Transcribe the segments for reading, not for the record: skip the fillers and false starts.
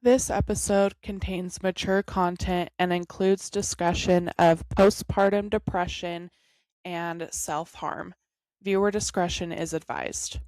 This episode contains mature content and includes discussion of postpartum depression and self-harm. Viewer discretion is advised.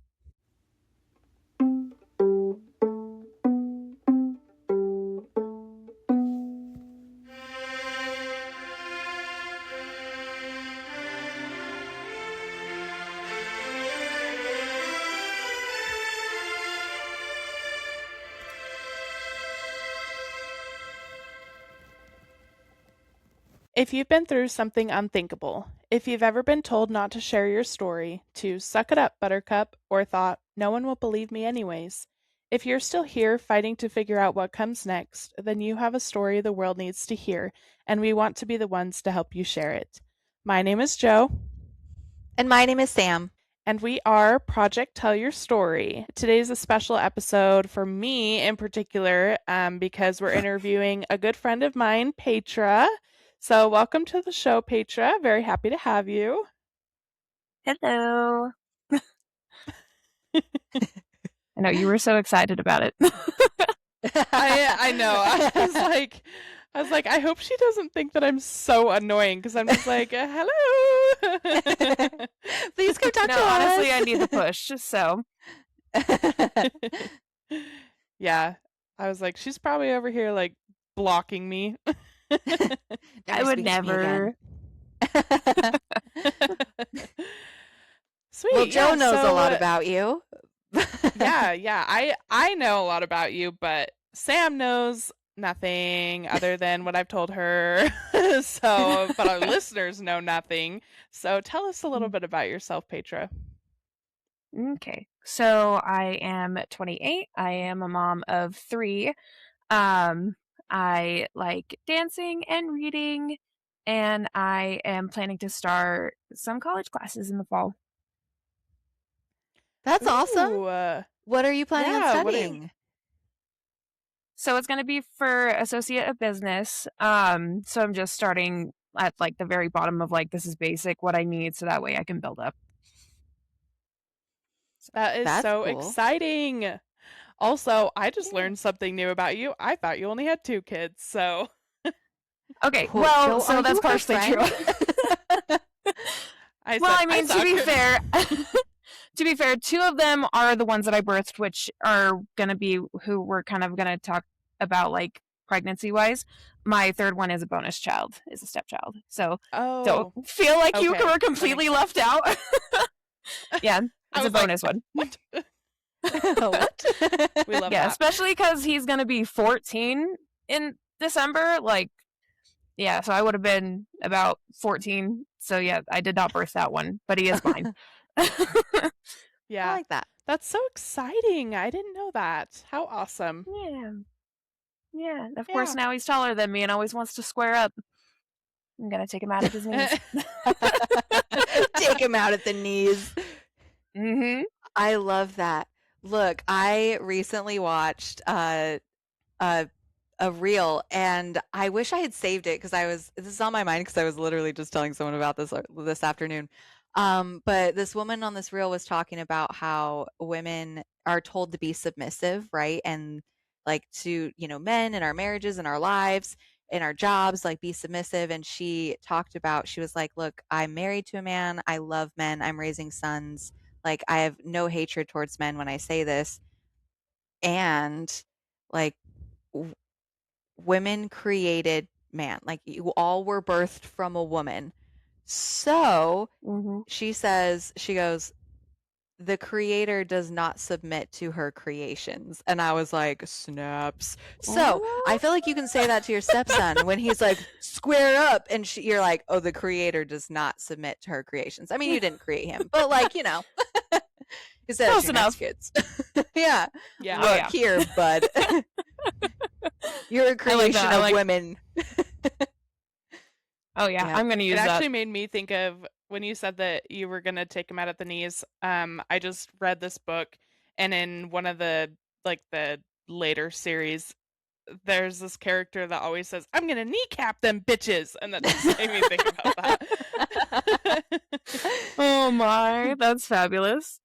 If you've been through something unthinkable, if you've ever been told not to share your story, to suck it up, buttercup, or thought, no one will believe me anyways, if you're still here fighting to figure out what comes next, then you have a story the world needs to hear, and we want to be the ones to help you share it. My name is Joe. And my name is Sam. And we are Project Tell Your Story. Today's a special episode for me in particular because we're interviewing a good friend of mine, Petra. So welcome to the show, Petra. Very happy to have you. Hello. I know you were so excited about it. I know. I was like, I hope she doesn't think that I'm so annoying because I'm just like, hello. Please come talk to us. Honestly, I need the push, just so. Yeah. I was like, she's probably over here like blocking me. I would never. Sweet. Well, Joe knows a lot about you. Yeah. I know a lot about you, but Sam knows nothing other than what I've told her. But our listeners know nothing. So tell us a little bit about yourself, Petra. Okay. So I am 28. I am a mom of 3. I like dancing and reading, and I am planning to start some college classes in the fall. That's awesome. What are you planning on studying? So it's going to be for Associate of Business. So I'm just starting at like the very bottom of like, this is basic, what I need, so that way I can build up. That's so cool. Exciting. Also, I just learned something new about you. I thought you only had 2 kids, so. Okay, well, so that's partially true. To be fair, 2 of them are the ones that I birthed, which are going to be who we're kind of going to talk about, like, pregnancy-wise. My 3rd one is a bonus child, is a stepchild. So don't feel like you were completely left out. Yeah, it's a bonus one. What? What? We love that. Especially because he's going to be 14 in December. Like, yeah, so I would have been about 14. So, yeah, I did not birth that one, but he is mine. Yeah. I like that. That's so exciting. I didn't know that. How awesome. Yeah. Of course, now he's taller than me and always wants to square up. I'm going to take him out of his knees. Take him out at the knees. Mm-hmm. I love that. Look, I recently watched a reel, and I wish I had saved it because this is on my mind because I was literally just telling someone about this afternoon. But this woman on this reel was talking about how women are told to be submissive, right? And like to, men in our marriages and our lives, in our jobs, like be submissive. And she was like, look, I'm married to a man. I love men. I'm raising sons. Like, I have no hatred towards men when I say this. And like women created man, like you all were birthed from a woman. So she goes, the creator does not submit to her creations. And I was like, snaps. So I feel like you can say that to your stepson when he's like, square up. And you're like, oh, the creator does not submit to her creations. I mean, you didn't create him, but like, he said close enough. Kids. Yeah. Yeah. Look here, bud. You're a creation of women. Oh, yeah. I'm going to use that. It actually made me think of when you said that you were going to take him out at the knees. I just read this book, and in one of the later series, there's this character that always says, I'm going to kneecap them bitches. And that just made me think about that. Oh, my. That's fabulous.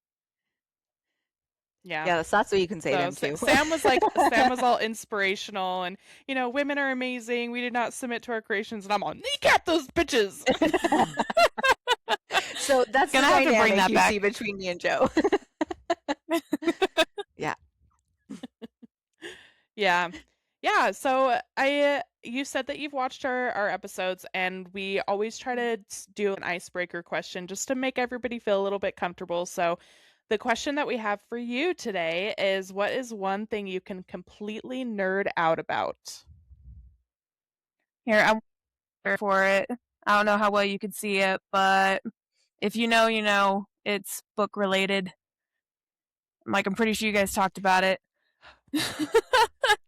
Yeah. Yes, that's what you can say to him too. Sam was all inspirational and, women are amazing. We did not submit to our creations. And I'm all, kneecap those bitches. So that's Gonna the have to bring dynamic that you back. see between me and Joe. Yeah. Yeah. Yeah. So you said that you've watched our episodes, and we always try to do an icebreaker question just to make everybody feel a little bit comfortable. So the question that we have for you today is, what is one thing you can completely nerd out about? Here, I'm there for it. I don't know how well you can see it, but if you know, you know. It's book related. Like, I'm pretty sure you guys talked about it.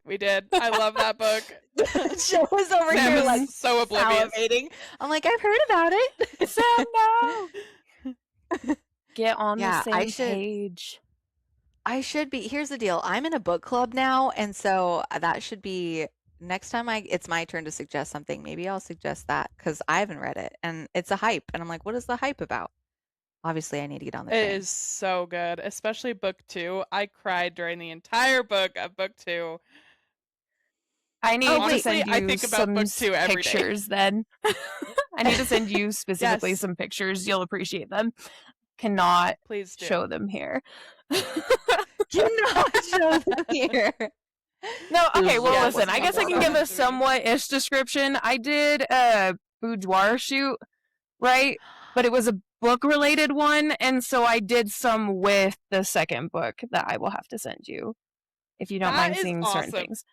We did. I love that book. Joe was over Sam here is like so oblivious. salivating. I'm like, I've heard about it. Sam, no. Get on Yeah, the same page. I should be. Here's the deal. I'm in a book club now, and so that should be next time it's my turn to suggest something. Maybe I'll suggest that because I haven't read it, and it's a hype, and I'm like, what is the hype about? Obviously, I need to get on the train. It is so good, especially book 2. I cried during the entire book of book 2. I need to send you I think about some book 2 every day. pictures then. I need to send you specifically Yes. some pictures. You'll appreciate them. Cannot Please do. show them here. Cannot show them here. No, okay, well, Yeah, listen, I guess I can give a somewhat-ish description. I did a boudoir shoot, right? But it was a book-related one, and so I did some with the second book that I will have to send you, if you don't That mind is seeing certain awesome. things.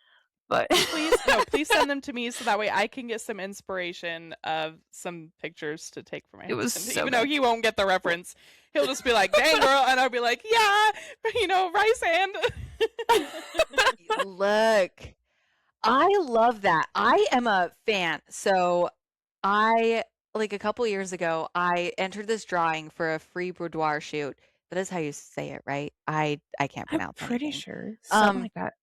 But please send them to me so that way I can get some inspiration of some pictures to take for my husband. It was so Even though he won't get the reference. He'll just be like, dang girl, and I'll be like, yeah, rice hand. Look, I love that. I am a fan. So I, like a couple years ago, I entered this drawing for a free boudoir shoot. That is how you say it, right? I can't I'm pronounce pretty anything. sure. Something like that.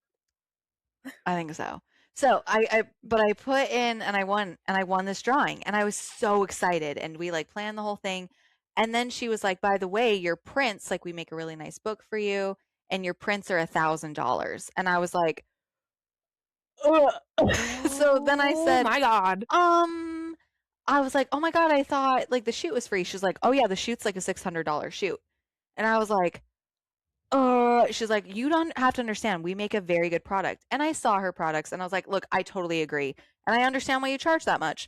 I think so. So but I put in and I won this drawing and I was so excited and we like planned the whole thing. And then she was like, by the way, your prints, like we make a really nice book for you and your prints are $1,000. And I was like, ugh. So then I said, oh my God. I was like, oh my God, I thought like the shoot was free. She's like, oh yeah, the shoot's like a $600 shoot. And I was like, she's like, you don't have to understand. We make a very good product. And I saw her products and I was like, look, I totally agree. And I understand why you charge that much.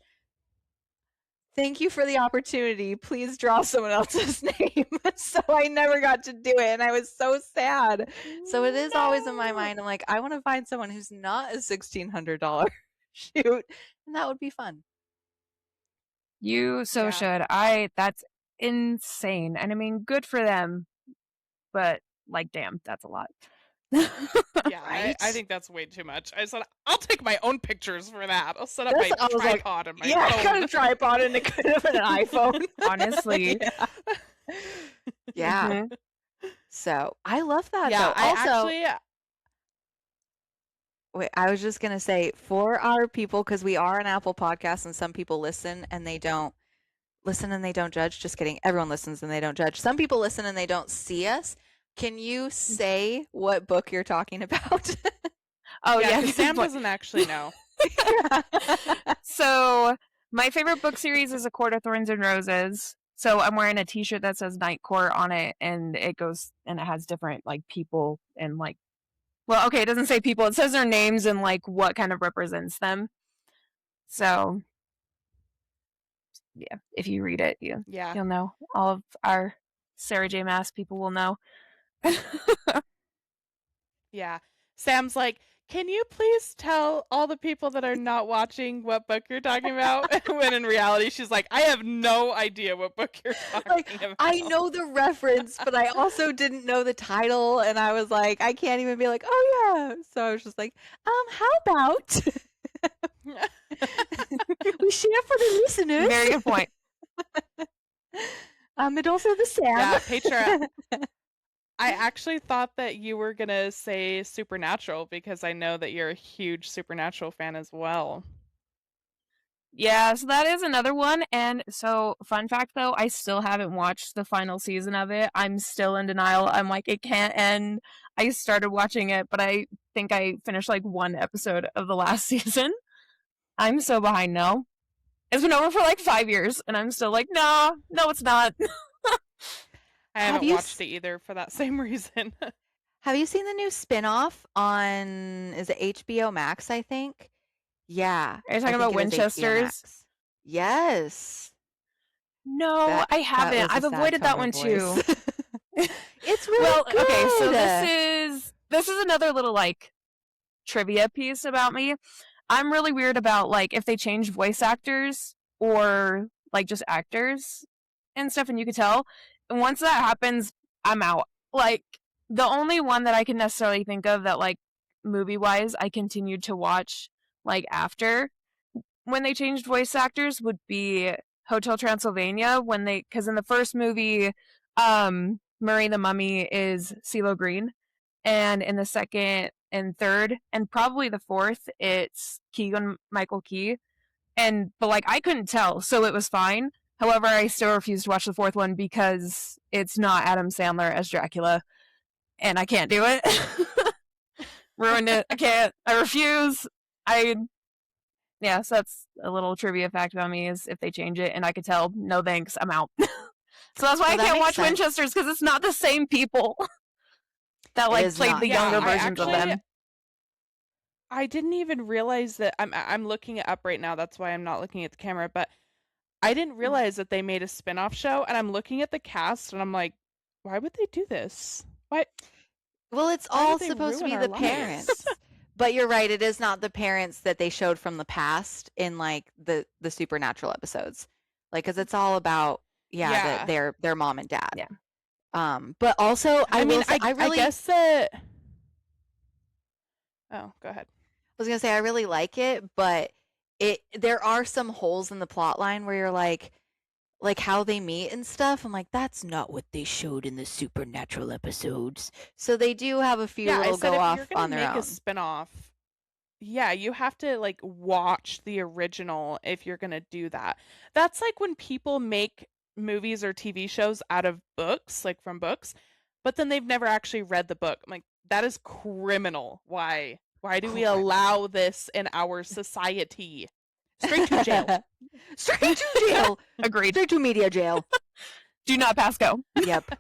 Thank you for the opportunity. Please draw someone else's name. So I never got to do it. And I was so sad. So it is always in my mind. I'm like, I want to find someone who's not a $1,600 shoot. And that would be fun. You should. That's insane. And I mean, good for them. But like, damn, that's a lot. Yeah, Right? I think that's way too much. I said, I'll take my own pictures for that. I'll set up my tripod and my phone. I got a tripod and it could have been an iPhone. Honestly. Yeah. Mm-hmm. So I love that. Yeah, though. Wait, I was just going to say for our people, because we are an Apple podcast and some people listen and they don't judge. Just kidding. Everyone listens and they don't judge. Some people listen and they don't see us. Can you say what book you're talking about? Oh, yeah. Sam doesn't actually know. So my favorite book series is A Court of Thorns and Roses. So I'm wearing a t-shirt that says Night Court on it, and it has different like people and like, well, okay, it doesn't say people. It says their names and like what kind of represents them. So yeah, if you read it, you'll know. All of our Sarah J. Maas people will know. Yeah. Sam's like, can you please tell all the people that are not watching what book you're talking about? When in reality, she's like, I have no idea what book you're talking about. I know the reference, but I also didn't know the title. And I was like, I can't even be like, oh yeah. So I was just like, how about we share for the listeners? Very good point. And also the Sam. Yeah, Petra. I actually thought that you were going to say Supernatural because I know that you're a huge Supernatural fan as well. Yeah, so that is another one. And so, fun fact though, I still haven't watched the final season of it. I'm still in denial. I'm like, it can't end. I started watching it, but I think I finished like one episode of the last season. I'm so behind now. It's been over for like 5 years, and I'm still like, no, it's not. I Have haven't you watched it either for that same reason. have you seen the new spin-off on, is it HBO Max, I think? Yeah, Are you I talking think about it is HBO Winchesters? Max. Yes. No, That I that haven't. was a I've sad avoided that tone one of voice. too. It's really Well, okay, so good. this is another little like trivia piece about me. I'm really weird about like if they change voice actors or like just actors and stuff, and you could tell. And once that happens, I'm out. Like the only one that I can necessarily think of that like movie wise I continued to watch like after when they changed voice actors would be Hotel Transylvania when they because in the first movie, Murray the Mummy is CeeLo Green, and in the second and third and probably the fourth, it's Keegan Michael Key. But like I couldn't tell, so it was fine. However, I still refuse to watch the fourth one because it's not Adam Sandler as Dracula, and I can't do it. Ruined it. I can't. I refuse. I Yeah, so that's a little trivia fact about me is if they change it and I could tell, no thanks, I'm out. So that's why Well, I that can't makes watch sense. Winchesters because it's not the same people that It like is played not the the younger same versions of people. them. I didn't even realize that I'm looking it up right now. That's why I'm not looking at the camera, but I didn't realize that they made a spin-off show, and I'm looking at the cast and I'm like, why would they do this? Why Well, it's why all would they supposed to ruin be our the lives? parents. But you're right, it is not the parents that they showed from the past in like the supernatural episodes. Like cuz it's all about that Yeah. their mom and dad. Yeah. But also I I mean, will say I guess that Oh, go ahead. was gonna say I really like it, but there are some holes in the plot line where you're like how they meet and stuff. I'm like, that's not what they showed in the supernatural episodes. So they do have a few Yeah, I little said go if you're off gonna on their make a own. spin-off, yeah, you have to like watch the original if you're gonna do that. That's like when people make movies or TV shows out of books, like from books, but then they've never actually read the book. I'm like, that is criminal. Why? Why do we Criminal. allow this in our society? Straight to jail. Straight to jail. Agreed. Straight to media jail. Do not pass go. Yep.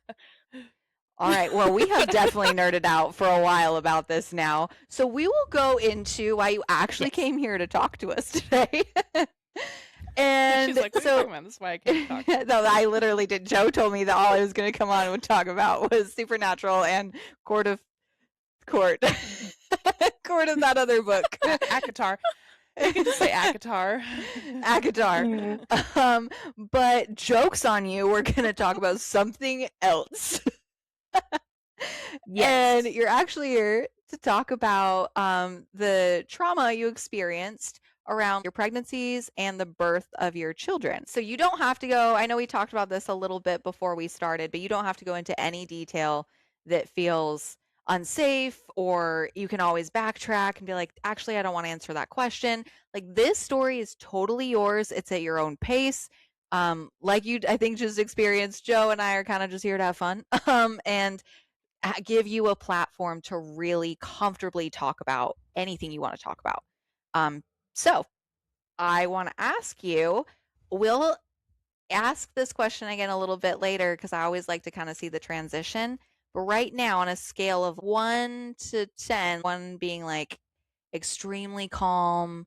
All right. Well, we have definitely nerded out for a while about this now. So we will go into why you actually Yes. came here to talk to us today. And She's like, what are you so talking about? This is why I can't talk. no, I literally did. Joe told me that all I was going to come on and talk about was Supernatural and Court of Court. Court of that other book. ACOTAR. You can just say ACOTAR. ACOTAR. But joke's on you, we're going to talk about something else. Yes. And you're actually here to talk about the trauma you experienced around your pregnancies and the birth of your children. So you don't have to go, I know we talked about this a little bit before we started, but you don't have to go into any detail that feels unsafe, or you can always backtrack and be like, actually, I don't want to answer that question. Like, this story is totally yours. It's at your own pace. Like you, I think, just experienced, Joe and I are kind of just here to have fun. And give you a platform to really comfortably talk about anything you want to talk about. So I want to ask you, we'll ask this question again a little bit later because I always like to kind of see the transition. But right now, on a scale of 1 to 10, 1 being like extremely calm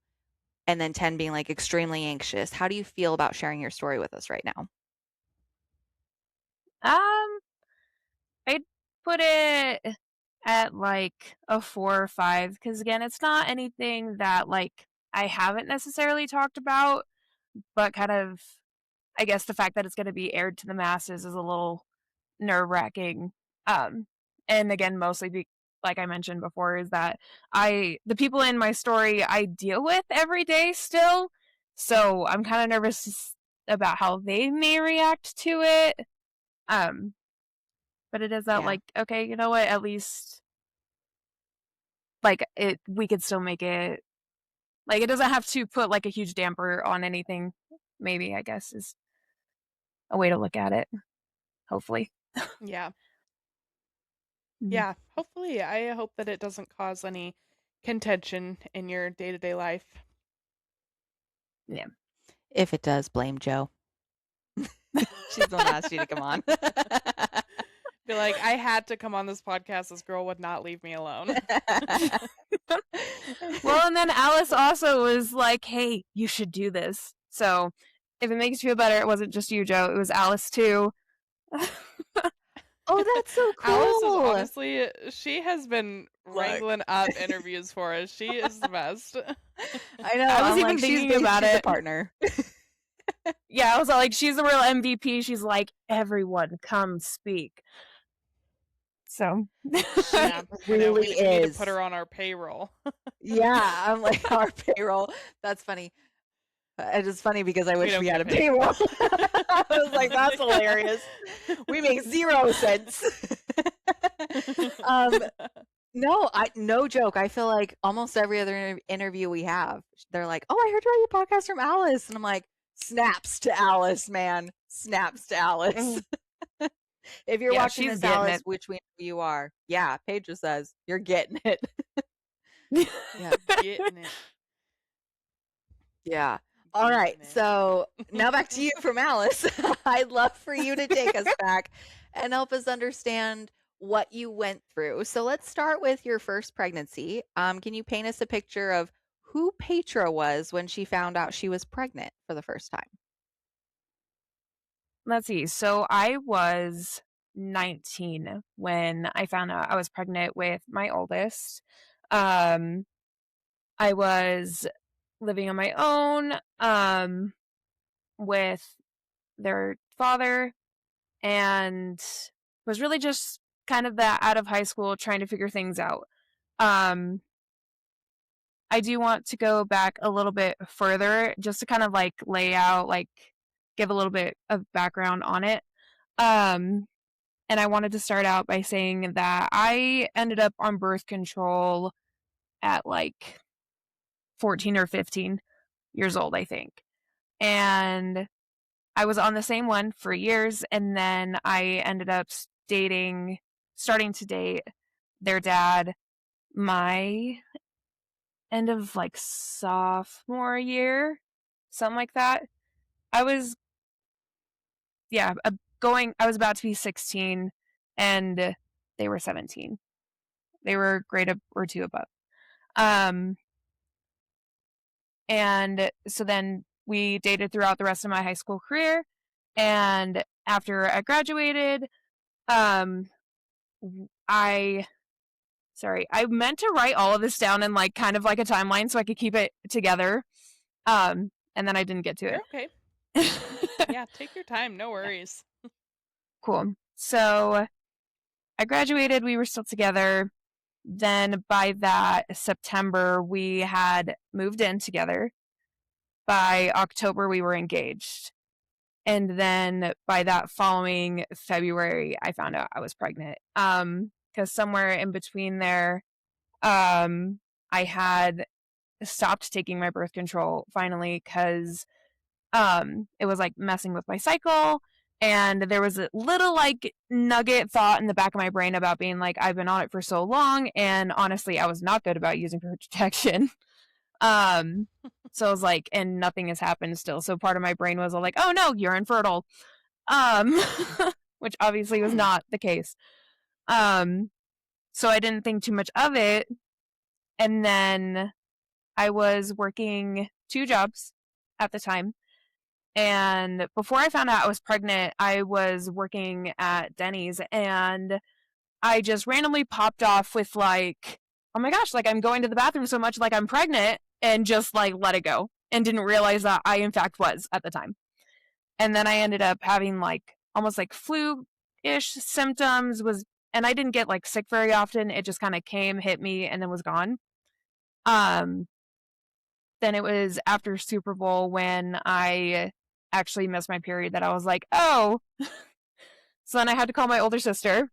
and then 10 being like extremely anxious, how do you feel about sharing your story with us right now? I'd put it at like a 4 or 5 because again, it's not anything that like I haven't necessarily talked about, but kind of I guess the fact that it's going to be aired to the masses is a little nerve-wracking. And again, mostly like I mentioned before, is that the people in my story I deal with every day still, so I'm kind of nervous about how they may react to it. But it is that Yeah. like, okay, you know what? At least like we could still make it Like, it doesn't have to put like a huge damper on anything. Maybe, I guess, is a way to look at it. Hopefully. Yeah. Mhm. Yeah. Hopefully, I hope that it doesn't cause any contention in your day-to-day life. Yeah. If it does, blame Joe. She's the one that asked you to come on. Be like, I had to come on this podcast. This girl would not leave me alone. Well, and then Alice also was like, hey, you should do this. So if it makes you feel better, it wasn't just you, Joe. It was Alice, too. Oh, that's so cool. Alice is honestly, she has been wrangling up interviews for us. She is the best. I know. I was I'm even like, thinking about she's it. a partner. Yeah, I was like, she's the real MVP. She's like, everyone, come speak. So Yeah, I know, really we need to is. put her on our payroll. Yeah, I'm like, our payroll. That's funny. It is funny because I wish don't we had a get paid. payroll. I was like, that's hilarious. We make 0 cents. No joke. I feel like almost every other interview we have, they're like, "Oh, I heard you on your podcast from Alice," and I'm like, "Snaps to Alice, man. Snaps to Alice." If you're watching she's this, Alice, it. which we know you are, yeah, Pedro says you're getting it. Yeah, getting it. Yeah. All right. So now back to you from Alice. I'd love for you to take us back and help us understand what you went through. So let's start with your first pregnancy. Can you paint us a picture of who Petra was when she found out she was pregnant for the first time? Let's see. So I was 19 when I found out I was pregnant with my oldest. I was living on my own with their father, and was really just kind of that out of high school trying to figure things out. I do want to go back a little bit further just to kind of like lay out, like give a little bit of background on it. And I wanted to start out by saying that I ended up on birth control at like 14 or 15 years old, I think. And I was on the same one for years, and then I ended up starting to date their dad my end of like sophomore year, something like that. I was about to be 16, and they were 17. They were a grade or two above. And so then we dated throughout the rest of my high school career. And after I graduated, I meant to write all of this down in like kind of like a timeline so I could keep it together. And then I didn't get to it. You're okay. Yeah, take your time. No worries. Cool. So I graduated. We were still together. Then by that September, we had moved in together. By October, we were engaged. And then by that following February, I found out I was pregnant. Because somewhere in between there, I had stopped taking my birth control finally because it was like messing with my cycle. And there was a little like nugget thought in the back of my brain about being like, I've been on it for so long. And honestly, I was not good about using protection. So I was like, and nothing has happened still. So part of my brain was all like, oh no, you're infertile. Which obviously was not the case. So I didn't think too much of it. And then I was working 2 jobs at the time. And before I found out I was pregnant, I was working at Denny's, and I just randomly popped off with like, oh my gosh, like I'm going to the bathroom so much, like I'm pregnant, and just like let it go and didn't realize that I in fact was at the time. And then I ended up having like almost like flu-ish symptoms, and I didn't get like sick very often. It just kind of came, hit me, and then was gone. Then it was after Super Bowl when I actually missed my period that I was like, oh. So then I had to call my older sister,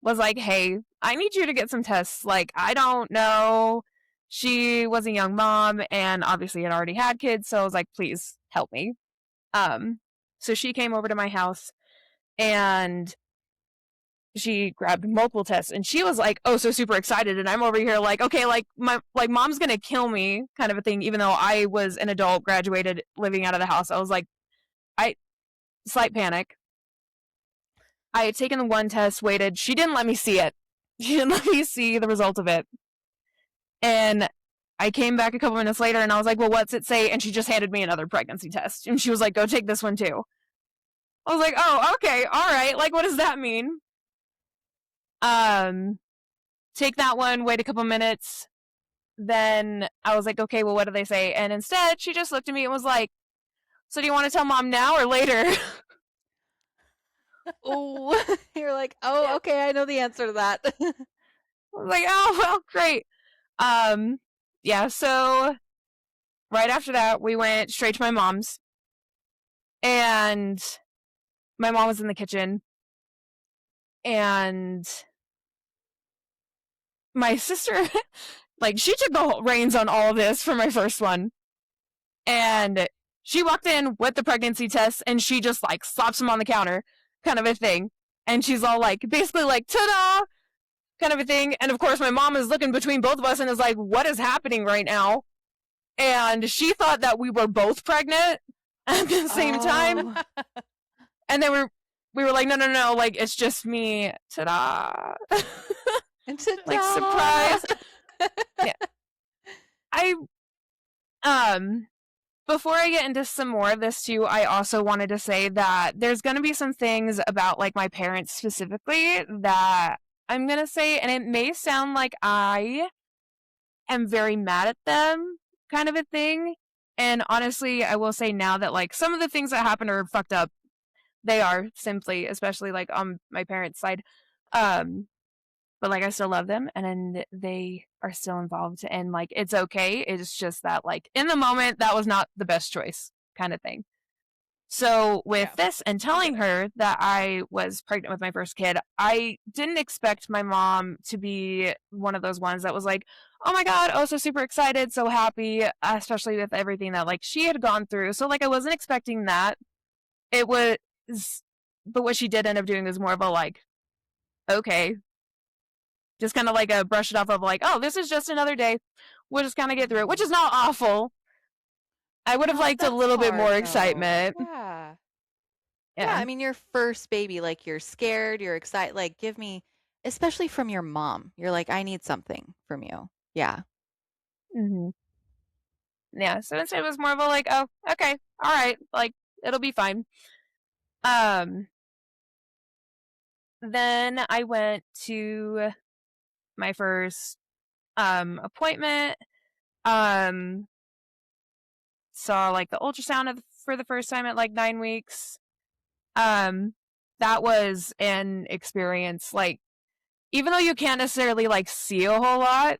was like, hey, I need you to get some tests. Like, I don't know. she was a young mom and obviously had already had kids, so I was like, please help me. So she came over to my house and she grabbed multiple tests and she was like, oh, so super excited. And I'm over here like, okay, like mom's going to kill me kind of a thing. Even though I was an adult, graduated, living out of the house, I was like, slight panic. I had taken the one test, waited. She didn't let me see it. She didn't let me see the result of it. And I came back a couple minutes later and I was like, well, what's it say? And she just handed me another pregnancy test. And she was like, go take this one too. I was like, oh, okay, all right. Like, what does that mean? Take that one, wait a couple minutes. Then I was like, okay, well, what do they say? And instead, she just looked at me and was like, so do you want to tell mom now or later? Oh, you're like, oh, okay, I know the answer to that. I was like, oh, well, great. Yeah, so right after that, we went straight to my mom's. And my mom was in the kitchen. And my sister, like, she took the reins on all of this for my first one. And she walked in with the pregnancy test and she just, like, slaps him on the counter, kind of a thing. And she's all like, basically like, ta-da, kind of a thing. And of course, my mom is looking between both of us and is like, what is happening right now? And she thought that we were both pregnant at the same time. And then we were like, no, like, it's just me. Ta-da. And ta-da. Like, surprise. Yeah. Before I get into some more of this too, I also wanted to say that there's going to be some things about, like, my parents specifically that I'm going to say, and it may sound like I am very mad at them, kind of a thing. And honestly, I will say now that, like, some of the things that happened are fucked up. They are, simply, especially, like, on my parents' side. But, like, I still love them, and they are still involved, and, like, it's okay. It's just that, like, in the moment, that was not the best choice, kind of thing. So with this and telling her that I was pregnant with my first kid, I didn't expect my mom to be one of those ones that was like, oh my God, oh, so super excited, so happy, especially with everything that, like, she had gone through. So, like, I wasn't expecting that. It was, but what she did end up doing was more of a, like, okay, just kind of like a brush it off of like, oh, this is just another day. We'll just kind of get through it, which is not awful. I would have liked a little bit more excitement. Yeah. Yeah, I mean, your first baby, like, you're scared, you're excited, like, give me, especially from your mom. You're like, I need something from you. Yeah. Mm-hmm. Yeah, so instead it was more of a like, oh, okay, all right, like, it'll be fine. Then I went to my first appointment. Saw, like, the ultrasound for the first time at, like, 9 weeks. That was an experience, like, even though you can't necessarily, like, see a whole lot,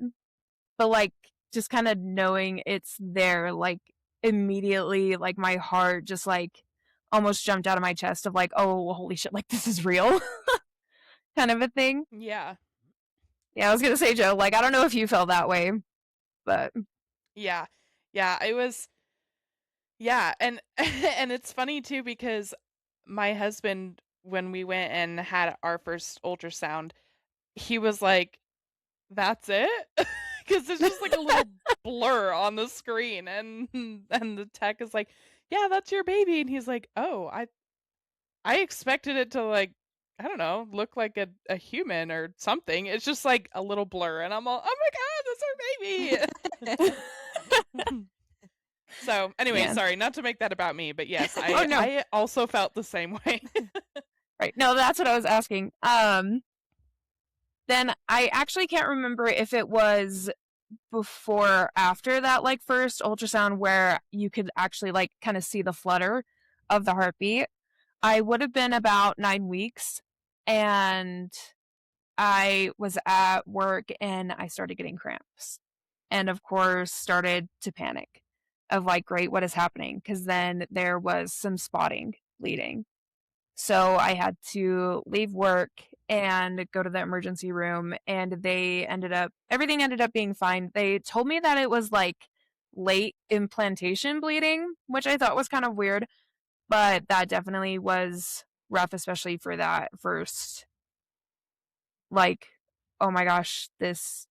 but, like, just kind of knowing it's there, like, immediately, like, my heart just, like, almost jumped out of my chest of, like, oh, holy shit, like, this is real, kind of a thing. Yeah. Yeah, I was gonna say, Joe, like, I don't know if you felt that way, but yeah, it was. Yeah, and and it's funny too because my husband, when we went and had our first ultrasound, he was like, "That's it," because it's just like a little blur on the screen, and the tech is like, "Yeah, that's your baby," and he's like, "Oh, I expected it to, like, I don't know, look like a human or something. It's just like a little blur," and I'm all, "Oh my God, that's our baby!" So, anyway, sorry, not to make that about me, but yes, I also felt the same way. Right. No, that's what I was asking. Then I actually can't remember if it was before or after that, like, first ultrasound where you could actually, like, kind of see the flutter of the heartbeat. I would have been about 9 weeks, and I was at work and I started getting cramps, and of course started to panic of like, great, what is happening? Because then there was some spotting bleeding. So I had to leave work and go to the emergency room, and everything ended up being fine. They told me that it was like late implantation bleeding, which I thought was kind of weird, but that definitely was rough, especially for that first, like, oh my gosh, this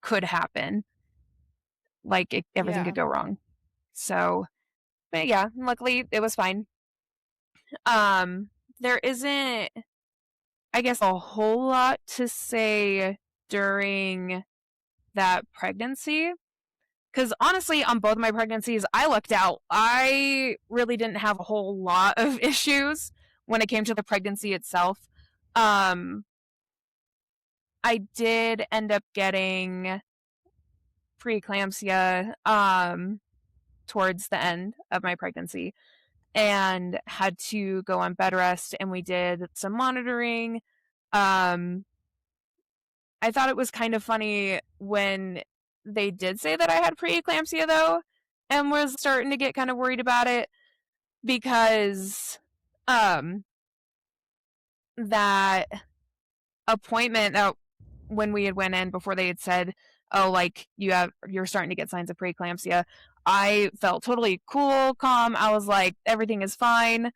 could happen. Like, everything Yeah. could go wrong. So, but yeah, luckily it was fine. There isn't, I guess, a whole lot to say during that pregnancy. Because honestly, on both my pregnancies, I lucked out. I really didn't have a whole lot of issues when it came to the pregnancy itself. I did end up getting preeclampsia towards the end of my pregnancy and had to go on bed rest, and we did some monitoring. I thought it was kind of funny when they did say that I had preeclampsia, though, and was starting to get kind of worried about it because that appointment that when we had went in before they had said, oh, like you're starting to get signs of preeclampsia, I felt totally cool, calm. I was like, everything is fine.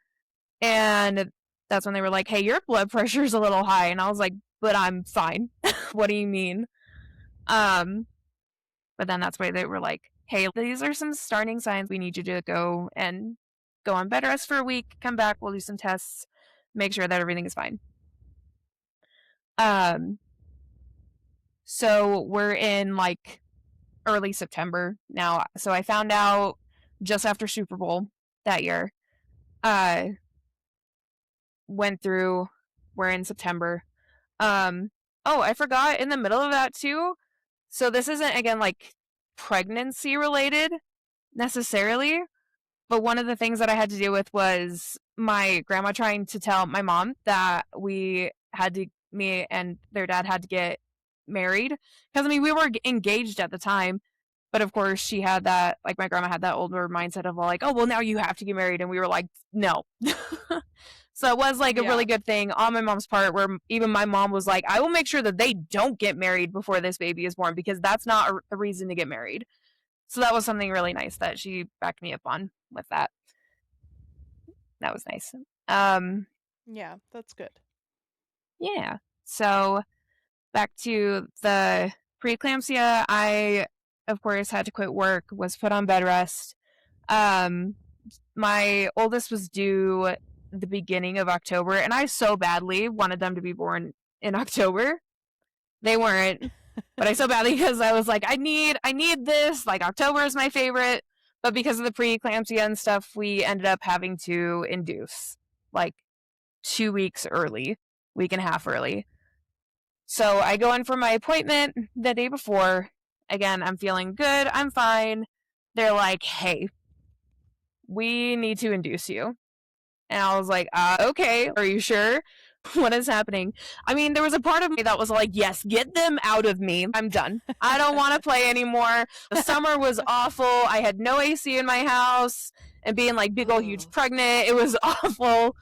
And that's when they were like, hey, your blood pressure is a little high. And I was like, but I'm fine. What do you mean? But then that's why they were like, hey, these are some starting signs. We need you to go on bed rest for a week, come back, we'll do some tests, make sure that everything is fine. So we're in like early September now. So I found out just after Super Bowl that year. Went through, we're in September. Oh, I forgot in the middle of that too. So this isn't, again, like pregnancy related necessarily, but one of the things that I had to deal with was my grandma trying to tell my mom that me and their dad had to get married. Because, I mean, we were engaged at the time, but of course she had that, like my grandma had that older mindset of like, oh, well, now you have to get married. And we were like, no. So it was like a really good thing on my mom's part where even my mom was like, I will make sure that they don't get married before this baby is born because that's not a reason to get married. So that was something really nice that she backed me up on with that. That was nice. Yeah, that's good. Yeah. So back to the preeclampsia, I, of course, had to quit work, was put on bed rest. My oldest was due the beginning of October, and I so badly wanted them to be born in October. They weren't, but I so badly because I was like, I need this. Like October is my favorite, but because of the preeclampsia and stuff, we ended up having to induce like 2 weeks early, week and a half early. So I go in for my appointment the day before. Again, I'm feeling good. I'm fine. They're like, hey, we need to induce you. And I was like, okay, are you sure? What is happening? I mean, there was a part of me that was like, yes, get them out of me. I'm done. I don't want to play anymore. The summer was awful. I had no AC in my house and being like big old huge pregnant. It was awful.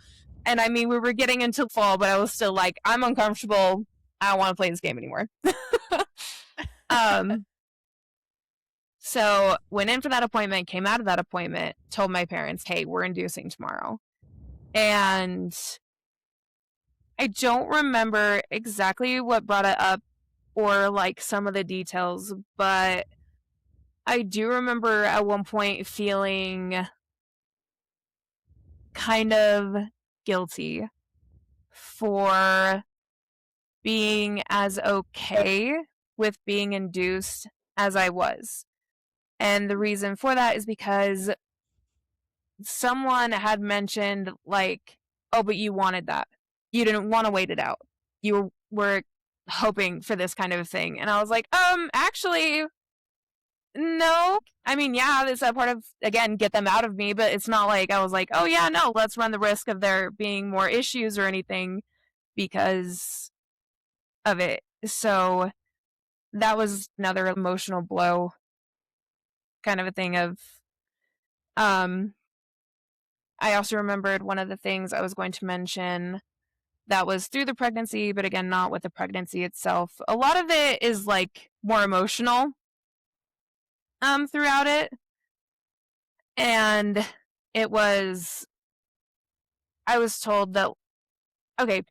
And I mean, we were getting into fall, but I was still like, I'm uncomfortable. I don't want to play this game anymore. So went in for that appointment, came out of that appointment, told my parents, hey, we're inducing tomorrow. And I don't remember exactly what brought it up or like some of the details, but I do remember at one point feeling kind of guilty for being as okay with being induced as I was. And the reason for that is because someone had mentioned like, oh, but you wanted that. You didn't want to wait it out. You were hoping for this kind of thing. And I was like, actually, no. I mean, yeah, it's a part of, again, get them out of me, but it's not like I was like, oh yeah, no, let's run the risk of there being more issues or anything because of it. So that was another emotional blow kind of a thing of, I also remembered one of the things I was going to mention that was through the pregnancy, but again, not with the pregnancy itself. A lot of it is like more emotional throughout it. And it was, I was told that, okay,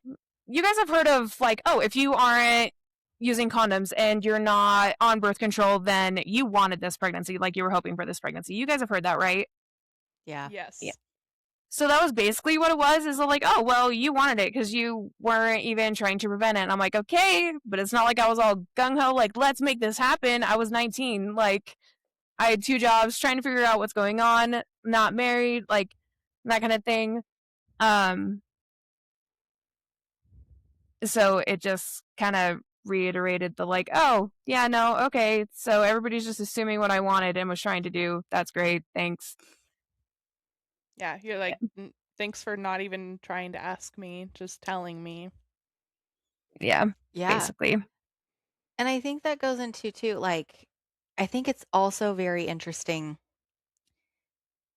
you guys have heard of like, oh, if you aren't using condoms and you're not on birth control, then you wanted this pregnancy, like you were hoping for this pregnancy. You guys have heard that, right? Yeah. Yes. Yeah. So that was basically what it was, is like, oh, well, you wanted it because you weren't even trying to prevent it. And I'm like, okay, but it's not like I was all gung-ho, like, let's make this happen. I was 19. Like, I had 2 jobs, trying to figure out what's going on, not married, like, that kind of thing. So it just kind of reiterated the like, oh, yeah, no, okay. So everybody's just assuming what I wanted and was trying to do. That's great. Thanks. Yeah, you're like, thanks for not even trying to ask me, just telling me. Yeah, Yeah. basically. And I think that goes into too, like, I think it's also very interesting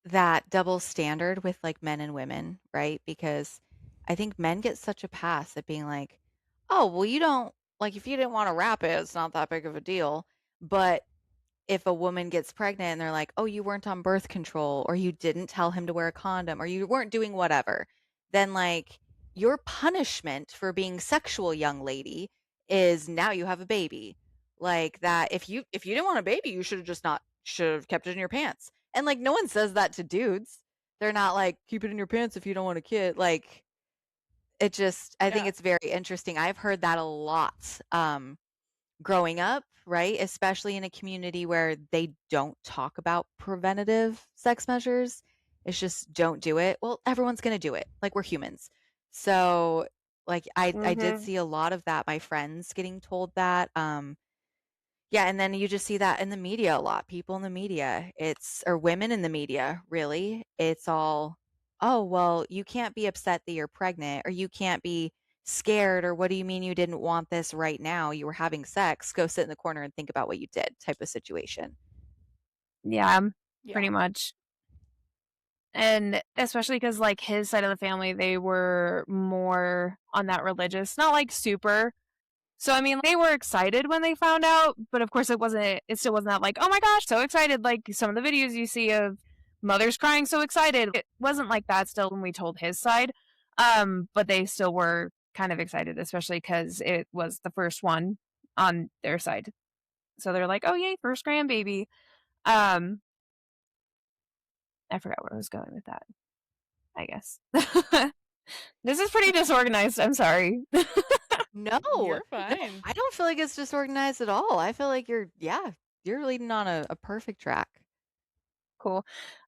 that double standard with like men and women, right? Because I think men get such a pass at being like, oh, well, you don't, like, if you didn't want to wrap it, it's not that big of a deal. But if a woman gets pregnant and they're like, oh, you weren't on birth control, or you didn't tell him to wear a condom, or you weren't doing whatever, then like your punishment for being sexual, young lady, is now you have a baby. Like that, if you didn't want a baby, you should have kept it in your pants. And like no one says that to dudes. They're not like, keep it in your pants if you don't want a kid. Like it just, I think Yeah. it's very interesting. I've heard that a lot. Growing up, right? Especially in a community where they don't talk about preventative sex measures. It's just don't do it. Well, everyone's going to do it. Like we're humans. So like I did see a lot of that, my friends getting told that. Yeah, and then you just see that in the media a lot. People in the media, or women in the media, really. It's all, oh, well, you can't be upset that you're pregnant, or you can't be scared, or what do you mean you didn't want this right now? You were having sex. Go sit in the corner and think about what you did, type of situation. Yeah, Yeah. pretty much. And especially because like his side of the family, they were more on that religious, not like super. So I mean, they were excited when they found out, but of course it still wasn't that like, oh my gosh, so excited, like some of the videos you see of mothers crying so excited. It wasn't like that still when we told his side. But they still were kind of excited, especially because it was the first one on their side. So they're like, oh yay, first grandbaby. I forgot where I was going with that, I guess. This is pretty disorganized. I'm sorry. No, You're fine. I don't feel like it's disorganized at all. I feel like you're leading on a perfect track. Cool.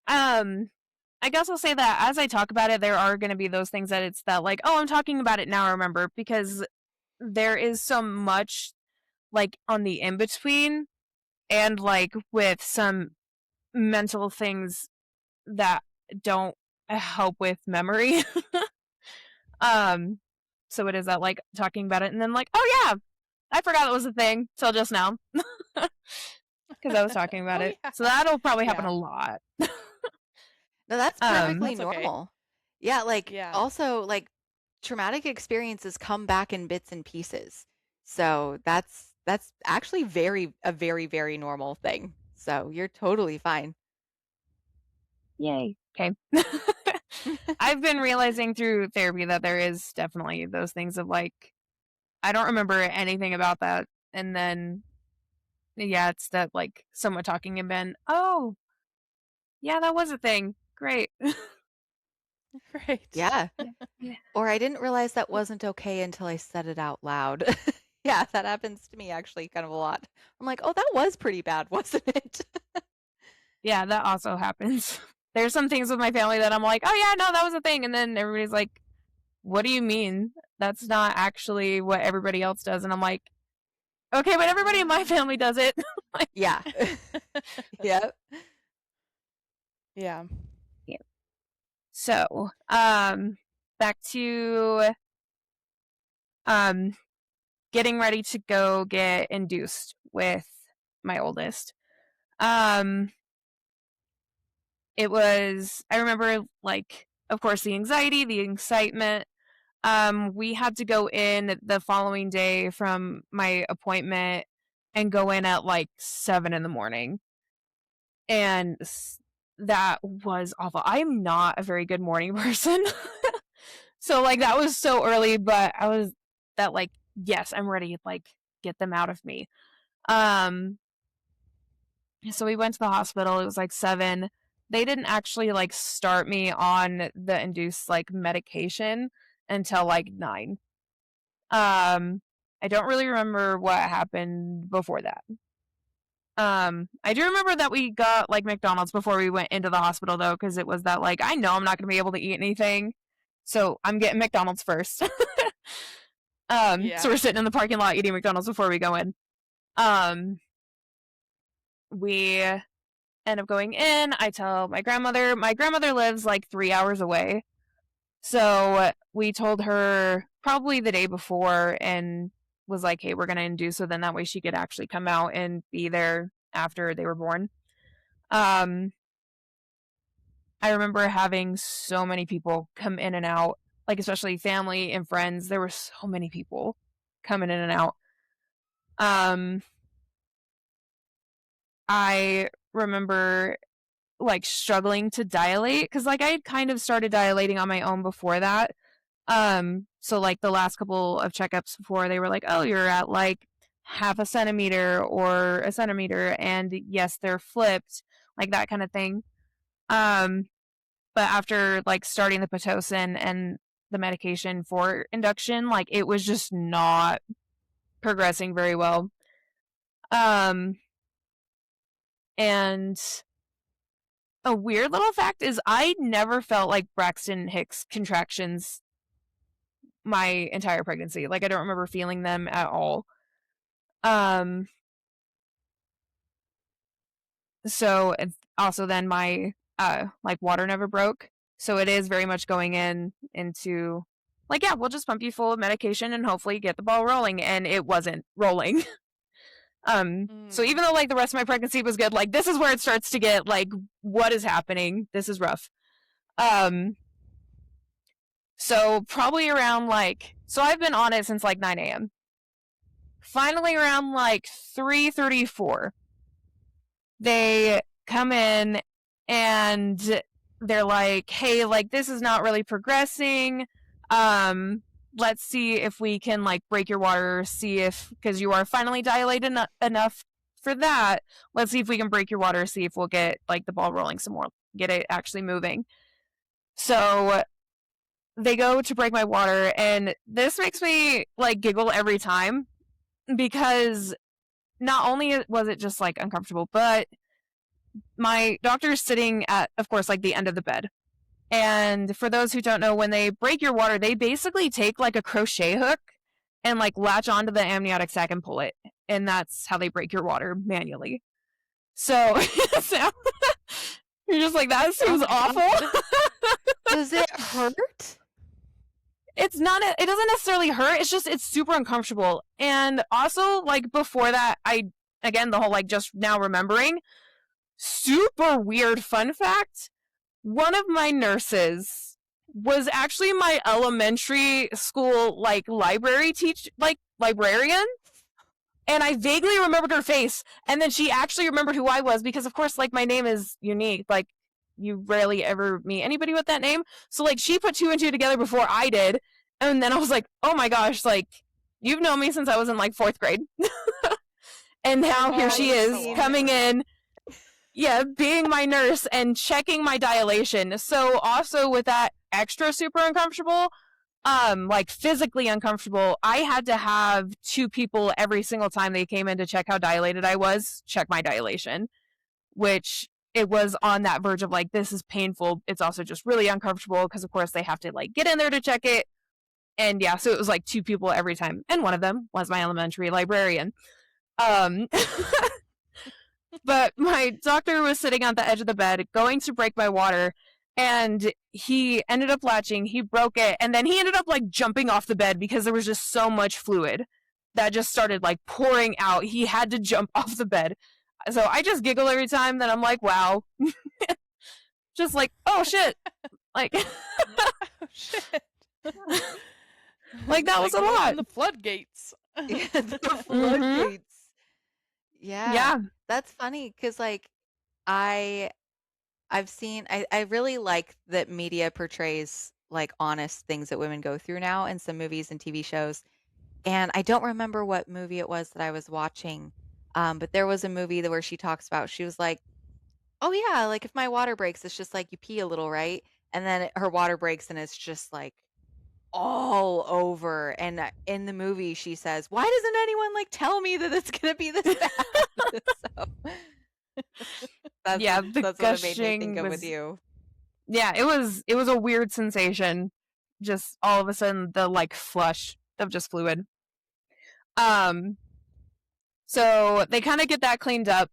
I guess I'll say that as I talk about it, there are going to be those things that it's that like, oh, I'm talking about it now, I remember, because there is so much like on the in between and like with some mental things that don't help with memory. So it is that like talking about it and then like, oh yeah, I forgot it was a thing till just now because I was talking about Oh, it. yeah. So that'll probably happen Yeah. a lot. No, that's perfectly That's okay. normal. Yeah, like Yeah. also like traumatic experiences come back in bits and pieces. So that's actually a very, very normal thing. So you're totally fine. Yay. Okay. I've been realizing through therapy that there is definitely those things of like, I don't remember anything about that. And then, yeah, it's that like someone talking and been, oh, yeah, that was a thing. Great. Right. Yeah. Yeah. Or I didn't realize that wasn't okay until I said it out loud. Yeah, that happens to me actually kind of a lot. I'm like, oh, that was pretty bad, wasn't it? Yeah, that also happens. There's some things with my family that I'm like, oh yeah, no, that was a thing. And then everybody's like, what do you mean? That's not actually what everybody else does. And I'm like, okay, but everybody in my family does it. Yeah. Yep. Yeah. So, back to getting ready to go get induced with my oldest. It was, I remember like, of course, the anxiety, the excitement. We had to go in the following day from my appointment and go in at like 7 a.m. And that was awful. I'm not a very good morning person. So like that was so early, but I was that like, yes, I'm ready, like get them out of me. So we went to the hospital. It was like 7. They didn't actually like start me on the induced like medication until like 9. I don't really remember what happened before that. I do remember that we got like McDonald's before we went into the hospital though, because it was that like, I know I'm not going to be able to eat anything, so I'm getting McDonald's first. So we're sitting in the parking lot eating McDonald's before we go in. We end up going in. I tell my grandmother. My grandmother lives like 3 hours away. So we told her probably the day before and was like, hey, we're going to induce, so then that way she could actually come out and be there after they were born. I remember having so many people come in and out, like especially family and friends. There were so many people coming in and out. I remember like struggling to dilate because like I had kind of started dilating on my own before that. So like the last couple of checkups before, they were like, oh, you're at like 0.5 centimeter or 1 centimeter, and yes, they're flipped, like that kind of thing. But after like starting the Pitocin and the medication for induction, like it was just not progressing very well. And a weird little fact is I never felt like Braxton Hicks contractions my entire pregnancy. Like I don't remember feeling them at all. So also then my like water never broke. So it is very much going into like, yeah, we'll just pump you full of medication and hopefully get the ball rolling, and it wasn't rolling. So even though like the rest of my pregnancy was good, like this is where it starts to get like, what is happening? This is rough. So probably around like, so I've been on it since like 9 a.m. Finally around like 3:34, they come in and they're like, hey, like this is not really progressing. Let's see if we can like break your water, see if, because you are finally dilated enough for that, let's see if we can break your water, see if we'll get like the ball rolling some more, get it actually moving. So they go to break my water, and this makes me like giggle every time, because not only was it just like uncomfortable, but my doctor's sitting at, of course, like the end of the bed. And for those who don't know, when they break your water, they basically take like a crochet hook and like latch onto the amniotic sac and pull it. And that's how they break your water manually. So, so you're just like, that seems awful. Does it hurt? It's not, it doesn't necessarily hurt. It's just, it's super uncomfortable. And also, like, before that, again, the whole, like, just now remembering, super weird fun fact, one of my nurses was actually my elementary school, like, librarian. And I vaguely remembered her face, and then she actually remembered who I was, because, of course, like, my name is unique, like, you rarely ever meet anybody with that name. So like she put 2 and 2 together before I did. And then I was like, oh my gosh, like you've known me since I was in like 4th grade. And now here she is coming in. Yeah, being my nurse and checking my dilation. So also with that extra super uncomfortable, like physically uncomfortable, I had to have 2 people every single time they came in to check how dilated I was, check my dilation, which it was on that verge of like, this is painful. It's also just really uncomfortable because of course they have to like get in there to check it. And yeah, so it was like 2 people every time. And one of them was my elementary librarian. But my doctor was sitting on the edge of the bed going to break my water, and he ended up latching, he broke it, and then he ended up like jumping off the bed because there was just so much fluid that just started like pouring out. He had to jump off the bed. So I just giggle every time that I'm like, wow. Just like, oh shit. Like, oh shit. Like, that was a open lot. the floodgates. Yeah, the floodgates. Yeah. Yeah. That's funny because like I've seen I really like that media portrays like honest things that women go through now in some movies and TV shows. And I don't remember what movie it was that I was watching. But there was a movie where she talks about she was like, "Oh yeah, like if my water breaks, it's just like you pee a little, right?" And then her water breaks and it's just like all over. And in the movie, she says, "Why doesn't anyone like tell me that it's gonna be this bad?" So Yeah, the that's what it made me think gushing of with was you. yeah, it was a weird sensation. Just all of a sudden the like flush of just fluid. So they kind of get that cleaned up.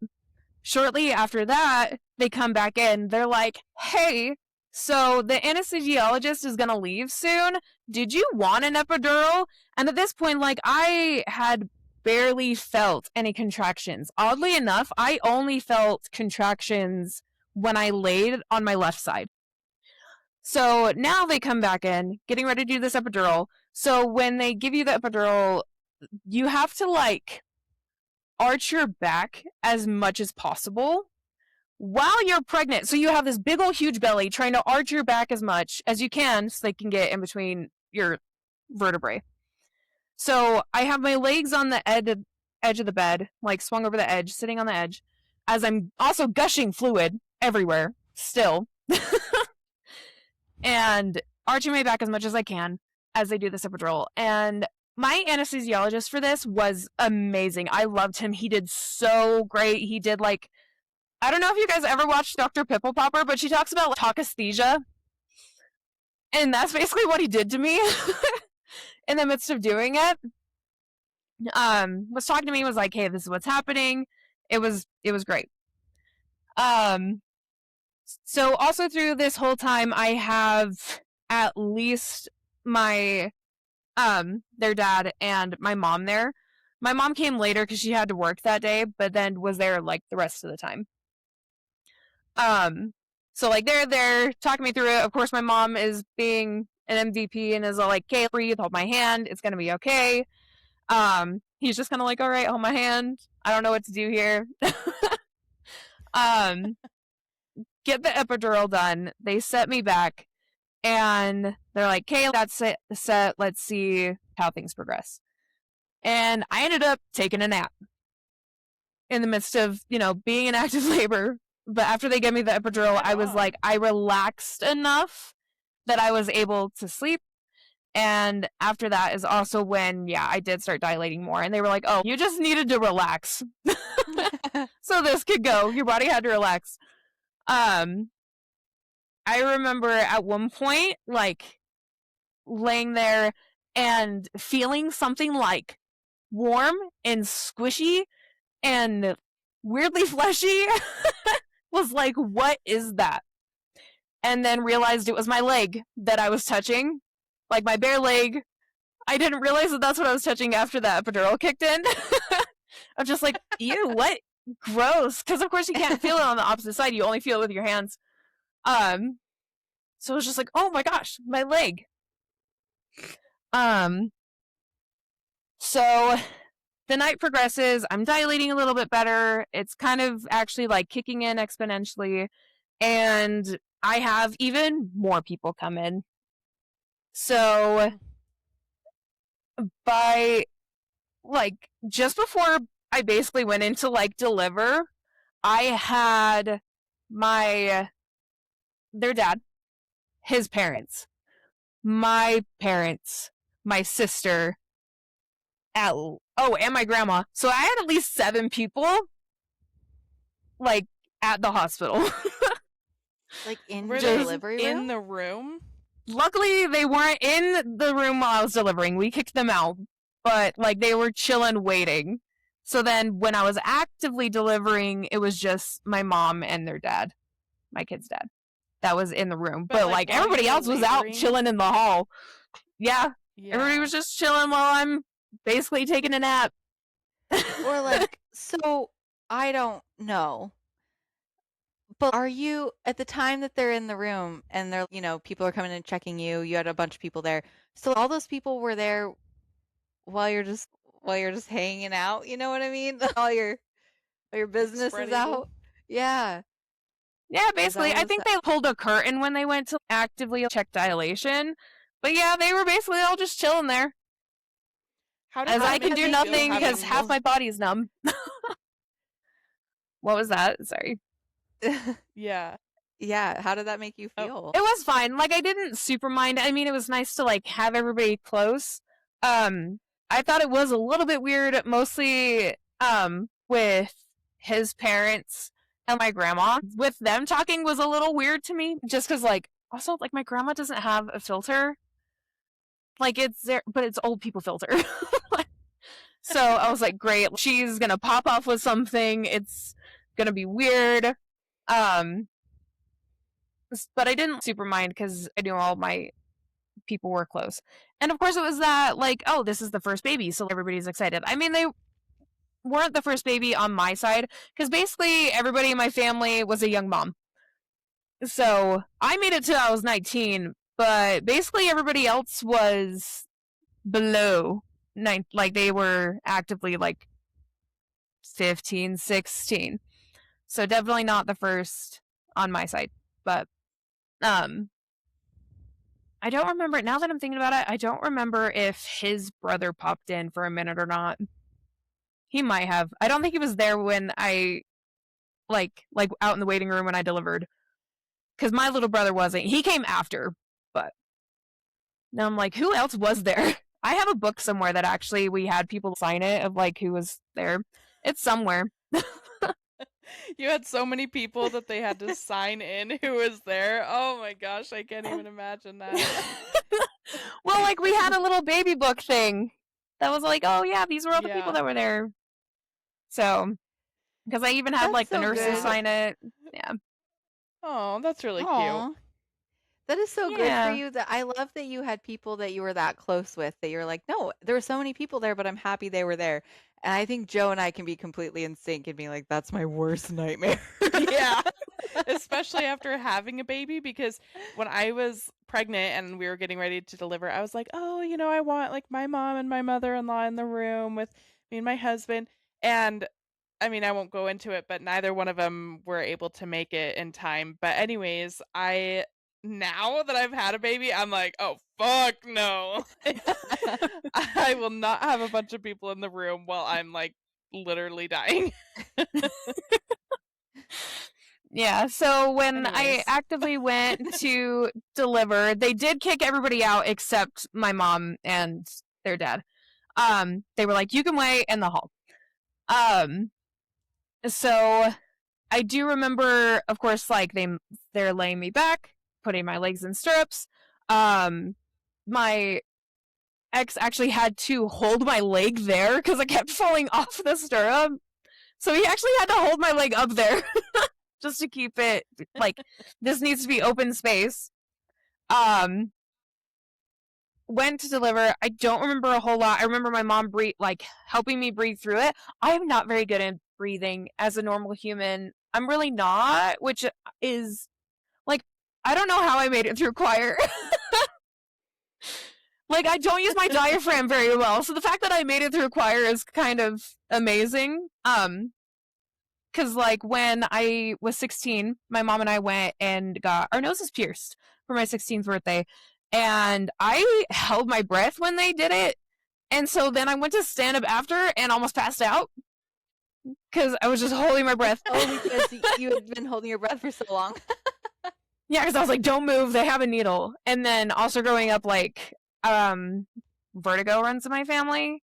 Shortly after that, they come back in. They're like, "Hey, so the anesthesiologist is gonna leave soon. Did you want an epidural?" And at this point, like, I had barely felt any contractions. Oddly enough, I only felt contractions when I laid on my left side. So now they come back in, getting ready to do this epidural. So when they give you the epidural, you have to like arch your back as much as possible while you're pregnant. So you have this big old huge belly trying to arch your back as much as you can so they can get in between your vertebrae. So I have my legs on the edge of the bed, like swung over the edge, sitting on the edge, as I'm also gushing fluid everywhere still. And arching my back as much as I can as they do this epidural. And my anesthesiologist for this was amazing. I loved him. He did so great. He did like, I don't know if you guys ever watched Dr. Pimple Popper, but she talks about like, talkesthesia. And that's basically what he did to me in the midst of doing it. Was talking to me, was like, "Hey, this is what's happening." It was great. So also through this whole time, I have at least my their dad and my mom there. My mom came later because she had to work that day, but then was there like the rest of the time. So like they're there talking me through it. Of course, my mom is being an MVP and is all like, "Okay, breathe, hold my hand, it's gonna be okay." He's just kind of like, "All right, hold my hand. I don't know what to do here." Get the epidural done. They set me back, and they're like, "Okay, that's it, set. Let's see how things progress." And I ended up taking a nap in the midst of, being in active labor. But after they gave me the epidural, I was like, I relaxed enough that I was able to sleep. And after that is also when, I did start dilating more. And they were like, "Oh, you just needed to relax." So this could go. Your body had to relax. I remember at one point, like, laying there and feeling something like warm and squishy and weirdly fleshy. Was like, "What is that?" And then realized it was my leg that I was touching, like my bare leg. I didn't realize that that's what I was touching after that epidural kicked in. I'm just like, "Ew, what? Gross." Because of course you can't feel it on the opposite side. You only feel it with your hands. So it was just like, "Oh my gosh, my leg." So the night progresses. I'm dilating a little bit better. It's kind of actually like kicking in exponentially. And I have even more people come in. So by like just before I basically went into like deliver, I had their dad, his parents, my parents, my sister, and my grandma. So I had at least 7 people like at the hospital. Like in Were the they delivery room? in the room? Luckily, they weren't in the room while I was delivering. We kicked them out, but like they were chilling, waiting. So then, when I was actively delivering, it was just my mom and their dad, my kid's dad, that was in the room. But like while everybody you were else was out laboring? chilling in the hall. Yeah, everybody Yeah. was just chilling while I'm basically taking a nap. Or like, so I don't know, But are you, at the time that they're in the room and they're, people are coming and checking you, you had a bunch of people there. So all those people were there while you're just hanging out, you know what I mean? While your business Spread is eagle. out. Yeah. Yeah, basically. what I was think that? they pulled a curtain when they went to actively check dilation. But yeah, they were basically all just chilling there. How did As that I can make do you feel nothing because having- half my body's numb. What was that? Sorry. Yeah. Yeah, how did that make you Oh. feel? It was fine. Like, I didn't super mind. I mean, it was nice to, like, have everybody close. I thought it was a little bit weird, mostly, with his parents and my grandma. With them talking was a little weird to me, just because, like, also, like, my grandma doesn't have a filter. Like, it's there, but it's old people filter. So I was like, great, she's gonna pop off with something. It's gonna be weird. But I didn't super mind because I knew all my people were close. And of course it was that, like, oh, this is the first baby, so everybody's excited. I mean, they weren't the first baby on my side, because basically everybody in my family was a young mom. So I made it till I was 19, but basically everybody else was below 9, like they were actively like 15, 16. So definitely not the first on my side. But I don't remember, now that I'm thinking about it, I don't remember if his brother popped in for a minute or not. He might have. I don't think he was there when I, like out in the waiting room when I delivered. Because my little brother wasn't. He came after, but now I'm like, who else was there? I have a book somewhere that actually we had people sign it of like who was there. It's somewhere. You had so many people that they had to sign in who was there. Oh my gosh, I can't even imagine that. Well, like we had a little baby book thing that was like, oh yeah, these were all the people Yeah. that were there. So, because I even had That's like the so nurses good. sign it. Yeah. Oh, that's really cute. Aw. That is so good Yeah. for you. That I love that you had people that you were that close with, that you're like, no, there were so many people there, but I'm happy they were there. And I think Joe and I can be completely in sync and being like, that's my worst nightmare. Yeah. Especially after having a baby, because when I was pregnant and we were getting ready to deliver, I was like, oh, I want like my mom and my mother-in-law in the room with me and my husband. And I mean, I won't go into it, but neither one of them were able to make it in time. But anyways, now that I've had a baby, I'm like, oh, fuck no. I will not have a bunch of people in the room while I'm like literally dying. Yeah, so when I Anyways. actively went to deliver, they did kick everybody out except my mom and their dad. They were like, you can wait in the hall. So I do remember, of course, like they're laying me back, putting my legs in stirrups. My ex actually had to hold my leg there because I kept falling off the stirrup. So he actually had to hold my leg up there just to keep it, like, this needs to be open space. Went to deliver. I don't remember a whole lot. I remember my mom helping me breathe through it. I am not very good at breathing as a normal human. I'm really not, which is, like, I don't know how I made it through choir. Like, I don't use my diaphragm very well, so the fact that I made it through choir is kind of amazing. Because, like, when I was 16, my mom and I went and got our noses pierced for my 16th birthday. And I held my breath when they did it. And so then I went to stand up after and almost passed out. Because I was just holding my breath. Oh, because you had been holding your breath for so long. Yeah, because I was like, don't move, they have a needle. And then also growing up, like, vertigo runs in my family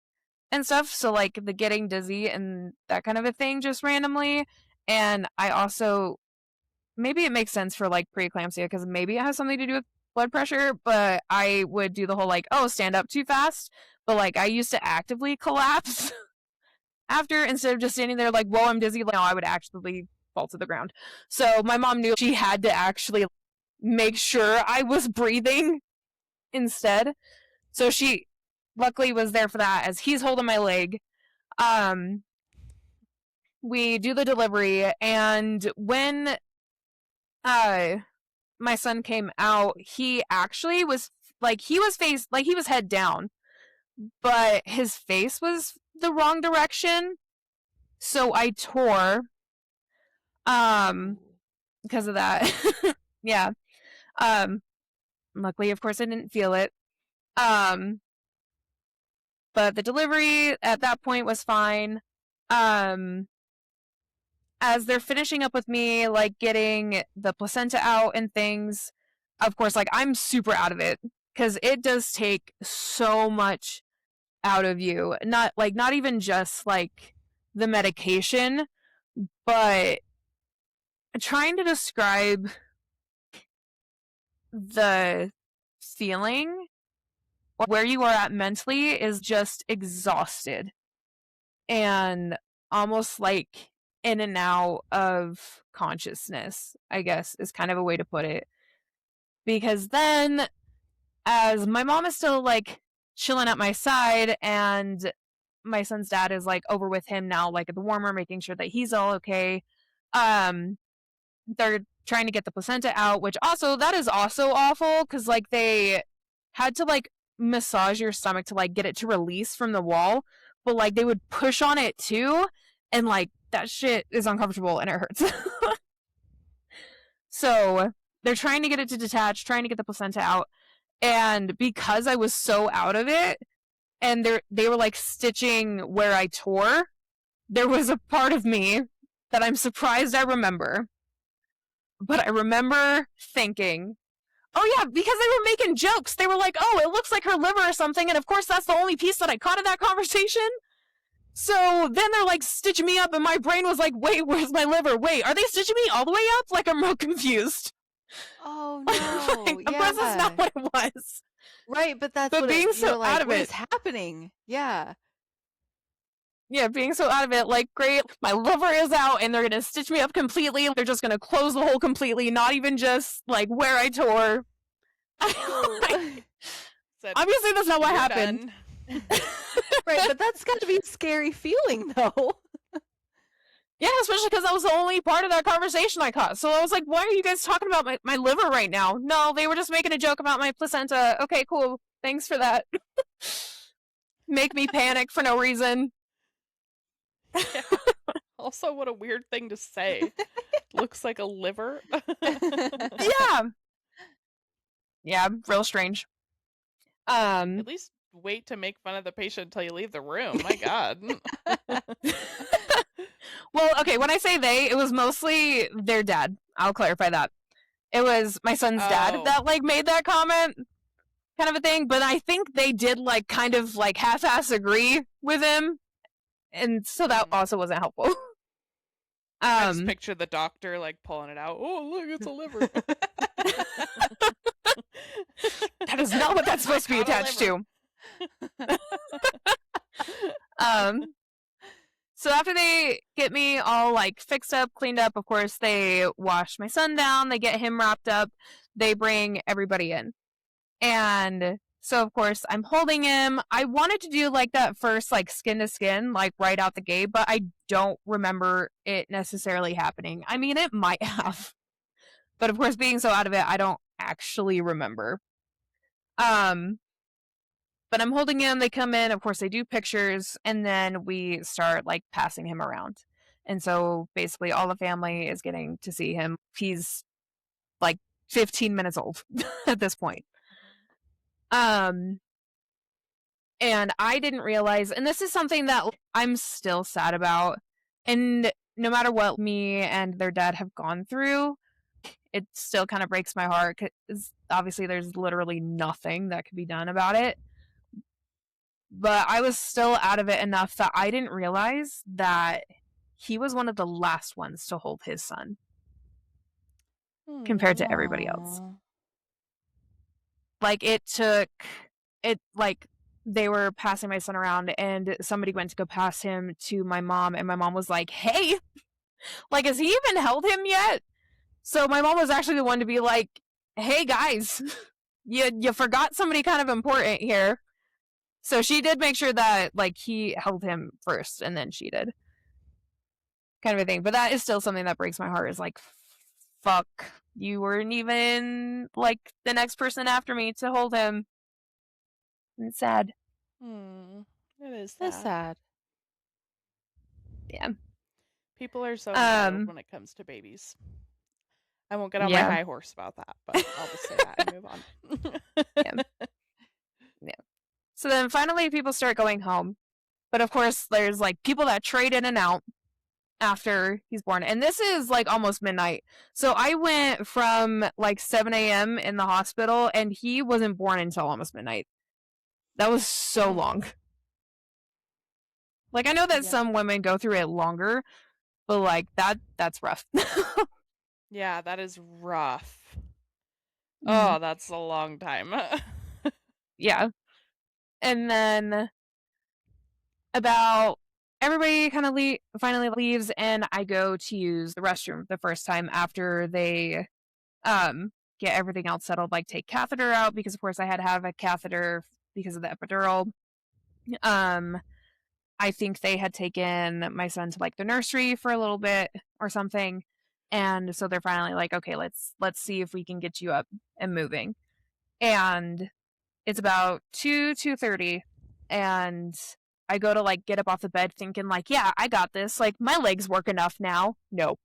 and stuff, so like the getting dizzy and that kind of a thing just randomly. And I also, maybe it makes sense for like preeclampsia because maybe it has something to do with blood pressure, but I would do the whole like, oh, stand up too fast, but like I used to actively collapse after, instead of just standing there like, whoa, I'm dizzy. Like, no, I would actually fall to the ground. So my mom knew she had to actually make sure I was breathing instead. So she luckily was there for that as he's holding my leg. We do the delivery, and when my son came out, he actually was like, he was head down, but his face was the wrong direction. So I tore, because of that. Yeah. Luckily, of course, I didn't feel it. But the delivery at that point was fine. As they're finishing up with me, like getting the placenta out and things, of course, like I'm super out of it because it does take so much out of you. Not even just like the medication, but trying to describe the feeling or where you are at mentally is just exhausted and almost like in and out of consciousness, I guess is kind of a way to put it. Because then, as my mom is still like chilling at my side and my son's dad is like over with him now, like at the warmer, making sure that he's all okay. They're trying to get the placenta out, which also, that is also awful because like they had to like massage your stomach to like get it to release from the wall, but like they would push on it too, and like that shit is uncomfortable and it hurts. So they're trying to get it to detach, trying to get the placenta out, and because I was so out of it, and they were like stitching where I tore, there was a part of me that I'm surprised I remember. But I remember thinking, oh yeah, because they were making jokes. They were like, oh, it looks like her liver or something, and of course that's the only piece that I caught of that conversation. So then they're like stitching me up, and my brain was like, wait, where's my liver? Wait, are they stitching me all the way up? Like, I'm real confused. Oh no! Like, of course that's not what it was. Right, but that's But what being so you're like, out of what it. is happening? Yeah. Yeah, being so out of it, like, great, my liver is out, and they're gonna stitch me up completely. They're just gonna close the hole completely, not even just, like, where I tore. Obviously, that's not what happened. Right, but that's got to be a scary feeling, though. Yeah, especially because that was the only part of that conversation I caught. So I was like, why are you guys talking about my liver right now? No, they were just making a joke about my placenta. Okay, cool. Thanks for that. Make me panic for no reason. Yeah. Also, what a weird thing to say. Looks like a liver. Yeah. Yeah, real strange. At least wait to make fun of the patient until you leave the room. My God. Well, okay, when I say they, it was mostly their dad. I'll clarify that. It was my son's dad that, like, made that comment, kind of a thing, but I think they did, like, kind of, like, half-ass agree with him, and so that also wasn't helpful. I just picture the doctor, like, pulling it out. Oh, look, it's a liver. That is not what that's supposed to be attached to. So after they get me all like fixed up, cleaned up, of course, they wash my son down, they get him wrapped up, they bring everybody in. And so of course I'm holding him. I wanted to do like that first like skin to skin, like right out the gate, but I don't remember it necessarily happening. I mean, it might have. But of course, being so out of it, I don't actually remember. But I'm holding him, they come in, of course they do pictures, and then we start like passing him around. And so basically all the family is getting to see him. He's like 15 minutes old at this point. And I didn't realize, and this is something that I'm still sad about, and no matter what me and their dad have gone through, it still kind of breaks my heart, because obviously there's literally nothing that can be done about it. But I was still out of it enough that I didn't realize that he was one of the last ones to hold his son compared to everybody else. Like, they were passing my son around, and somebody went to go pass him to my mom, and my mom was like, hey, like, has he even held him yet? So my mom was actually the one to be like, hey, guys, you forgot somebody kind of important here. So she did make sure that, like, he held him first, and then she did. Kind of a thing. But that is still something that breaks my heart, is like, fuck you weren't even like the next person after me to hold him. And it's sad. It is That's sad. sad. Yeah. People are so entitled when it comes to babies. I won't get on my high horse about that, but I'll just say that and move on. Yeah. So then finally people start going home. But of course, there's like people that trade in and out after he's born. And this is like almost midnight. So I went from like 7 a.m. in the hospital, and he wasn't born until almost midnight. That was so long. Like, I know that some women go through it longer, but like that's rough. Yeah, that is rough. Oh, that's a long time. Yeah. And then about everybody kind of finally leaves, and I go to use the restroom the first time after they get everything else settled, like take catheter out, because of course I had to have a catheter because of the epidural. I think they had taken my son to like the nursery for a little bit or something, and so they're finally like, okay, let's see if we can get you up and moving. And it's about 2:30, and I go to like get up off the bed thinking like, yeah, I got this, like my legs work enough now. Nope.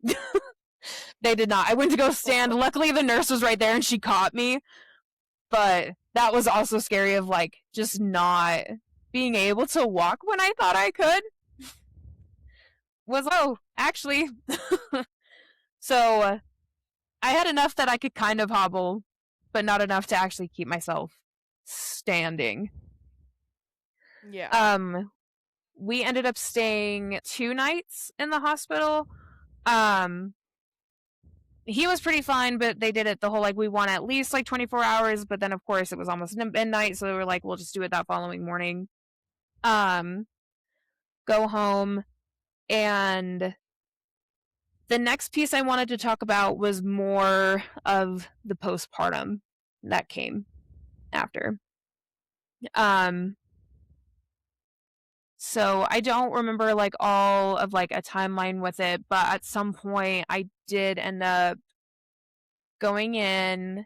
They did not. I went to go stand. Luckily the nurse was right there and she caught me, but that was also scary of like just not being able to walk when I thought I could. Was, oh, actually. So I had enough that I could kind of hobble, but not enough to actually keep myself standing. Yeah. We ended up staying 2 nights in the hospital. He was pretty fine, but they did it the whole like, we want at least like 24 hours, but then of course it was almost midnight, so they were like, we'll just do it that following morning. Go home, and the next piece I wanted to talk about was more of the postpartum that came after. So I don't remember like all of like a timeline with it, but at some point I did end up going in.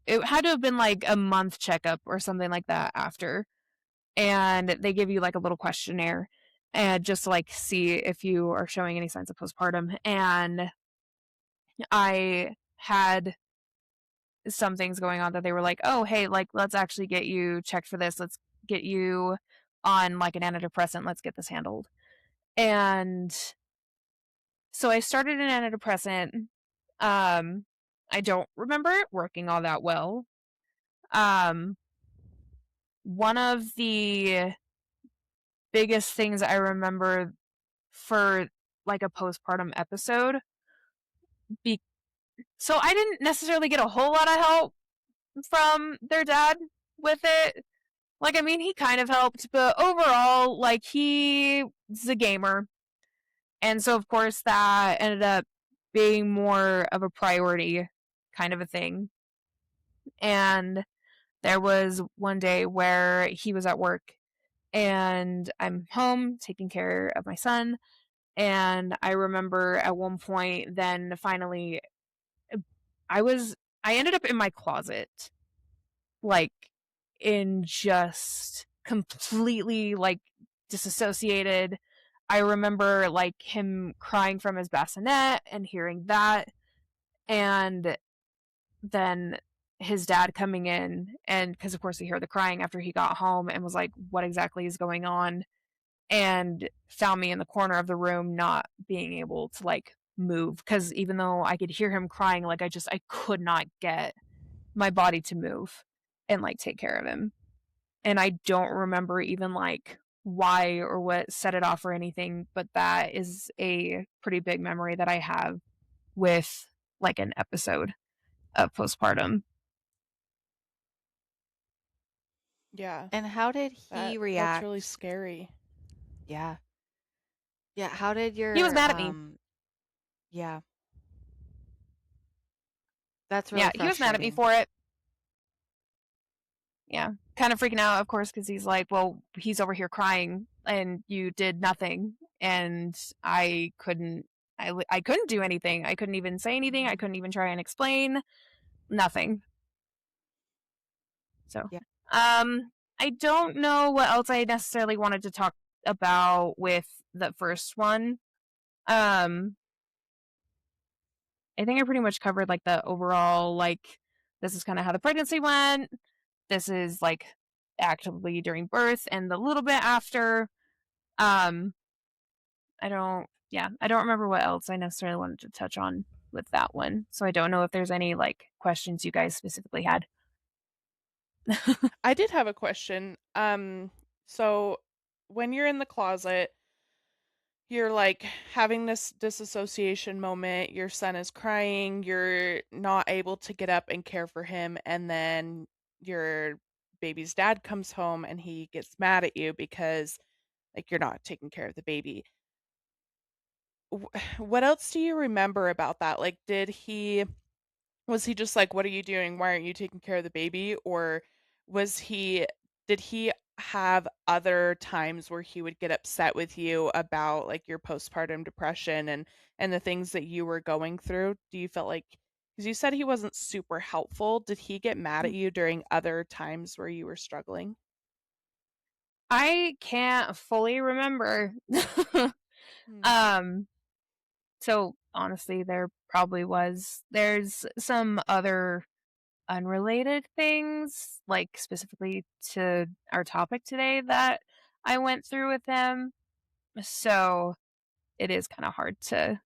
It had to have been like a month checkup or something like that after. And they give you like a little questionnaire and just to like see if you are showing any signs of postpartum. And I had some things going on that they were like, oh, hey, like, let's actually get you checked for this. Let's get you on like an antidepressant. Let's get this handled. And so I started an antidepressant. I don't remember it working all that well. One of the biggest things I remember for like a postpartum episode, so I didn't necessarily get a whole lot of help from their dad with it. Like, I mean, he kind of helped, but overall, like, he's a gamer. And so, of course, that ended up being more of a priority kind of a thing. And there was one day where he was at work and I'm home taking care of my son. And I remember at one point, then finally, I ended up in my closet, like in just completely like disassociated. I remember like him crying from his bassinet and hearing that, and then his dad coming in, and because of course he heard the crying after he got home and was like, what exactly is going on, and found me in the corner of the room not being able to like move, because even though I could hear him crying, like I could not get my body to move and like take care of him. And I don't remember even like why or what set it off or anything, but that is a pretty big memory that I have with like an episode of postpartum. Yeah. And how did he react? That's really scary. Yeah. Yeah, how did your... He was mad at me. Yeah. That's really frustrating. He was mad at me for it. Yeah. Kind of freaking out, of course, because he's like, well, he's over here crying and you did nothing. And I couldn't I couldn't do anything. I couldn't even say anything. I couldn't even try and explain. Nothing. So, Yeah. I don't know what else I necessarily wanted to talk about with the first one. Um, I think I pretty much covered like the overall, like, this is kind of how the pregnancy went. This is like actively during birth and the little bit after. Um, I don't remember what else I necessarily wanted to touch on with that one. So I don't know if there's any like questions you guys specifically had. I did have a question. So when you're in the closet, you're like having this disassociation moment, your son is crying, you're not able to get up and care for him, and then your baby's dad comes home and he gets mad at you because like you're not taking care of the baby. What else do you remember about that? Like was he just like, "What are you doing? Why aren't you taking care of the baby?" Or was he did he have other times where he would get upset with you about, like, your postpartum depression and the things that you were going through? Do you feel like, because you said he wasn't super helpful, did he get mad at you during other times where you were struggling? I can't fully remember. Hmm. um, so honestly, there's some other unrelated things, like specifically to our topic today that I went through with them. So it is kind of hard to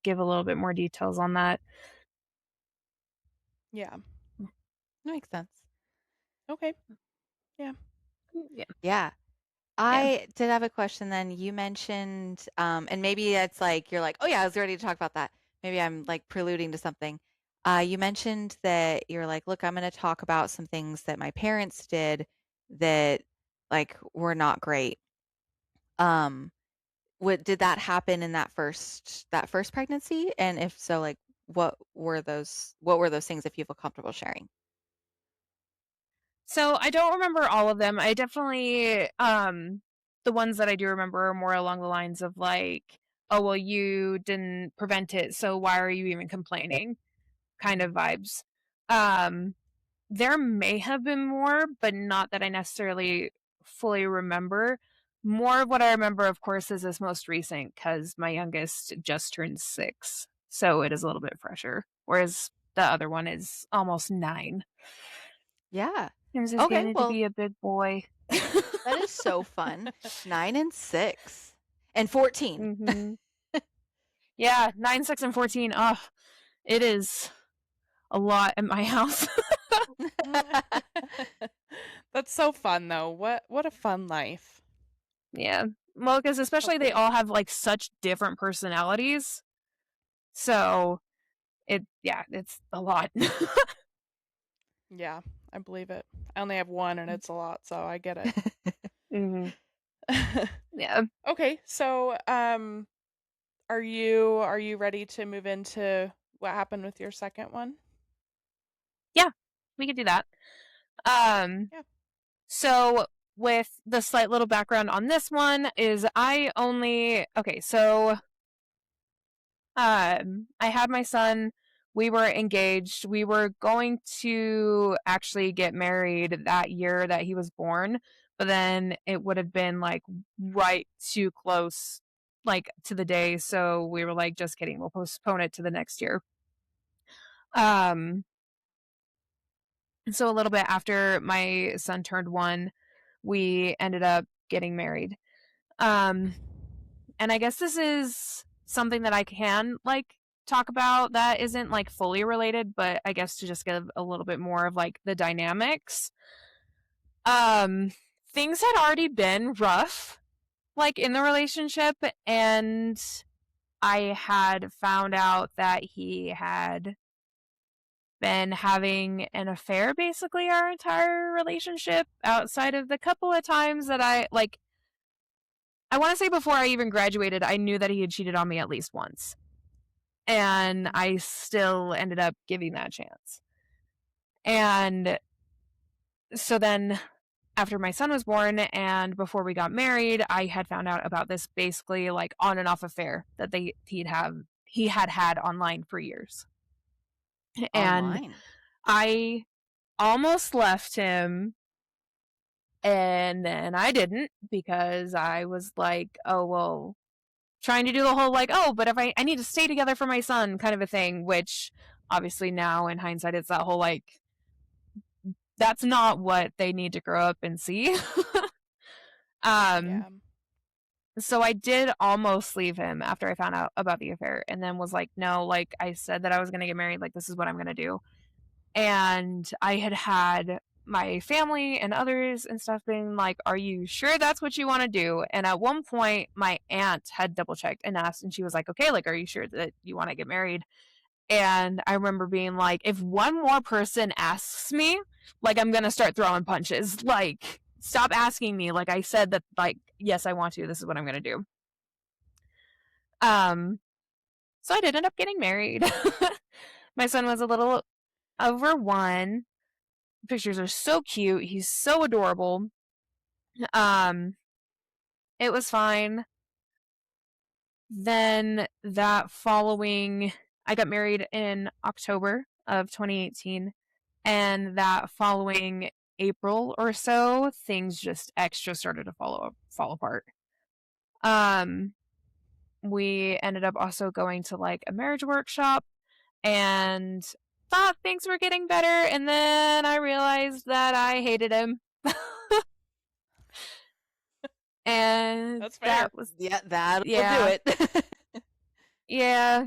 give a little bit more details on that. Yeah. That makes sense. Okay. Yeah. Yeah. Yeah. Yeah. I did have a question then. You mentioned, and maybe it's like you're like, oh yeah, I was ready to talk about that. Maybe I'm like preluding to something. You mentioned that you're like, look, I'm going to talk about some things that my parents did that like were not great. Um, what did that happen in that first pregnancy? And if so, like, what were those things if you feel comfortable sharing? So I don't remember all of them. I definitely the ones that I do remember are more along the lines of like, oh well, you didn't prevent it, so why are you even complaining? Kind of vibes. Um there may have been more, but not that I necessarily fully remember. More of what I remember, of course, is this most recent because my youngest just turned 6. So it is a little bit fresher. Whereas the other one is almost 9. Yeah. He's just Okay. getting to Well, be a big boy. that is so fun. 9 and 6 and 14. hmm Yeah, 9, 6, and 14. Oh, it is a lot at my house. That's so fun though. What a fun life. Yeah. Well, because So especially they cool. all have like such different personalities. So it's a lot. Yeah, I believe it. I only have one and it's a lot, so I get it. hmm Yeah. Okay, so are you ready to move into what happened with your second one? Yeah. We could do that. Um, Yeah. so with the slight little background on this one is I had my son, we were engaged. We were going to actually get married that year that he was born, but then it would have been like right too close like to the day, so we were like just kidding, we'll postpone it to the next year. Um so a little bit after my son turned 1, we ended up getting married. Um and I guess this is something that I can like talk about that isn't like fully related, but I guess to just give a little bit more of like the dynamics. Um Things had already been rough like in the relationship, and I had found out that he had been having an affair basically our entire relationship outside of the couple of times that I want to say before I even graduated, I knew that he had cheated on me at least once. And I still ended up giving that chance. And so then after my son was born and before we got married, I had found out about this basically like on and off affair that he had had online for years. And Online. I almost left him, and then I didn't, because I was like, oh, well, trying to do the whole like, oh, but if I need to stay together for my son kind of a thing, which obviously now in hindsight, it's that whole like, that's not what they need to grow up and see. Yeah. So I did almost leave him after I found out about the affair, and then was like, no, like I said that I was going to get married, like this is what I'm going to do. And I had my family and others and stuff being like, are you sure that's what you want to do? And at one point my aunt had double checked and asked, and she was like, okay, like, are you sure that you want to get married? And I remember being like, if one more person asks me, like, I'm going to start throwing punches. Like, stop asking me. Like, I said that, like, yes, I want to. This is what I'm going to do. So I did end up getting married. My son was a little over 1. Pictures are so cute. He's so adorable. It was fine. Then that following, I got married in October of 2018, and that following April or so, things just extra started to fall apart. We ended up also going to like a marriage workshop and thought things were getting better, and then I realized that I hated him. And That's fair. that was That'll do it. yeah.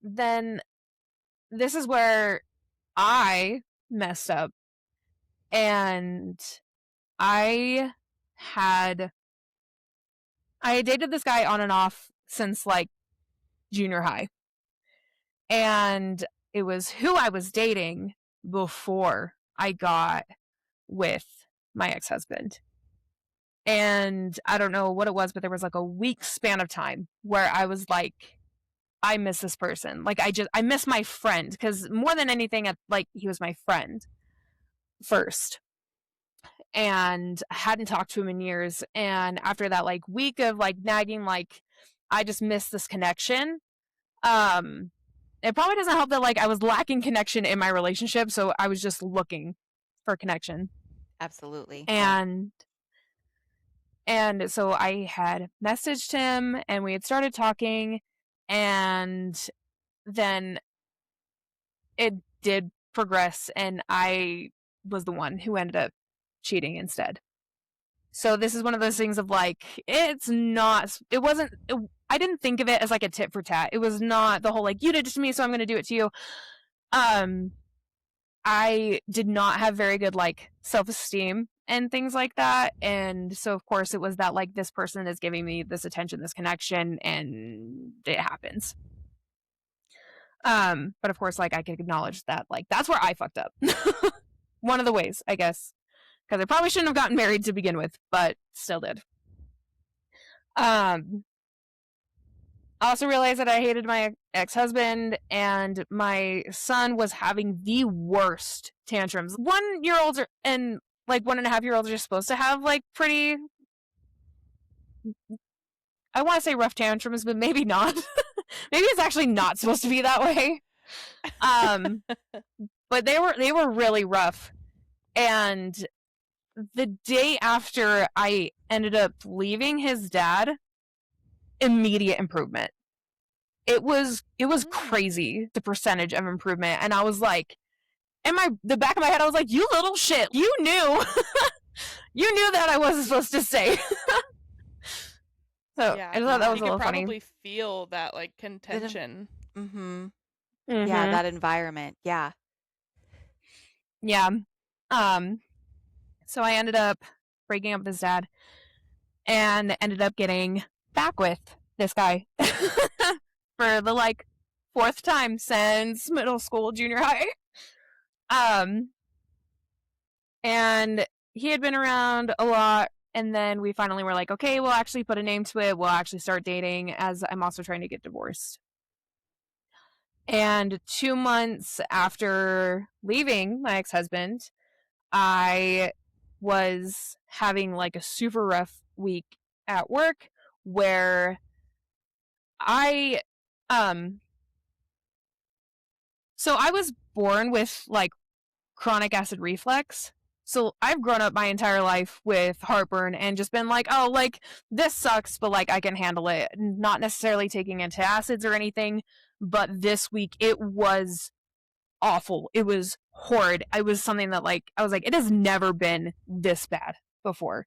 Then this is where I messed up, and I dated this guy on and off since like junior high, and it was who I was dating before I got with my ex-husband. And I don't know what it was, but there was like a week span of time where I was like, I miss this person. Like, I miss my friend, because more than anything, like, he was my friend first. And I hadn't talked to him in years. And after that, like, week of like nagging, like, I just missed this connection. It probably doesn't help that like I was lacking connection in my relationship, so I was just looking for connection. Absolutely. And so I had messaged him, and we had started talking, and then it did progress, and I was the one who ended up cheating instead. So this is one of those things of like, I didn't think of it as like a tit for tat. It was not the whole like, you did it to me, so I'm going to do it to you. I did not have very good like self-esteem and things like that. And so of course it was that like, this person is giving me this attention, this connection, and it happens. But of course, like, I could acknowledge that like that's where I fucked up. One of the ways, I guess, because I probably shouldn't have gotten married to begin with, but still did. I also realized that I hated my ex-husband, and my son was having the worst tantrums. 1-year-olds and like 1.5-year-olds are supposed to have like pretty, I want to say rough tantrums, but maybe not. Maybe it's actually not supposed to be that way. But they were really rough. And the day after I ended up leaving his dad, immediate improvement. It was crazy, the percentage of improvement. And I was like, the back of my head, I was like, you little shit, you knew. You knew that I wasn't supposed to say. So Yeah, I thought that was you a could little funny. probably feel that like contention. Mm-hmm. Mhm. Yeah, that environment. Yeah. Yeah. So I ended up breaking up with his dad and ended up getting back with this guy for the like 4th time since middle school, junior high. And he had been around a lot, and then we finally were like, okay, we'll actually put a name to it. We'll actually start dating, as I'm also trying to get divorced. And 2 months after leaving my ex-husband, I was having like a super rough week at work where I so I was born with like chronic acid reflux. So I've grown up my entire life with heartburn and just been like, oh, like this sucks, but like I can handle it. Not necessarily taking antacids or anything, but this week it was awful. It was horrid. It was something that like I was like, it has never been this bad before.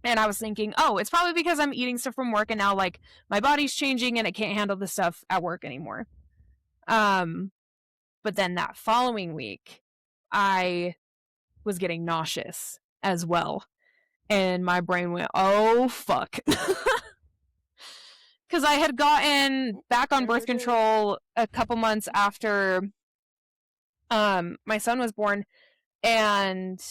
And I was thinking, oh, it's probably because I'm eating stuff from work and now like my body's changing and it can't handle the stuff at work anymore. But then that following week, I was getting nauseous as well. And my brain went, oh, fuck. Because I had gotten back on birth control a couple months after my son was born and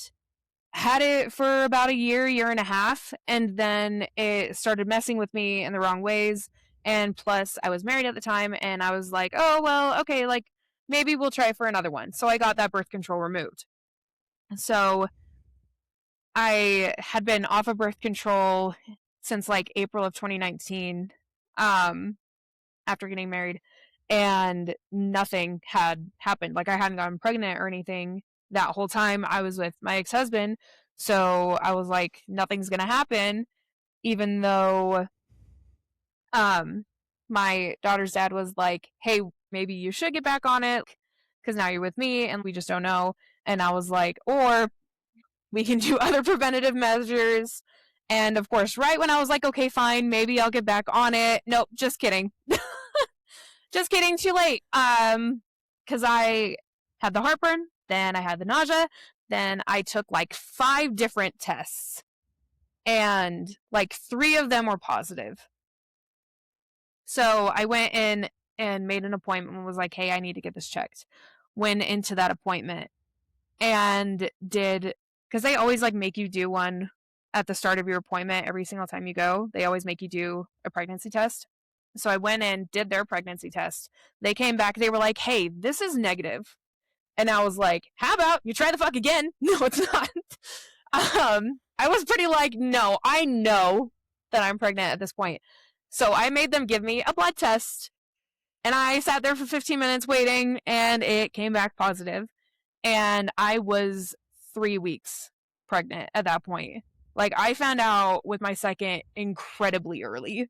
had it for about a year and a half. And then it started messing with me in the wrong ways. And plus, I was married at the time and I was like, oh, well, okay, like maybe we'll try for another one. So I got that birth control removed. So I had been off of birth control since like April of 2019 after getting married, and nothing had happened. Like I hadn't gotten pregnant or anything that whole time I was with my ex-husband. So I was like, nothing's going to happen, even though my daughter's dad was like, hey, maybe you should get back on it because now you're with me and we just don't know. And I was like, or we can do other preventative measures. And of course, right when I was like, okay, fine, maybe I'll get back on it. Nope, just kidding. Just kidding, too late. Because I had the heartburn, then I had the nausea, then I took like 5 different tests. And like 3 of them were positive. So I went in and made an appointment and was like, hey, I need to get this checked. Went into that appointment and did, because they always like make you do one at the start of your appointment every single time you go. They always make you do a pregnancy test. So I went in, did their pregnancy test. They came back, they were like, hey, this is negative. And I was like, how about you try the fuck again? No, it's not. I was pretty like, no, I know that I'm pregnant at this point. So I made them give me a blood test. And I sat there for 15 minutes waiting, and it came back positive. And I was 3 weeks pregnant at that point. Like, I found out with my second incredibly early.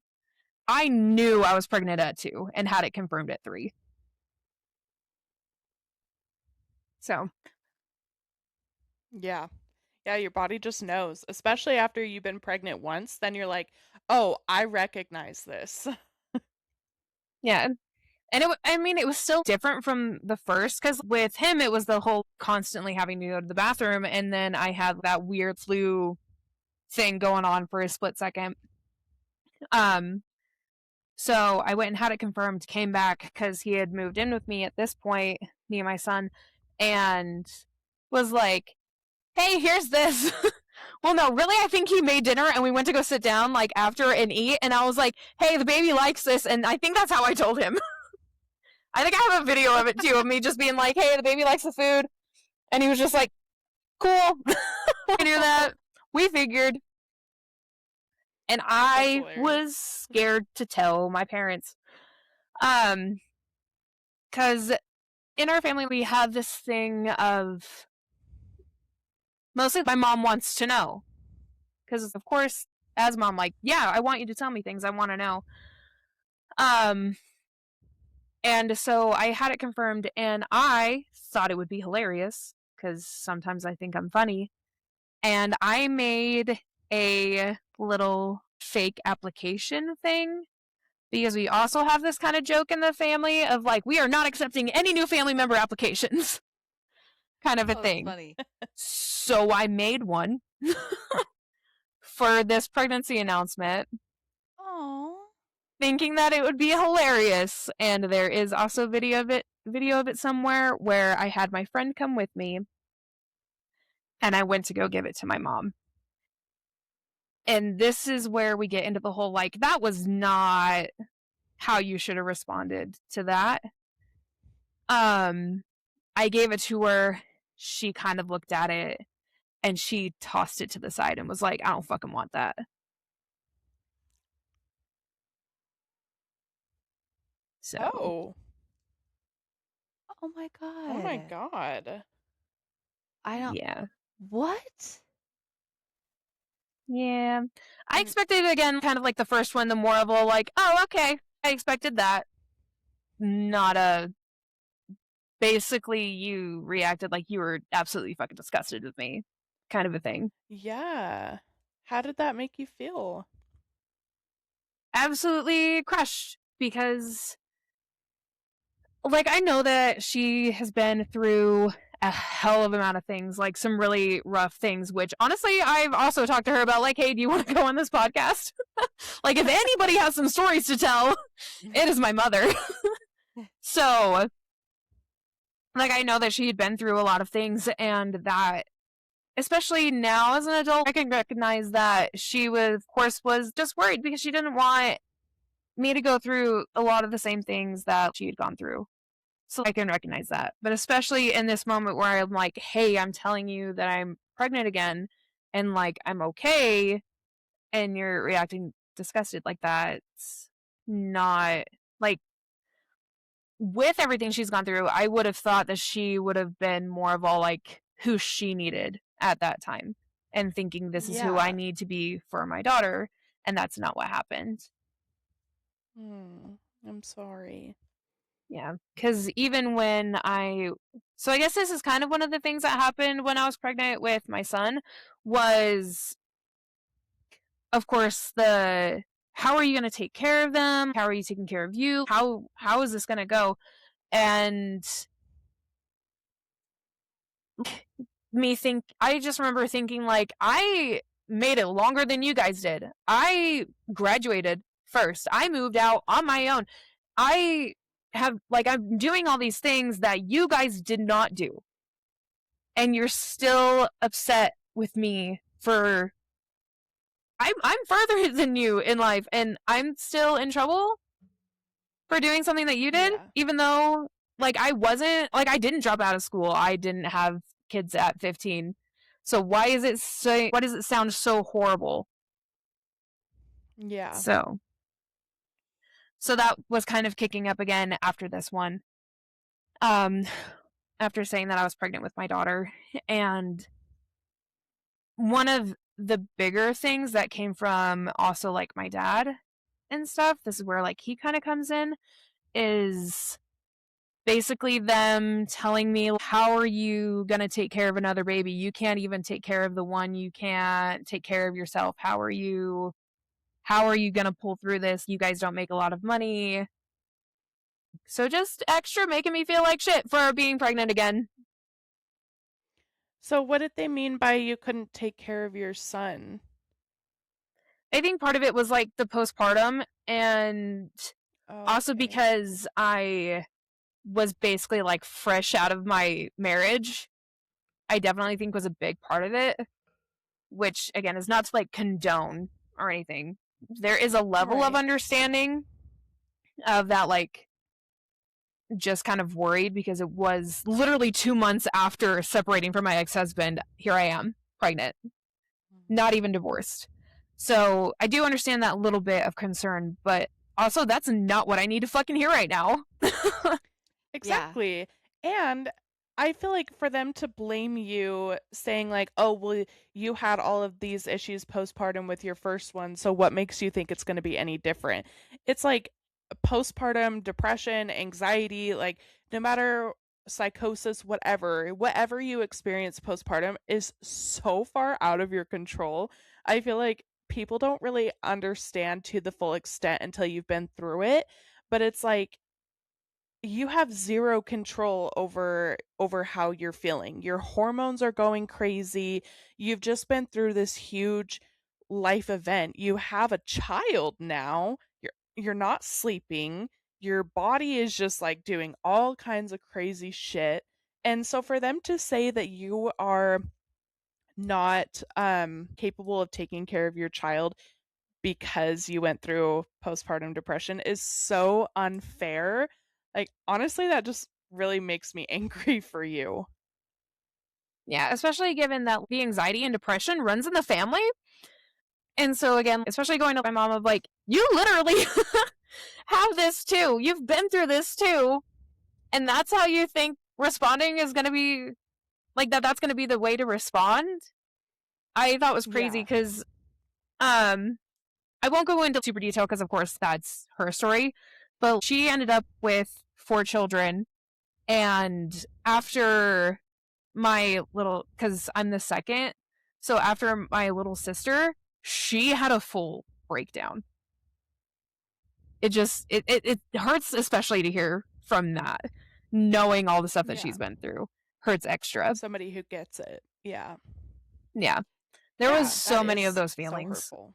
I knew I was pregnant at 2 and had it confirmed at 3. So. Yeah. Yeah, your body just knows. Especially after you've been pregnant once, then you're like, oh, I recognize this. Yeah. And it was still different from the first, because with him, it was the whole constantly having to go to the bathroom. And then I had that weird flu thing going on for a split second. So I went and had it confirmed, came back because he had moved in with me at this point, me and my son, and was like, hey, here's this. Well, no, really, I think he made dinner and we went to go sit down like after and eat. And I was like, hey, the baby likes this. And I think that's how I told him. I think I have a video of it too, of me just being like, hey, the baby likes the food. And he was just like, cool. We knew that. We figured. And I was scared to tell my parents. Because in our family, we have this thing of, mostly my mom wants to know. Because, of course, as mom, like, yeah, I want you to tell me things. I want to know. And so I had it confirmed, and I thought it would be hilarious, because sometimes I think I'm funny. And I made a little fake application thing, because we also have this kind of joke in the family of like, we are not accepting any new family member applications. Kind of a thing. Funny. So I made one for this pregnancy announcement. Aww. Thinking that it would be hilarious. And there is also video of it somewhere where I had my friend come with me and I went to go give it to my mom. And this is where we get into the whole, like, that was not how you should have responded to that. I gave it to her. She kind of looked at it and she tossed it to the side and was like, I don't fucking want that. So Oh. Oh my god. Oh my god. I don't. yeah. What? Yeah. I Mm. expected, again, kind of like the first one, the more of a like, oh, okay, I expected that. Not a, basically you reacted like you were absolutely fucking disgusted with me kind of a thing. Yeah. How did that make you feel? Absolutely crushed, because like I know that she has been through a hell of amount of things, like some really rough things, which honestly I've also talked to her about, like, hey, do you want to go on this podcast? Like, if anybody has some stories to tell, it is my mother. So like I know that she had been through a lot of things, and that especially now as an adult I can recognize that she was, of course, was just worried because she didn't want me to go through a lot of the same things that she had gone through. So I can recognize that. But especially in this moment where I'm like, hey, I'm telling you that I'm pregnant again and like I'm okay, and you're reacting disgusted like that, it's not like, with everything she's gone through, I would have thought that she would have been more of all like who she needed at that time and thinking this is who I Yeah. need to be for my daughter. And that's not what happened. I'm sorry. Yeah. Because even when so I guess this is kind of one of the things that happened when I was pregnant with my son was, of course, the how are you going to take care of them? How are you taking care of you? How is this going to go? And I just remember thinking, like, I made it longer than you guys did. I graduated first. I moved out on my own. I have, like, I'm doing all these things that you guys did not do. And you're still upset with me for, I'm further than you in life, and I'm still in trouble for doing something that you did, Yeah. even though, like, I wasn't, like, I didn't drop out of school. I didn't have kids at 15. So why does it sound so horrible? Yeah. So that was kind of kicking up again after this one. After saying that I was pregnant with my daughter. And one of the bigger things that came from also like my dad and stuff, this is where like he kind of comes in, is basically them telling me, how are you going to take care of another baby? You can't even take care of the one. You can't take care of yourself. How are you going to pull through this? You guys don't make a lot of money. So just extra making me feel like shit for being pregnant again. So what did they mean by you couldn't take care of your son? I think part of it was like the postpartum, and also Okay. because I was basically like fresh out of my marriage, I definitely think was a big part of it, which again is not to like condone or anything. There is a level of Right. understanding of that, like, just kind of worried because it was literally 2 months after separating from my ex-husband. Here I am, pregnant, not even divorced. So I do understand that little bit of concern, but also that's not what I need to fucking hear right now. Exactly. And I feel like for them to blame you saying like, "Oh, well, you had all of these issues postpartum with your first one, so what makes you think it's going to be any different?" It's like postpartum depression, anxiety, like no matter psychosis, whatever you experience postpartum is so far out of your control. I feel like people don't really understand to the full extent until you've been through it, but it's like you have zero control over how you're feeling. Your hormones are going crazy. You've just been through this huge life event. You have a child now. You're not sleeping. Your body is just like doing all kinds of crazy shit. And so for them to say that you are not capable of taking care of your child because you went through postpartum depression is so unfair. Like, honestly, that just really makes me angry for you. Yeah, especially given that the anxiety and depression runs in the family. And so again, especially going to my mom of like, you literally have this too. You've been through this too. And that's how you think responding is going to be like that's going to be the way to respond. I thought was crazy Yeah. because I won't go into super detail because of course that's her story, but she ended up with 4 children. And after my little, because I'm the second, so after my little sister, she had a full breakdown. It just it hurts, especially to hear from that, knowing all the stuff that Yeah. she's been through hurts extra. Somebody who gets it. Yeah. Yeah, there Yeah, was so that many of is those so feelings. hurtful.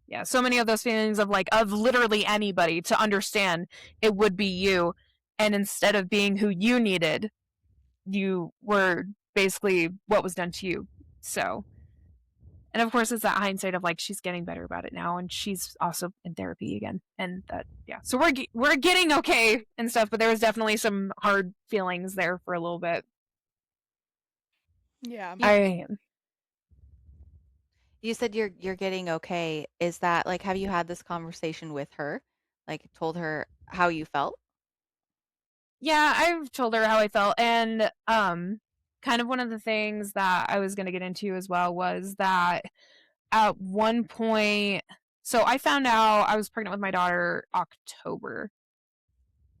Yeah, so many of those feelings of like of literally anybody to understand it would be you, and instead of being who you needed, you were basically what was done to you. So, and of course, it's that hindsight of like she's getting better about it now, and she's also in therapy again, and that yeah. So we're getting okay and stuff, but there was definitely some hard feelings there for a little bit. Yeah. You said you're getting okay. Is that like, have you had this conversation with her? Like told her how you felt? Yeah, I've told her how I felt, and kind of one of the things that I was going to get into as well was that at one point, so I found out I was pregnant with my daughter October,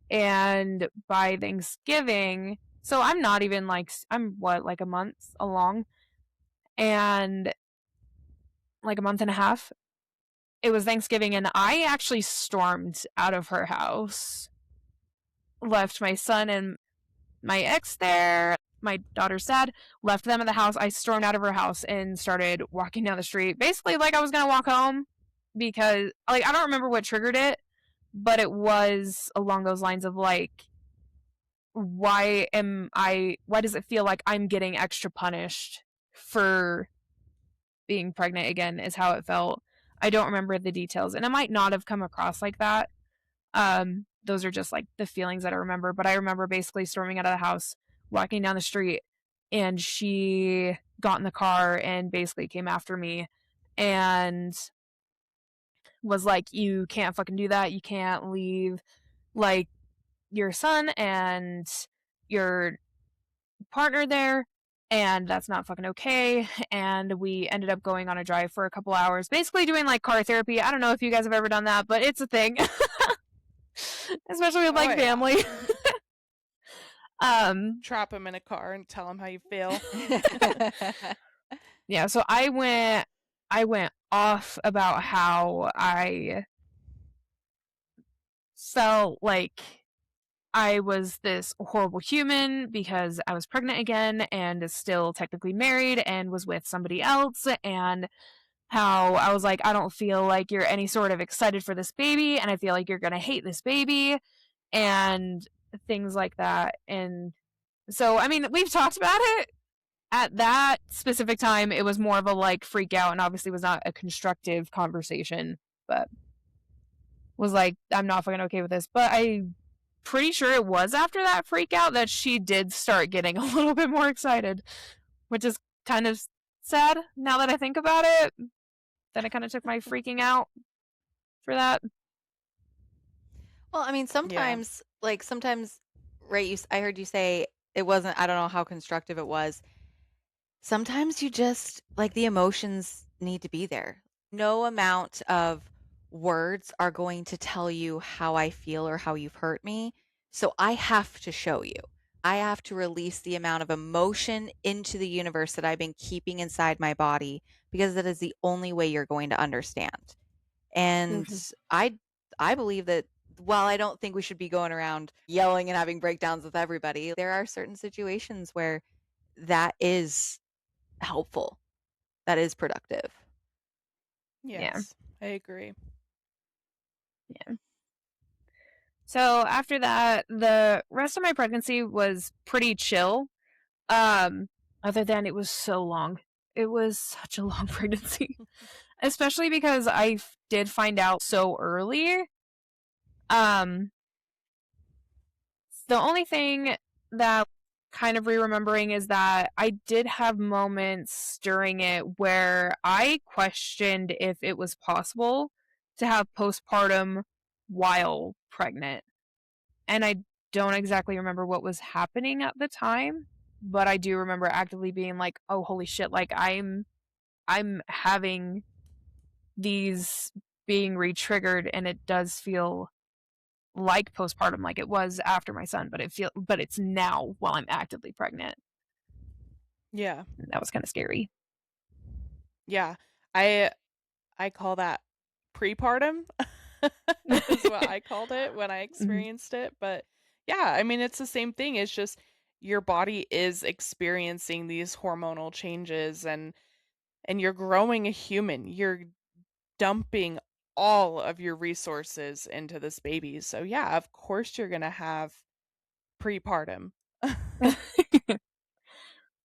and by Thanksgiving, so I'm not even like I'm what like a month along, and like a month and a half. It was Thanksgiving, and I actually stormed out of her house, left my son and my ex there, my daughter's dad, left them at the house. I stormed out of her house and started walking down the street, basically like I was gonna walk home, because like I don't remember what triggered it, but it was along those lines of like, why does it feel like I'm getting extra punished for being pregnant again, is how it felt. I don't remember the details, and it might not have come across like that. Those are just like the feelings that I remember, but I remember basically storming out of the house, walking down the street, and she got in the car and basically came after me and was like, you can't fucking do that. You can't leave like your son and your partner there, and that's not fucking okay. And we ended up going on a drive for a couple hours, basically doing like car therapy. I don't know if you guys have ever done that, but it's a thing. Especially with like family. Trap them in a car and tell them how you feel. Yeah, so I went off about how I felt like I was this horrible human because I was pregnant again and is still technically married and was with somebody else, and how I was like, I don't feel like you're any sort of excited for this baby, and I feel like you're gonna hate this baby, and things like that. And so, I mean, we've talked about it. At that specific time, it was more of a like freak out, and obviously was not a constructive conversation, but was like, I'm not fucking okay with this. But I'm pretty sure it was after that freak out that she did start getting a little bit more excited, which is kind of sad now that I think about it. Then I kind of took my freaking out for that. Well, I mean, sometimes, right? I heard you say it wasn't. I don't know how constructive it was. Sometimes you just like the emotions need to be there. No amount of words are going to tell you how I feel or how you've hurt me. So I have to show you. I have to release the amount of emotion into the universe that I've been keeping inside my body, because that is the only way you're going to understand. And I believe that while I don't think we should be going around yelling and having breakdowns with everybody, there are certain situations where that is helpful, that is productive. Yes, I agree. Yeah. So after that, the rest of my pregnancy was pretty chill. Other than it was so long. It was such a long pregnancy. Especially because I did find out so early. The only thing that kind of re-remembering is that I did have moments during it where I questioned if it was possible to have postpartum while pregnant. And I don't exactly remember what was happening at the time, but I do remember actively being like, oh, holy shit, like I'm having these being re-triggered, and it does feel like postpartum, like it was after my son, but it's now while I'm actively pregnant. Yeah. That was kind of scary. Yeah. I call that prepartum. Is what I called it when I experienced it. But yeah, I mean, it's the same thing. It's just your body is experiencing these hormonal changes, and you're growing a human. You're dumping all of your resources into this baby. So yeah, of course you're gonna have prepartum.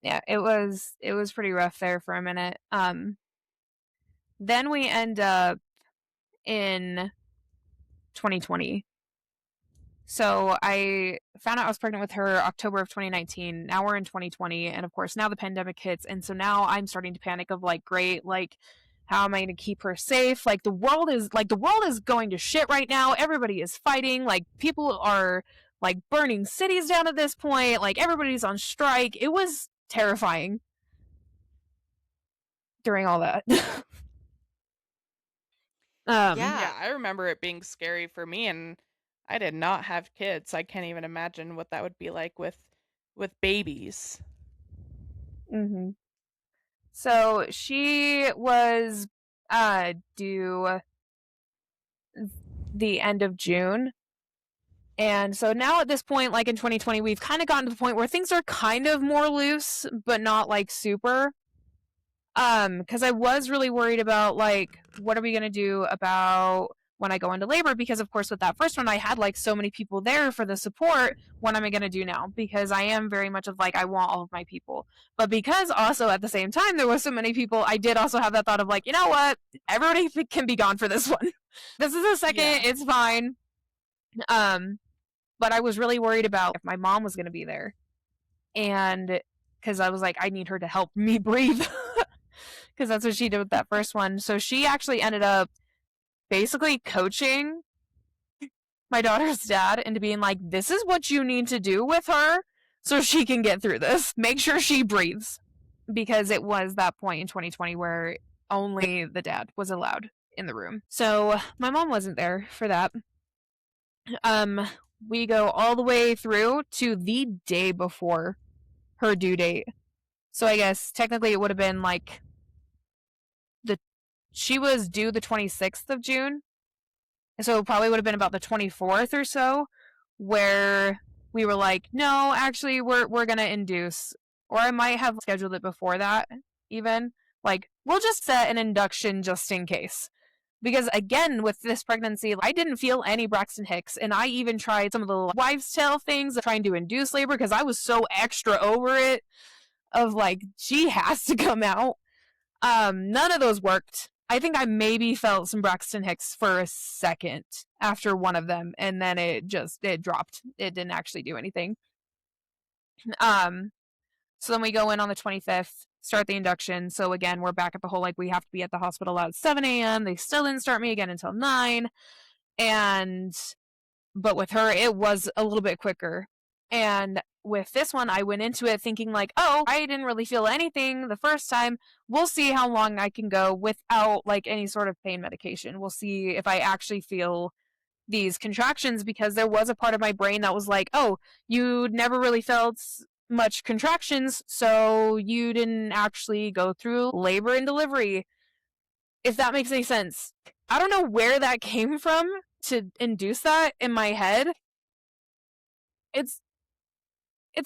Yeah, it was pretty rough there for a minute. Then we end up in 2020. So I found out I was pregnant with her October of 2019. Now we're in 2020, and of course now the pandemic hits, and so now I'm starting to panic of like, great, like how am I going to keep her safe? Like the world is going to shit right now. Everybody is fighting. Like people are like burning cities down at this point. Like everybody's on strike. It was terrifying during all that. Yeah, I remember it being scary for me, and I did not have kids. I can't even imagine what that would be like with babies. Mm-hmm. So she was due the end of June. And so now at this point, like in 2020, we've kind of gotten to the point where things are kind of more loose, but not like super. Because I was really worried about like, what are we going to do about when I go into labor? Because of course with that first one, I had like so many people there for the support. What am I going to do now? Because I am very much of like, I want all of my people. But because also at the same time, there was so many people, I did also have that thought of like, you know what? Everybody can be gone for this one. This is a second. Yeah. It's fine. But I was really worried about if my mom was going to be there. And because I was like, I need her to help me breathe. Because that's what she did with that first one. So she actually ended up basically coaching my daughter's dad into being like, this is what you need to do with her so she can get through this. Make sure she breathes. Because it was that point in 2020 where only the dad was allowed in the room. So my mom wasn't there for that. We go all the way through to the day before her due date. So I guess technically it would have been like she was due the 26th of June. So it probably would have been about the 24th or so where we were like, no, actually we're going to induce. Or I might have scheduled it before that even. Like, we'll just set an induction just in case. Because again, with this pregnancy, I didn't feel any Braxton Hicks. And I even tried some of the wives' tale things trying to induce labor because I was so extra over it of like, she has to come out. None of those worked. I think I maybe felt some Braxton Hicks for a second after one of them, and then it dropped. It didn't actually do anything. So then we go in on the 25th, start the induction. So again, we're back at the whole, like, we have to be at the hospital at 7 a.m. They still didn't start me again until 9. But with her, it was a little bit quicker. And with this one, I went into it thinking like, oh, I didn't really feel anything the first time. We'll see how long I can go without like any sort of pain medication. We'll see if I actually feel these contractions, because there was a part of my brain that was like, oh, you never really felt much contractions, so you didn't actually go through labor and delivery. If that makes any sense. I don't know where that came from to induce that in my head. It's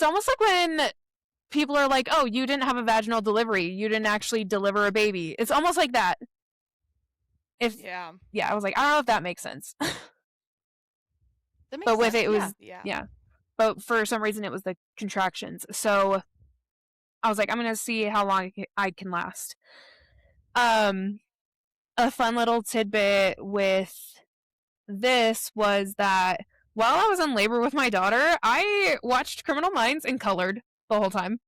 almost like when people are like, oh, you didn't have a vaginal delivery. You didn't actually deliver a baby. It's almost like that. Yeah, I was like, I don't know if that makes sense. But with it was, yeah. But for some reason, it was the contractions. So I was like, I'm going to see how long I can last. A fun little tidbit with this was that while I was in labor with my daughter, I watched Criminal Minds and colored. the whole time.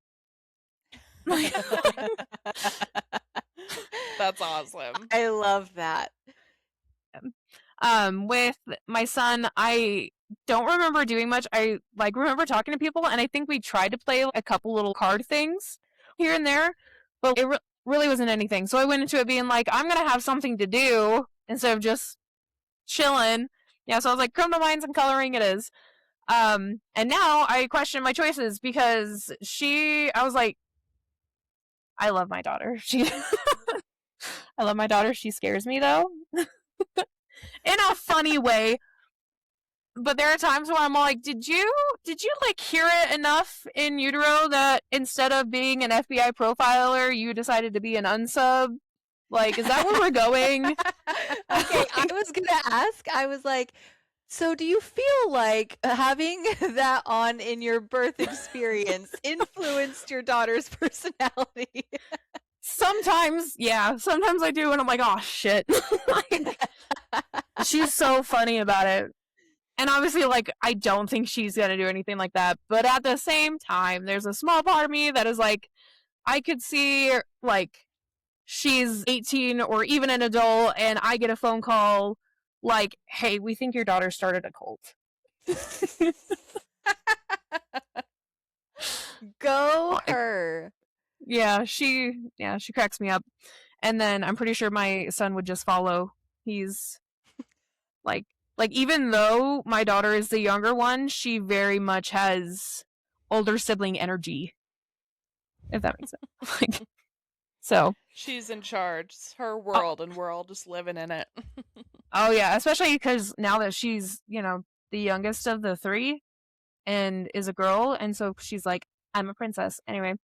That's awesome. I love that. With my son, I don't remember doing much. I remember talking to people, and I think we tried to play a couple little card things here and there, but it really wasn't anything. So I went into it being like, I'm gonna have something to do instead of just chilling. Yeah, so I was like, criminal minds and coloring it is. And now I question my choices because I was like, I love my daughter. I love my daughter. She scares me though. In a funny way. But there are times where I'm like, did you like hear it enough in utero that instead of being an FBI profiler, you decided to be an unsub? Like, is that where we're going? Okay, I was gonna ask. I was like, so do you feel like having that on in your birth experience influenced your daughter's personality? Sometimes, yeah. Sometimes I do, and I'm like, oh shit. She's so funny about it. And obviously, like, I don't think she's gonna do anything like that. But at the same time, there's a small part of me that is like, I could see, like, she's 18 or even an adult, and I get a phone call like, hey, we think your daughter started a cult. Go her. Yeah, she cracks me up. And then I'm pretty sure my son would just follow. He's like even though my daughter is the younger one, she very much has older sibling energy. If that makes sense. Like, so she's in charge. It's her world, and we're all just living in it. Oh yeah, especially because now that she's, the youngest of the three and is a girl, and so she's like, I'm a princess. Anyway.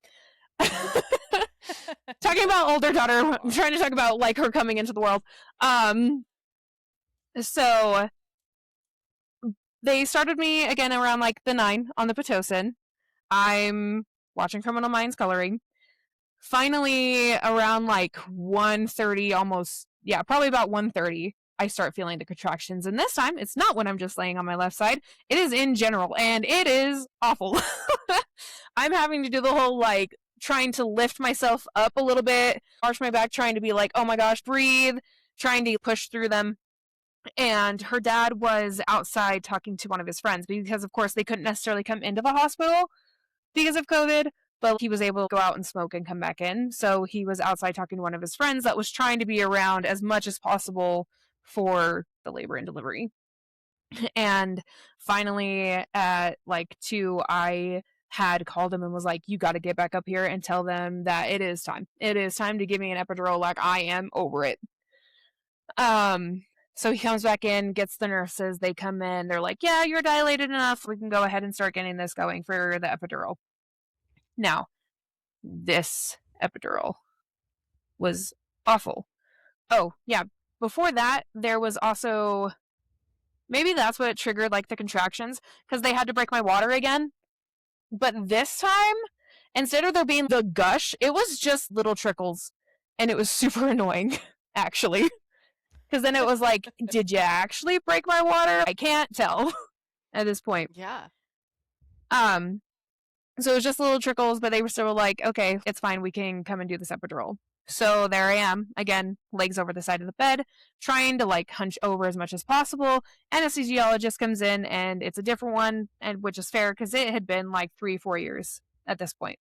Talking about older daughter, I'm trying to talk about like her coming into the world. So they started me again around like the 9 on the Pitocin. I'm watching Criminal Minds coloring. Finally, around like 1:30, almost, yeah, probably about 1:30, I start feeling the contractions. And this time, it's not when I'm just laying on my left side. It is in general, and it is awful. I'm having to do the whole, like, trying to lift myself up a little bit, arch my back, trying to be like, oh my gosh, breathe, trying to push through them. And her dad was outside talking to one of his friends because, of course, they couldn't necessarily come into the hospital because of COVID, but he was able to go out and smoke and come back in. So he was outside talking to one of his friends that was trying to be around as much as possible for the labor and delivery. And finally, at like 2, I had called him and was like, you got to get back up here and tell them that it is time. It is time to give me an epidural. Like, I am over it. So he comes back in, gets the nurses. They come in. They're like, yeah, you're dilated enough. We can go ahead and start getting this going for the epidural. Now, this epidural was awful. Oh, yeah. Before that, there was also, maybe that's what triggered like the contractions, because they had to break my water again. But this time, instead of there being the gush, it was just little trickles. And it was super annoying, actually. Because then it was like, did you actually break my water? I can't tell at this point. Yeah. So it was just little trickles, but they were still like, okay, it's fine. We can come and do this epidural. So there I am, again, legs over the side of the bed, trying to like hunch over as much as possible. Anesthesiologist comes in, and it's a different one, and which is fair because it had been like 3-4 years at this point.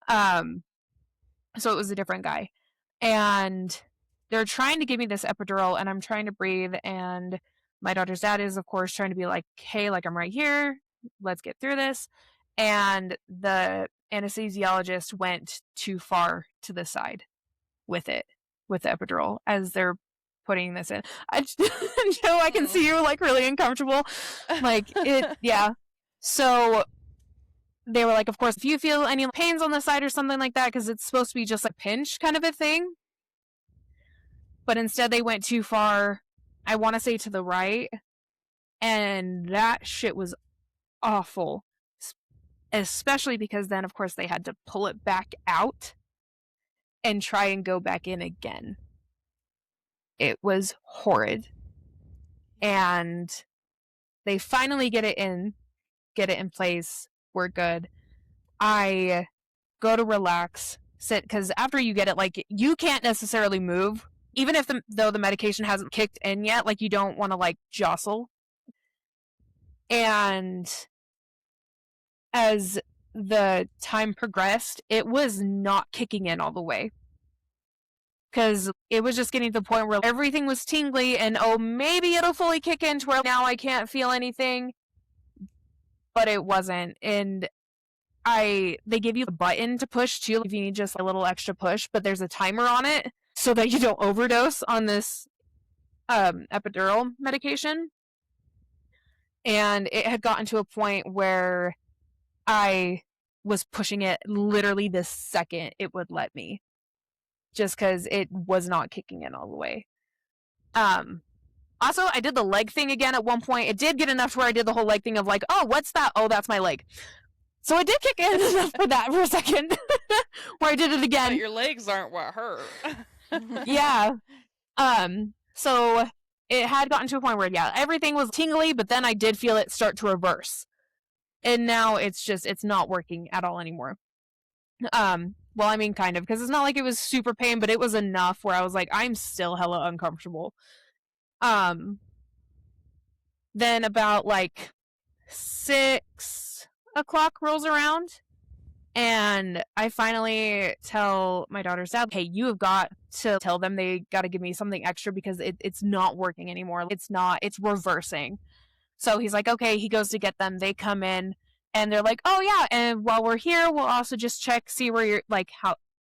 So it was a different guy. And they're trying to give me this epidural, and I'm trying to breathe, and my daughter's dad is, of course, trying to be like, hey, like, I'm right here. Let's get through this. And the anesthesiologist went too far to the side with the epidural as they're putting this in. Joe, I can see you like really uncomfortable. Like it, yeah. So they were like, of course, if you feel any pains on the side or something like that, because it's supposed to be just like pinch kind of a thing. But instead they went too far, I want to say to the right. And that shit was awful. Especially because then, of course, they had to pull it back out and try and go back in again. It was horrid. And they finally get it in place. We're good. I go to relax, sit, because after you get it, like, you can't necessarily move, even if though the medication hasn't kicked in yet. Like, you don't want to like jostle. And as the time progressed, it was not kicking in all the way, because it was just getting to the point where everything was tingly, and oh, maybe it'll fully kick in to where now I can't feel anything, but it wasn't. And they give you a button to push too if you need just a little extra push, but there's a timer on it so that you don't overdose on this epidural medication. And it had gotten to a point where I was pushing it literally the second it would let me, just because it was not kicking in all the way. Also, I did the leg thing again at one point. It did get enough to where I did the whole leg thing of like, oh, what's that? Oh, that's my leg. So I did kick in enough for that for a second, where I did it again. But your legs aren't what hurt. Yeah. So it had gotten to a point where, yeah, everything was tingly, but then I did feel it start to reverse. And now it's not working at all anymore. Well, I mean, kind of, because it's not like it was super pain, but it was enough where I was like, I'm still hella uncomfortable. Then about like 6 o'clock rolls around, and I finally tell my daughter's dad, hey, you have got to tell them they got to give me something extra because it's not working anymore. It's reversing. So he's like, okay. He goes to get them. They come in, and they're like, oh yeah, and while we're here, we'll also just check, see where you're, like,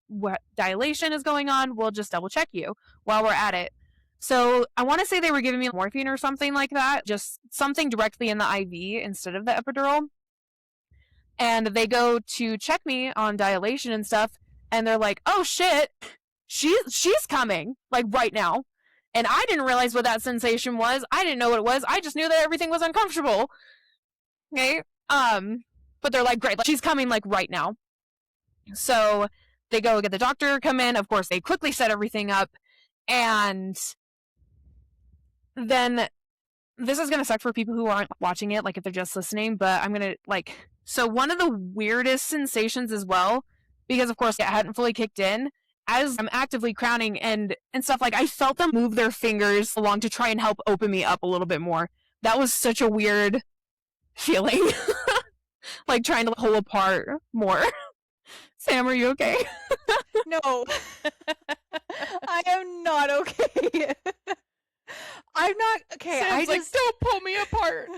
what dilation is going on. We'll just double check you while we're at it. So I want to say they were giving me morphine or something like that, just something directly in the IV instead of the epidural. And they go to check me on dilation and stuff, and they're like, oh shit, she's coming, like, right now. And I didn't realize what that sensation was. I didn't know what it was. I just knew that everything was uncomfortable. Okay? But they're like, great, like, she's coming, like, right now. So they go get the doctor, come in. Of course, they quickly set everything up. And then this is going to suck for people who aren't watching it, like, if they're just listening, but I'm going to, like, so one of the weirdest sensations as well, because of course it hadn't fully kicked in, as I'm actively crowning and stuff, like, I felt them move their fingers along to try and help open me up a little bit more. That was such a weird feeling. Like, trying to pull apart more. Sam, are you okay? No. I am not okay. I'm not okay. Sam's like, don't pull me apart.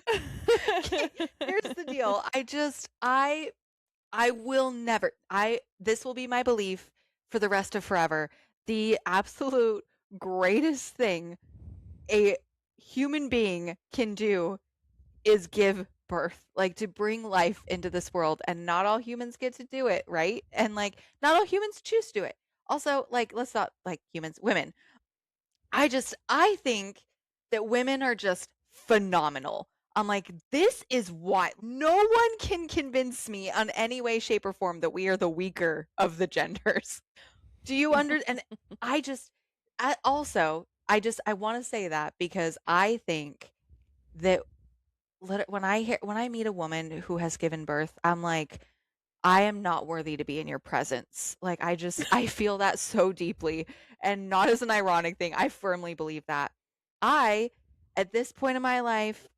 Okay, here's the deal. I will never. This will be my belief for the rest of forever. The absolute greatest thing a human being can do is give birth, like, to bring life into this world, and not all humans get to do it, right? And, like, not all humans choose to do it. Also, like, let's not, like, humans, women. I think that women are just phenomenal. I'm like, this is why no one can convince me on any way, shape, or form that we are the weaker of the genders. Do you understand? And I want to say that because I think that when I meet a woman who has given birth, I'm like, I am not worthy to be in your presence. Like, I feel that so deeply, and not as an ironic thing. I firmly believe that. At this point in my life,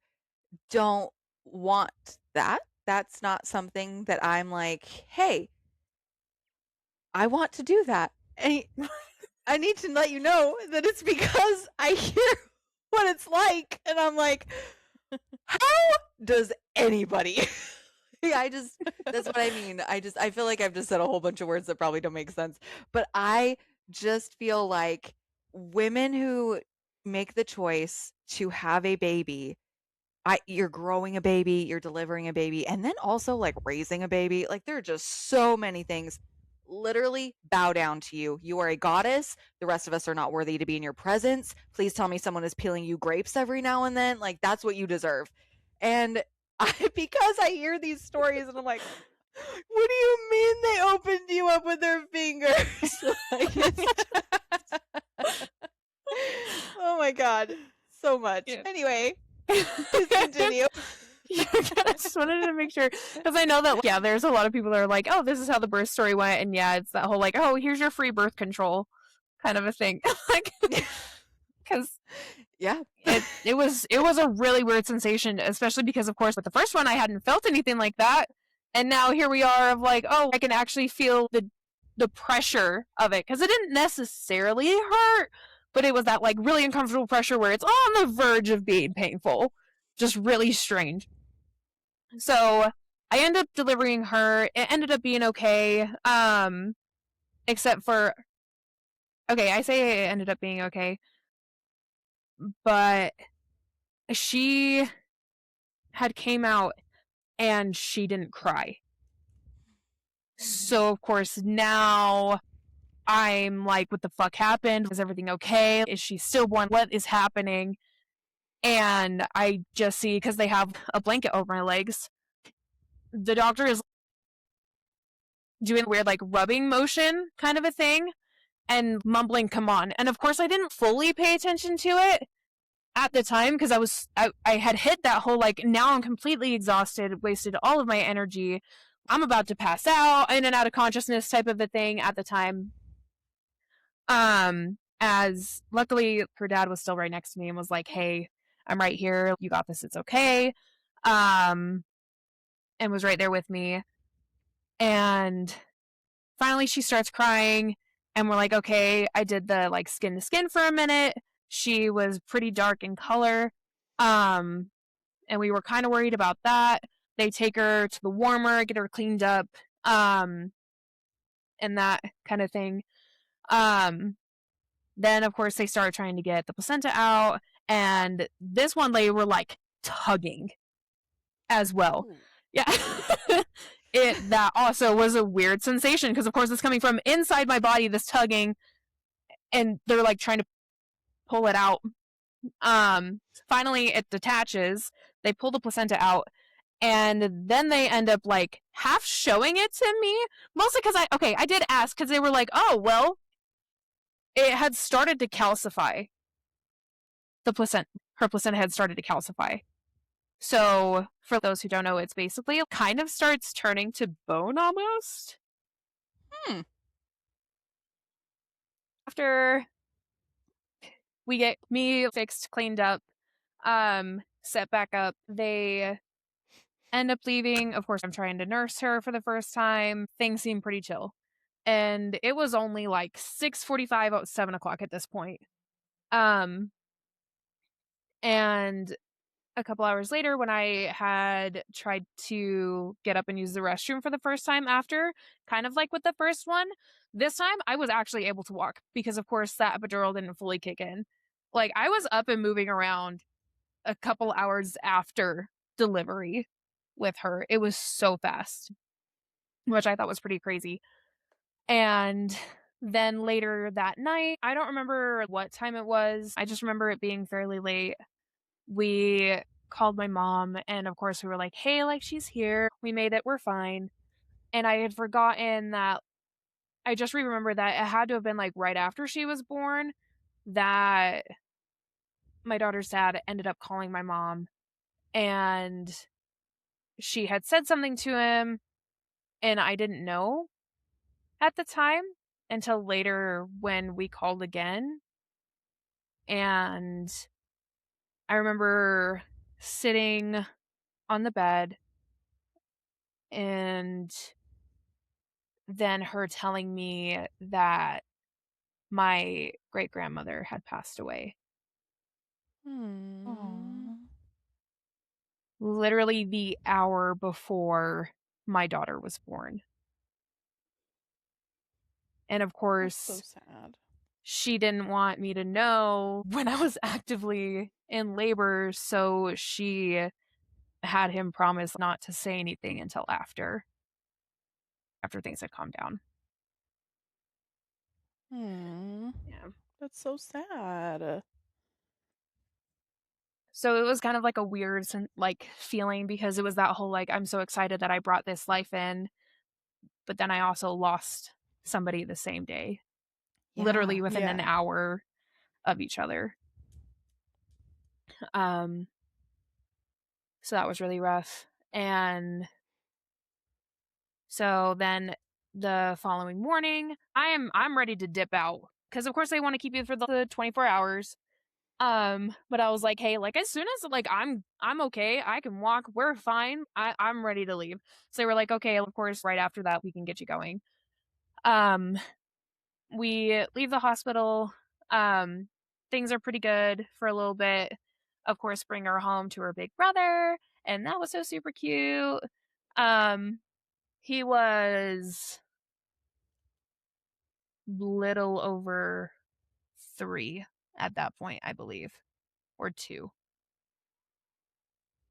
don't want that. That's not something that I'm like, hey, I want to do that. And I need to let you know that it's because I hear what it's like, and I'm like, how does anybody? That's what I mean. I feel like I've just said a whole bunch of words that probably don't make sense, but I just feel like women who make the choice to have a baby, you're growing a baby, you're delivering a baby, and then also, like, raising a baby. Like, there are just so many things. Literally bow down to you. You are a goddess. The rest of us are not worthy to be in your presence. Please tell me someone is peeling you grapes every now and then. Like, that's what you deserve. And because I hear these stories and I'm like, what do you mean they opened you up with their fingers? Oh my god, so much. Yeah. Anyway, please continue. You're gonna just wanted to make sure, because I know that, yeah, there's a lot of people that are like, oh, this is how the birth story went, and yeah, it's that whole like, oh, here's your free birth control kind of a thing. Like, because Yeah. it was a really weird sensation, especially because, of course, with the first one I hadn't felt anything like that, and now here we are of like, oh, I can actually feel the pressure of it, because it didn't necessarily hurt, but it was that like really uncomfortable pressure where it's on the verge of being painful, just really strange. So I ended up delivering her. It ended up being okay, except for, okay, I say it ended up being okay, but she had came out and she didn't cry. So of course now I'm like, what the fuck happened? Is everything okay? Is she stillborn? What is happening? And I just see, because they have a blanket over my legs, the doctor is doing a weird like rubbing motion kind of a thing and mumbling, come on. And of course I didn't fully pay attention to it at the time, because I had hit that whole like, now I'm completely exhausted, wasted all of my energy, I'm about to pass out, in and out of consciousness type of a thing at the time. As luckily her dad was still right next to me and was like, hey, I'm right here, you got this, it's okay. And was right there with me. And finally she starts crying, and we're like, okay, I did the like skin to skin for a minute. She was pretty dark in color. And we were kind of worried about that. They take her to the warmer, get her cleaned up, and that kind of thing. Then of course they started trying to get the placenta out, and this one they were like tugging as well. Ooh. Yeah. That also was a weird sensation, because of course it's coming from inside my body, this tugging, and they're like trying to pull it out. Finally it detaches, they pull the placenta out, and then they end up like half showing it to me, mostly because I did ask, because they were like, oh well, it had started to calcify. Her placenta had started to calcify. So for those who don't know, it's basically it kind of starts turning to bone almost. After we get me fixed, cleaned up, set back up, they end up leaving. Of course, I'm trying to nurse her for the first time. Things seem pretty chill. And it was only like 6:45, 7 o'clock at this point. And a couple hours later, when I had tried to get up and use the restroom for the first time after, kind of like with the first one, this time I was actually able to walk, because of course that epidural didn't fully kick in. Like, I was up and moving around a couple hours after delivery with her. It was so fast, which I thought was pretty crazy. And then later that night, I don't remember what time it was. I just remember it being fairly late. We called my mom, and of course we were like, hey, like, she's here, we made it, we're fine. And I had forgotten that, I just remember that it had to have been like right after she was born that my daughter's dad ended up calling my mom, and she had said something to him, and I didn't know at the time until later when we called again. And I remember sitting on the bed, and then her telling me that my great-grandmother had passed away. Literally the hour before my daughter was born. And of course, that's so sad. She didn't want me to know when I was actively in labor, so she had him promise not to say anything until after things had calmed down. Yeah, that's so sad. So it was kind of like a weird like feeling, because it was that whole like, I'm so excited that I brought this life in, but then I also lost somebody the same day. Yeah, literally within an hour of each other. So that was really rough. And so then the following morning, I'm ready to dip out because of course they want to keep you for the 24 hours. But I was like, hey, like as soon as like I'm okay, I can walk, we're fine. I'm ready to leave. So they were like, okay, of course, right after that we can get you going. We leave the hospital. Things are pretty good for a little bit. Of course, bring her home to her big brother, and that was so super cute. He was little over 3 at that point, I believe, or 2.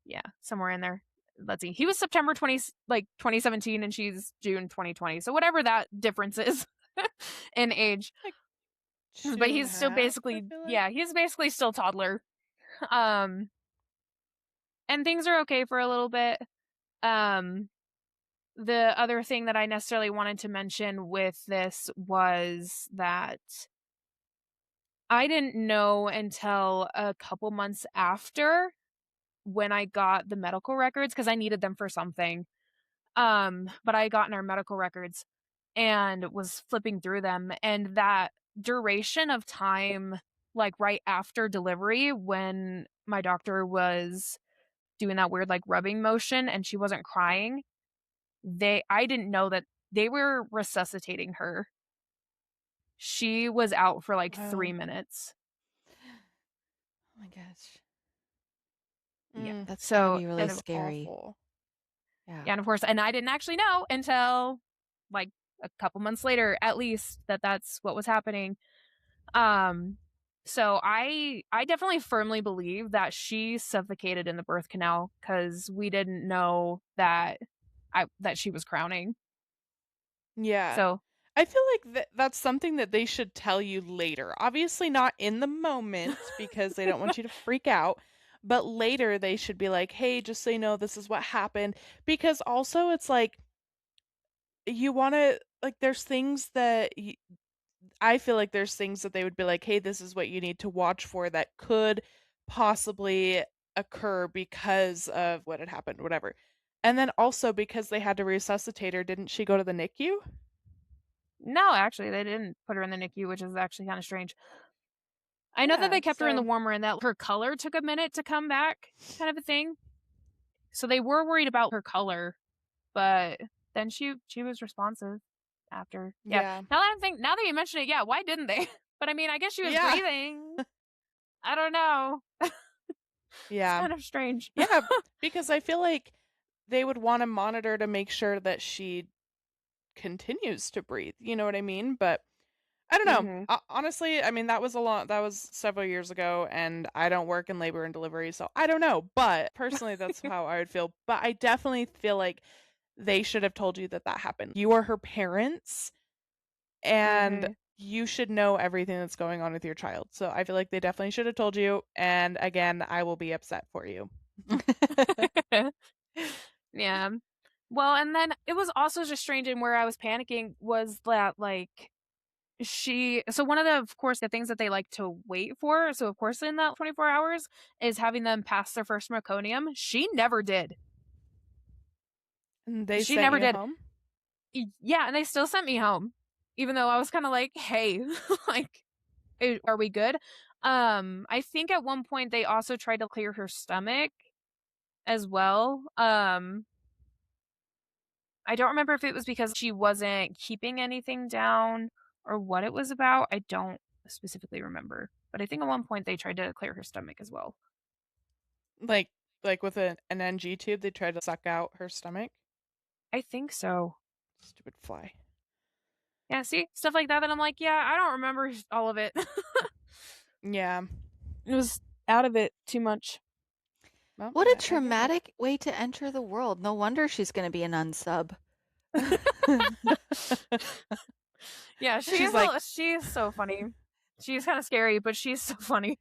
Yeah, somewhere in there. Let's see. He was September 2017, and she's June 2020. So whatever that difference is in age. But he's still basically, yeah, he's basically still toddler. And things are okay for a little bit. The other thing that I necessarily wanted to mention with this was that I didn't know until a couple months after when I got the medical records because I needed them for something. But I got in our medical records and was flipping through them, and that duration of time, like right after delivery, when my doctor was doing that weird like rubbing motion and she wasn't crying, I didn't know that they were resuscitating her. She was out for like 3 minutes. Oh my gosh. Yeah, That's so gotta be really scary. awful. Yeah, and of course, and I didn't actually know until like a couple months later, at least, that that's what was happening. So I definitely firmly believe that she suffocated in the birth canal because we didn't know that she was crowning. Yeah. So I feel like that's something that they should tell you later. Obviously not in the moment because they don't want you to freak out, but later they should be like, "Hey, just so you know, this is what happened." Because also it's like you want to like there's things that I feel like there's things that they would be like, "Hey, this is what you need to watch for that could possibly occur because of what had happened, whatever." And then also because they had to resuscitate her, didn't she go to the NICU? no, actually, they didn't put her in the NICU, which is actually kind of strange. I know that they kept her in the warmer and that her color took a minute to come back, kind of a thing. So they were worried about her color, but then she was responsive after. Yeah. Now that you mention it, yeah, why didn't they? But I mean, I guess she was breathing. I don't know. Yeah. It's kind of strange. Yeah, because I feel like they would want to monitor to make sure that she continues to breathe. You know what I mean? But I don't know. Honestly, I mean that was several years ago and I don't work in labor and delivery, so I don't know. But personally that's how I would feel. But I definitely feel like they should have told you that happened. You are her parents and you should know everything that's going on with your child. So I feel like they definitely should have told you, and again, I will be upset for you. Yeah. Well, and then it was also just strange, and where I was panicking was that like so one of course the things that they like to wait for, so of course in that 24 hours is having them pass their first meconium. She never did. And she never did. Home? Yeah, and they still sent me home, even though I was kind of like, hey, like, are we good? I think at one point they also tried to clear her stomach as well. I don't remember if it was because she wasn't keeping anything down or what it was about. I don't specifically remember, but I think at one point they tried to clear her stomach as well. Like with an NG tube, they tried to suck out her stomach? I think so. Stupid fly. Yeah, see? Stuff like that, and I'm like, yeah, I don't remember all of it. Yeah. It was out of it too much. Well, what a traumatic way to enter the world. No wonder she's going to be an unsub. Yeah, she's so funny. She's kind of scary, but she's so funny.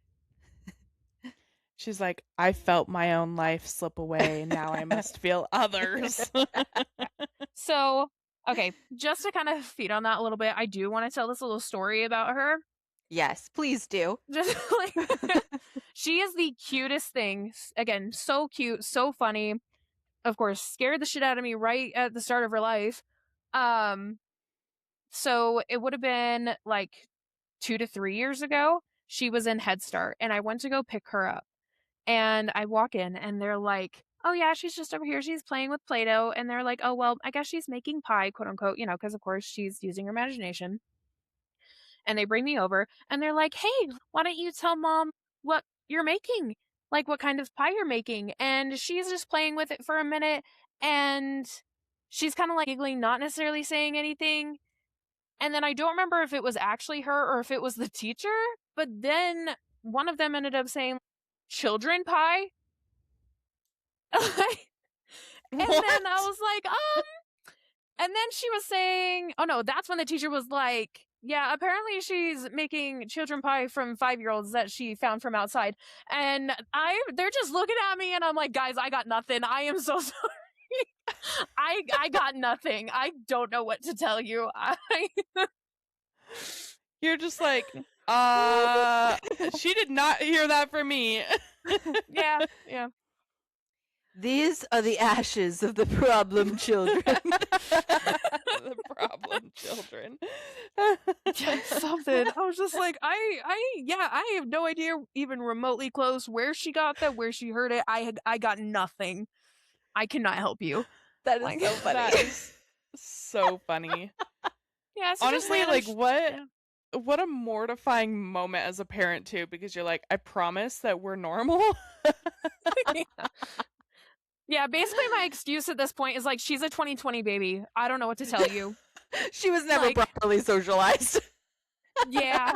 She's like, I felt my own life slip away. Now I must feel others. So, okay, just to kind of feed on that a little bit, I do want to tell this little story about her. Yes, please do. Just like, she is the cutest thing. Again, so cute, so funny. of course, scared the shit out of me right at the start of her life. So it would have been like 2 to 3 years ago. She was in Head Start, and I went to go pick her up. And I walk in, and they're like, "Oh yeah, she's just over here. She's playing with Play-Doh." And they're like, "Oh well, I guess she's making pie, quote unquote, you know, because of course she's using her imagination." And they bring me over, and they're like, "Hey, why don't you tell mom what you're making? Like what kind of pie you're making?" And she's just playing with it for a minute, and she's kind of like giggling, not necessarily saying anything. And then I don't remember if it was actually her or if it was the teacher, but then one of them ended up saying children pie. And then I was like, and then she was saying, oh no, that's when the teacher was like, yeah, apparently she's making children pie from 5-year-olds that she found from outside. And they're just looking at me, and I'm like, guys, I got nothing. I am so sorry. I got nothing. I don't know what to tell you. You're just like, she did not hear that from me. Yeah. These are the ashes of the problem children. The problem children. Something. I was just like, I have no idea even remotely close where she got that, where she heard it. I got nothing. I cannot help you. That is Like, so funny. That is so funny. Yeah, so just Honestly, like managed- what a mortifying moment as a parent too, because you're like, I promise that we're normal. Yeah, basically my excuse at this point is like, she's a 2020 baby. I don't know what to tell you. She was never Like- properly socialized. Yeah.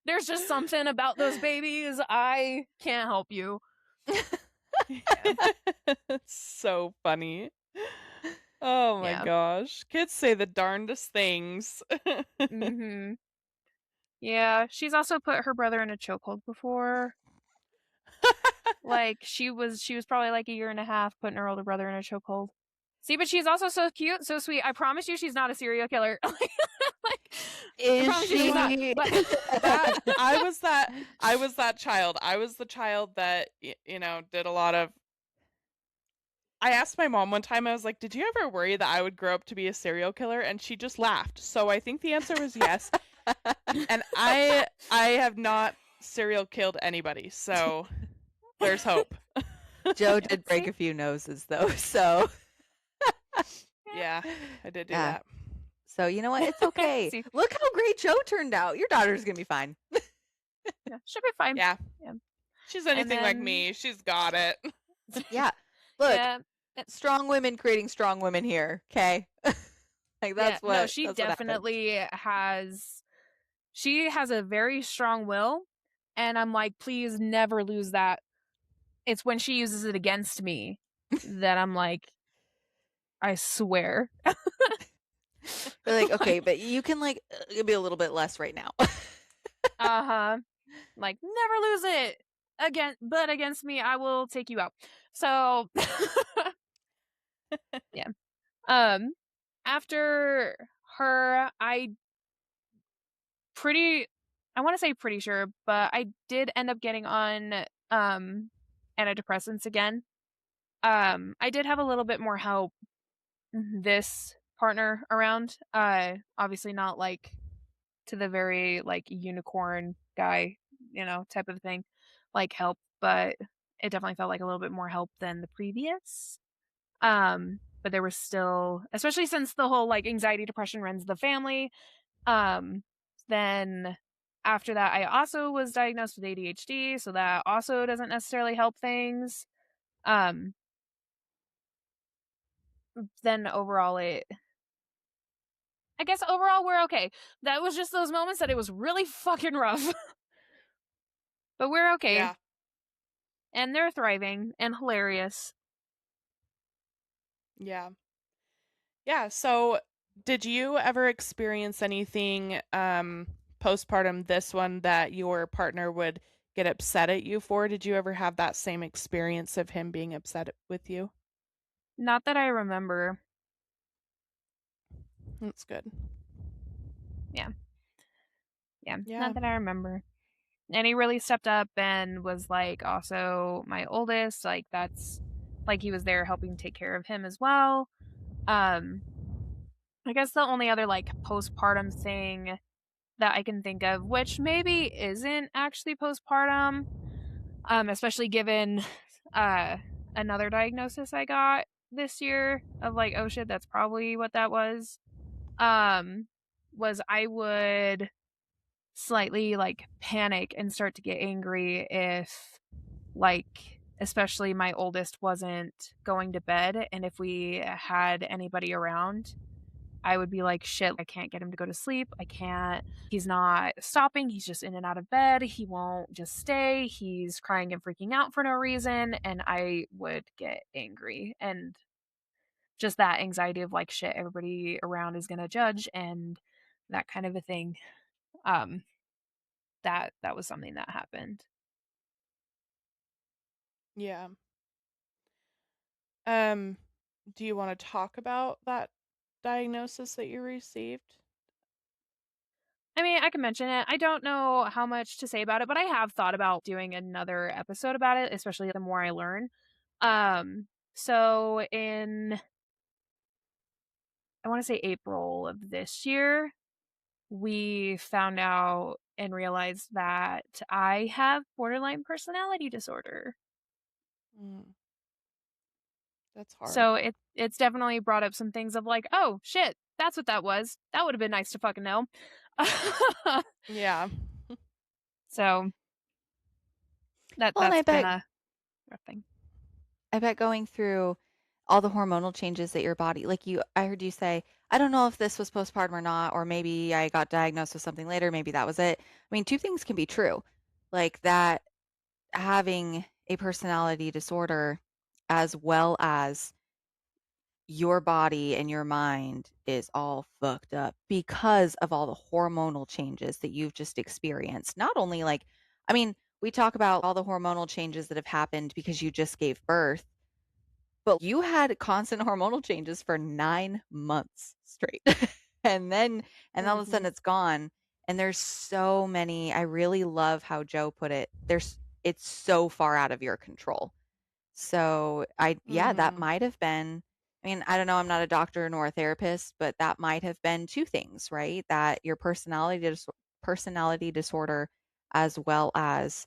There's just something about those babies. I can't help you. It's so funny. Oh my Yeah. gosh. Kids say the darndest things. Mm-hmm. Yeah, she's also put her brother in a chokehold before. Like she was probably like 1.5 years putting her older brother in a chokehold. See, but she's also so cute, so sweet. I promise you, she's not a serial killer. Like, Is promise you she's not, she? but- I was that child. I was the child that did a lot of. I asked my mom one time, I was like, did you ever worry that I would grow up to be a serial killer? And she just laughed. So I think the answer was yes. And I have not serial killed anybody. So there's hope. Joe did break a few noses though, so Yeah, I did do Yeah. that. so you know what? It's okay. See. Look how great Joe turned out. Your daughter's gonna be fine. Yeah, she'll be fine. Yeah. Yeah. She's anything like then- me. She's got it. Yeah. Look, Yeah, strong women creating strong women here. Okay. Like that's what. no, she that's what happened. definitely has. She has a very strong will, and I'm like, please never lose that. It's when she uses it against me that I'm like, I swear. They're like, okay, but you can like be a little bit less right now. Like, never lose it again, but against me, I will take you out. So, yeah. After her, I want to say pretty sure, but I did end up getting on antidepressants again. I did have a little bit more help this partner around. Obviously not like to the very like unicorn guy, type of thing, like help, but it definitely felt like a little bit more help than the previous. But there was still, especially since the whole like anxiety depression runs the family. Then after that, I also was diagnosed with ADHD, so that also doesn't necessarily help things. Then overall I guess overall we're okay. That was just those moments that it was really fucking rough. But we're okay. Yeah. And they're thriving and hilarious. Yeah. Yeah. So did you ever experience anything postpartum this one that your partner would get upset at you for? Did you ever have that same experience of him being upset with you? Not that I remember. That's good. Yeah. Yeah. Not that I remember. And he really stepped up and was like, also my oldest, like that's like he was there helping take care of him as well. Um, I guess the only other like postpartum thing that I can think of, which maybe isn't actually postpartum, especially given another diagnosis I got this year of like, oh shit, that's probably what that um, was I would slightly like panic and start to get angry if like especially my oldest wasn't going to bed, and if we had anybody around, I would be like, shit, I can't get him to go to sleep. I can't. He's not stopping. He's just in and out of bed. He won't just stay. He's crying and freaking out for no reason. And I would get angry. And just that anxiety of like, shit, everybody around is going to judge and that kind of a thing. Um, that was something that happened. Yeah. Do you want to talk about that diagnosis that you received? I mean, I can mention it. I don't know how much to say about it, but I have thought about doing another episode about it, especially the more I learn. So in I want to say April of this year, we found out and realized that I have borderline personality disorder. Mm, that's hard. So it's definitely brought up some things of like, oh shit, that's what that was. That would have been nice to fucking know. Yeah. So Well, and that's I been bet a rough thing. going through all the hormonal changes that your body, like I heard you say, I don't know if this was postpartum or not, or maybe I got diagnosed with something later, maybe that was it. I mean, two things can be true. Like that having a personality disorder as well as your body and your mind is all fucked up because of all the hormonal changes that you've just experienced. Not only like, I mean, we talk about all the hormonal changes that have happened because you just gave birth, but you had constant hormonal changes for 9 months straight. And all of a sudden it's gone. And there's so many, I really love how Joe put it. It's so far out of your control. So that might have been, I mean, I don't know, I'm not a doctor nor a therapist, but that might have been two things, right? That your personality disorder as well as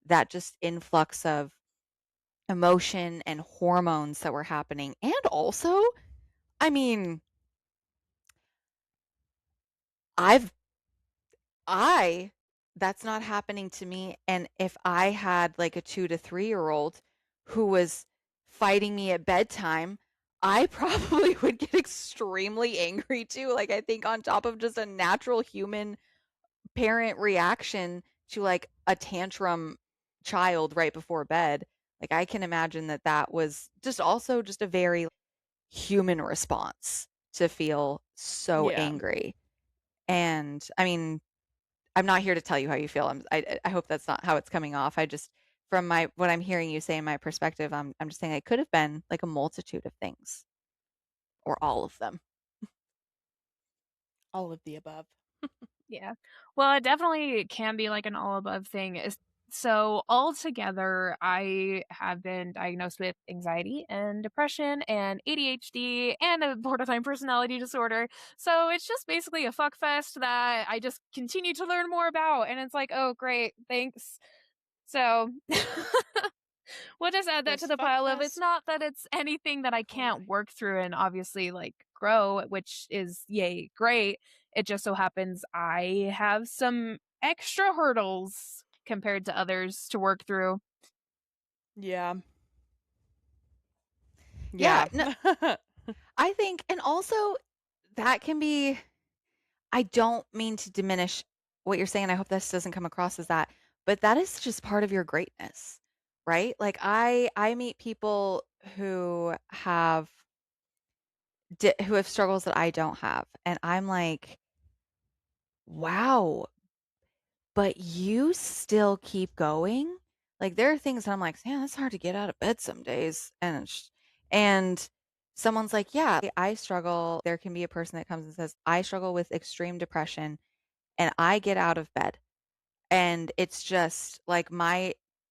that just influx of emotion and hormones that were happening. And also, I mean, I've I that's not happening to me. And if I had like a 2 to 3 year old who was fighting me at bedtime, I probably would get extremely angry too. Like, I think on top of just a natural human parent reaction to like a tantrum child right before bed, like I can imagine that was just also just a very human response to feel so Yeah. angry. And I mean, I'm not here to tell you how you feel. I hope that's not how it's coming off. I just, from what I'm hearing you say in my perspective, I'm just saying it could have been like a multitude of things or all of them. All of the above. Yeah. Well, it definitely can be like an all above thing. So, altogether, I have been diagnosed with anxiety and depression and ADHD and a borderline personality disorder. So, it's just basically a fuck fest that I just continue to learn more about. And it's like, oh, great. Thanks. So, we'll just add that This to the fuck pile of it's fest. not that it's anything that I can't work through and obviously like grow, which is yay, great. It just so happens I have some extra hurdles compared to others to work through. Yeah. Yeah, Yeah. no, I think, and also that can be, I don't mean to diminish what you're saying. I hope this doesn't come across as that, but that is just part of your greatness, right? Like I meet people who have struggles that I don't have, and I'm like, wow, but you still keep going. Like there are things that I'm like, man, it's hard to get out of bed some days, and someone's like, yeah, I struggle. There can be a person that comes and says, I struggle with extreme depression, and I get out of bed, and it's just like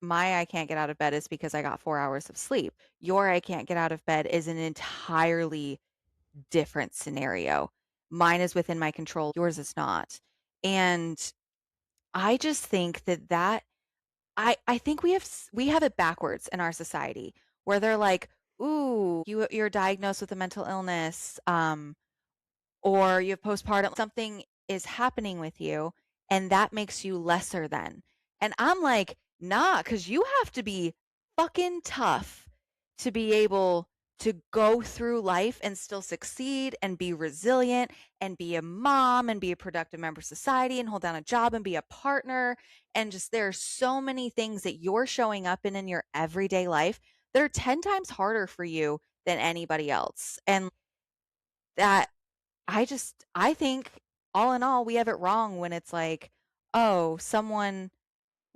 my I can't get out of bed is because I got 4 hours of sleep. Your I can't get out of bed is an entirely different scenario. Mine is within my control, yours is not. And I just think that I think we have it backwards in our society where they're like, "Ooh, you're diagnosed with a mental illness, or you have postpartum, something is happening with you, and that makes you lesser than." And I'm like, "Nah, because you have to be fucking tough to be able to go through life and still succeed and be resilient and be a mom and be a productive member of society and hold down a job and be a partner. And just there are so many things that you're showing up in your everyday life that are 10 times harder for you than anybody else." And that I think all in all, we have it wrong when it's like, oh, someone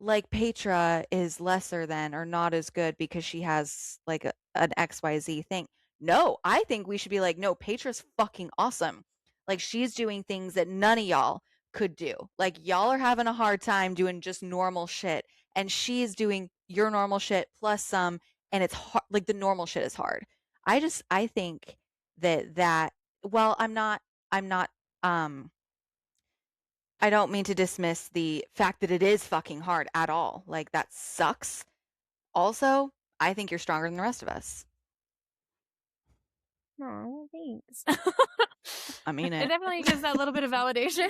like Petra is lesser than or not as good because she has like an XYZ thing. No, I think we should be like, no, Petra's fucking awesome. Like she's doing things that none of y'all could do. Like y'all are having a hard time doing just normal shit, and she's doing your normal shit plus some, and it's hard. Like the normal shit is hard. I think that well, I'm not um I don't mean to dismiss the fact that it is fucking hard at all. Like that sucks. Also, I think you're stronger than the rest of us. Oh, thanks. I mean It it. definitely gives that little bit of validation.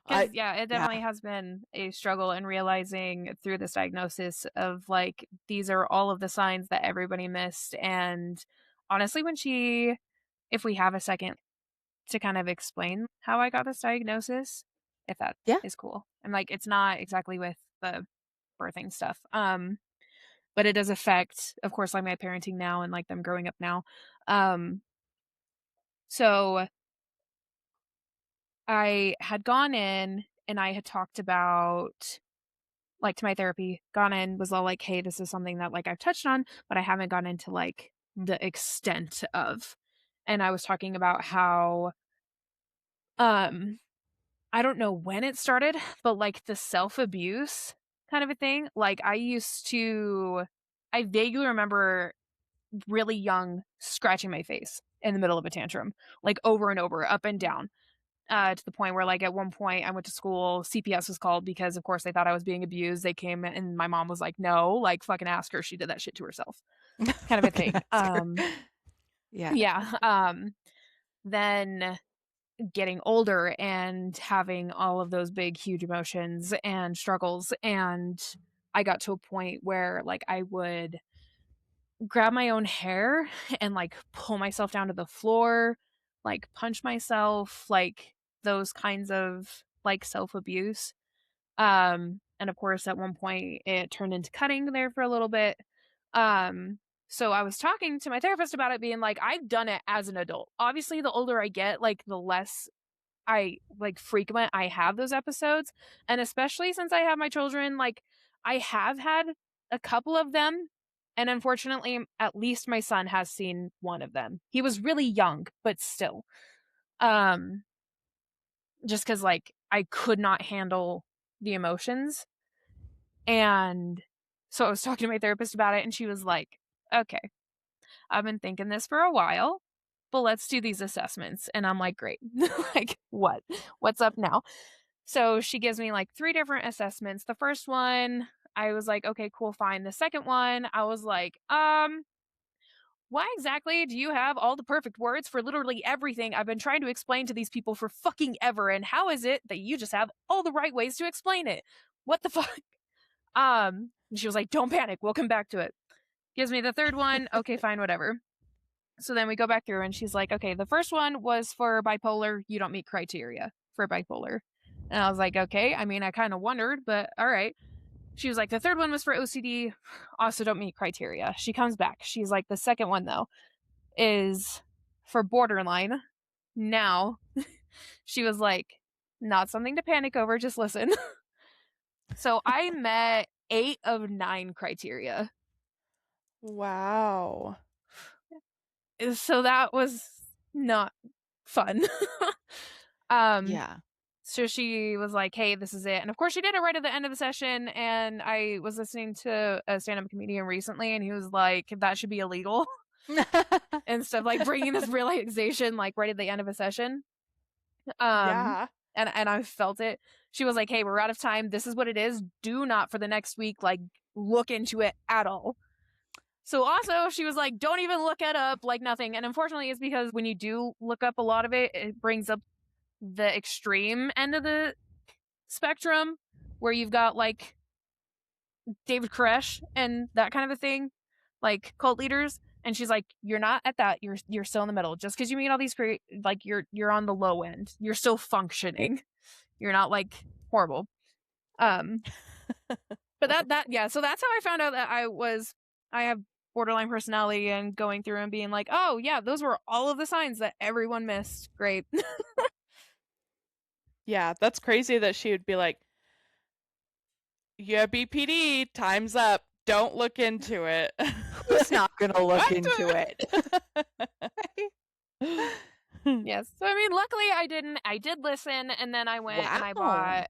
I Because, yeah, it definitely has been a struggle in realizing through this diagnosis of like, these are all of the signs that everybody missed. And honestly, if we have a second to kind of explain how I got this diagnosis, if that yeah. is cool. And like, it's not exactly with the birthing stuff. But it does affect, of course, like my parenting now and like them growing up now. So I had gone in and I had talked about like to my therapy, gone in, was all like, hey, this is something that like I've touched on, but I haven't gone into like the extent of. And I was talking about how um I don't know when it started, but like the self-abuse kind of a thing. Like I vaguely remember really young scratching my face in the middle of a tantrum, like over and over, up and down. To the point where, like, at one point I went to school, CPS was called because, of course, they thought I was being abused. They came and my mom was like, no, like, fucking ask her. She did that shit to herself, kind of a thing. Yeah. Yeah. Then getting older and having all of those big, huge emotions and struggles. And I got to a point where, like, I would grab my own hair and like pull myself down to the floor, like punch myself, like those kinds of like self-abuse. And of course at one point it turned into cutting there for a little bit. So I was talking to my therapist about it, being like, I've done it as an adult. Obviously the older I get, like the less I like frequent I have those episodes. And especially since I have my children, like I have had a couple of them. And unfortunately, at least my son has seen one of them. He was really young, but still. Um, just because like I could not handle the emotions. And so I was talking to my therapist about it, and she was like, okay, I've been thinking this for a while, but let's do these assessments. And I'm like, great. Like, what? What's up now? So she gives me like 3 different assessments. The first one, I was like, okay, cool, fine. The second one, I was like, why exactly do you have all the perfect words for literally everything I've been trying to explain to these people for fucking ever? And how is it that you just have all the right ways to explain it? What the fuck? And she was like, don't panic, we'll come back to it. Gives me the third one. Okay, fine, whatever. So then we go back through and she's like, okay, the first one was for bipolar. You don't meet criteria for bipolar. And I was like, okay, I mean, I kind of wondered, but all right. She was like, the third one was for OCD. Also don't meet criteria. She comes back. She's like, the second one, though, is for borderline. Now, she was like, not something to panic over. Just listen. So I met 8 of 9 criteria. Wow. So that was not fun. Yeah. So she was like, hey, this is it. And of course she did it right at the end of the session. And I was listening to a stand-up comedian recently, and he was like, that should be illegal. And stuff, like bringing this realization like right at the end of a session. Yeah. And I felt it. She was like, hey, we're out of time. This is what it is. Do not for the next week like look into it at all. So also she was like, don't even look it up, like nothing. And unfortunately it's because when you do look up a lot of it, it brings up the extreme end of the spectrum where you've got like David Koresh and that kind of a thing, like cult leaders. And she's like, you're not at that. You're still in the middle. Just because you meet all these like you're on the low end. You're still functioning. You're not like horrible. But yeah. So that's how I found out that I have borderline personality, and going through and being like, oh yeah, those were all of the signs that everyone missed. Great. Yeah, that's crazy that she would be like, yeah, BPD, time's up. Don't look into it. Who's not gonna look into it? Yes. So I mean, luckily I didn't. I did listen, and then I went and I bought.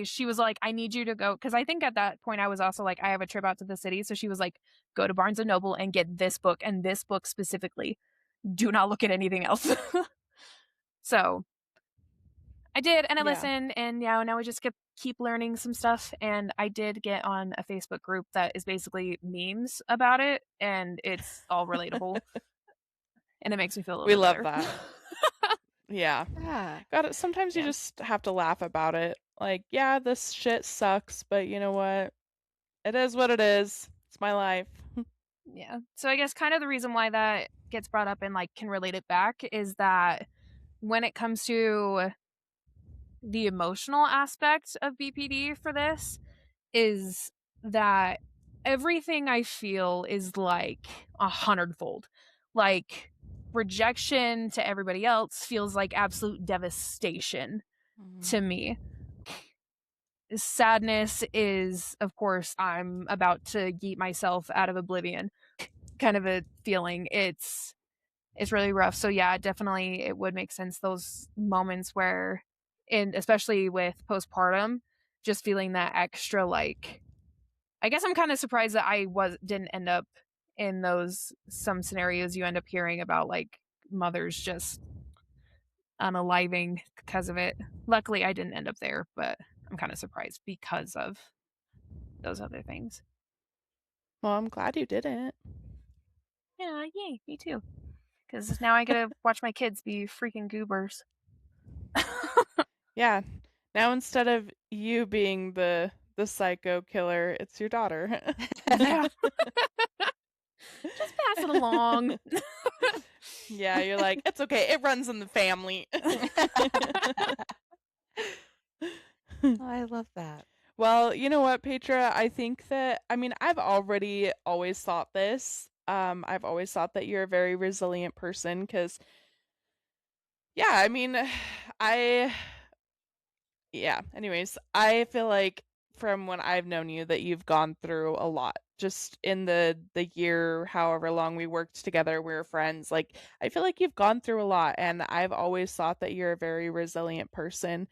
She was like, I need you to go, because I think at that point I was also like, I have a trip out to the city. So she was like, go to Barnes and Noble and get this book, and this book specifically. Do not look at anything else. So I did, and I listened, and now we just keep learning some stuff. And I did get on a Facebook group that is basically memes about it, and it's all relatable. And it makes me feel a little bit better. We love that. Yeah. Got it. Sometimes you just have to laugh about it. Like, yeah, this shit sucks, but you know what? It is what it is. It's my life. Yeah. So I guess kind of the reason why that gets brought up and like can relate it back is that when it comes to the emotional aspect of BPD for this, is that everything I feel is like 100-fold. Like rejection to everybody else feels like absolute devastation to me. Sadness is, of course, I'm about to yeet myself out of oblivion kind of a feeling. It's really rough. So yeah, definitely it would make sense, those moments where, especially with postpartum, just feeling that extra, like, I guess I'm kind of surprised that I didn't end up in those, some scenarios you end up hearing about, like mothers just unaliving because of it. Luckily I didn't end up there, but I'm kind of surprised because of those other things. Well, I'm glad you didn't. Yeah, yay, me too. Because now I get to watch my kids be freaking goobers. Yeah. Now instead of you being the psycho killer, it's your daughter. Yeah. Just pass it along. Yeah, you're like, it's okay. It runs in the family. I love that. Well, you know what, Petra? I think that, I mean, I've always thought this. I've always thought that you're a very resilient person because, yeah, I mean, anyways, I feel like from when I've known you that you've gone through a lot. Just in the year, however long we worked together, we were friends. Like, I feel like you've gone through a lot, and I've always thought that you're a very resilient person.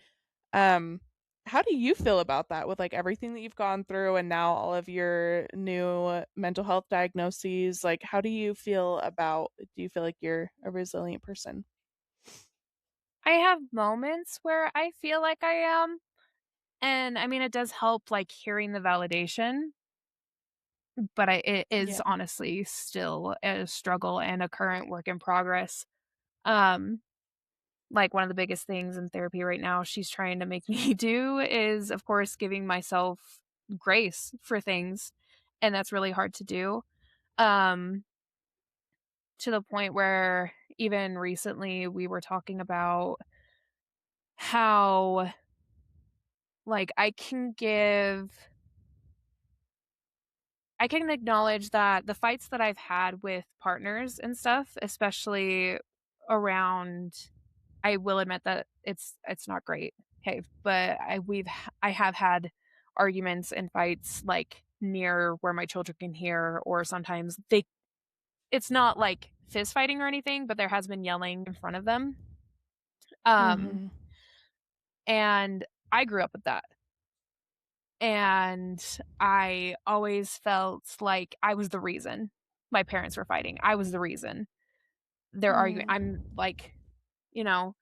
How do you feel about that, with like everything that you've gone through and now all of your new mental health diagnoses? Like, how do you feel like you're a resilient person? I have moments where I feel like I am. And I mean, it does help, like hearing the validation, but it is honestly still a struggle and a current work in progress. Like one of the biggest things in therapy right now she's trying to make me do is, of course, giving myself grace for things. And that's really hard to do. To the point where even recently we were talking about how, like, I can acknowledge that the fights that I've had with partners and stuff, especially around, I will admit that it's not great. Okay, but I have had arguments and fights like near where my children can hear, or sometimes it's not like fist fighting or anything, but there has been yelling in front of them. And I grew up with that. And I always felt like I was the reason my parents were fighting. I was the reason they're arguing. Mm. I'm like, you know,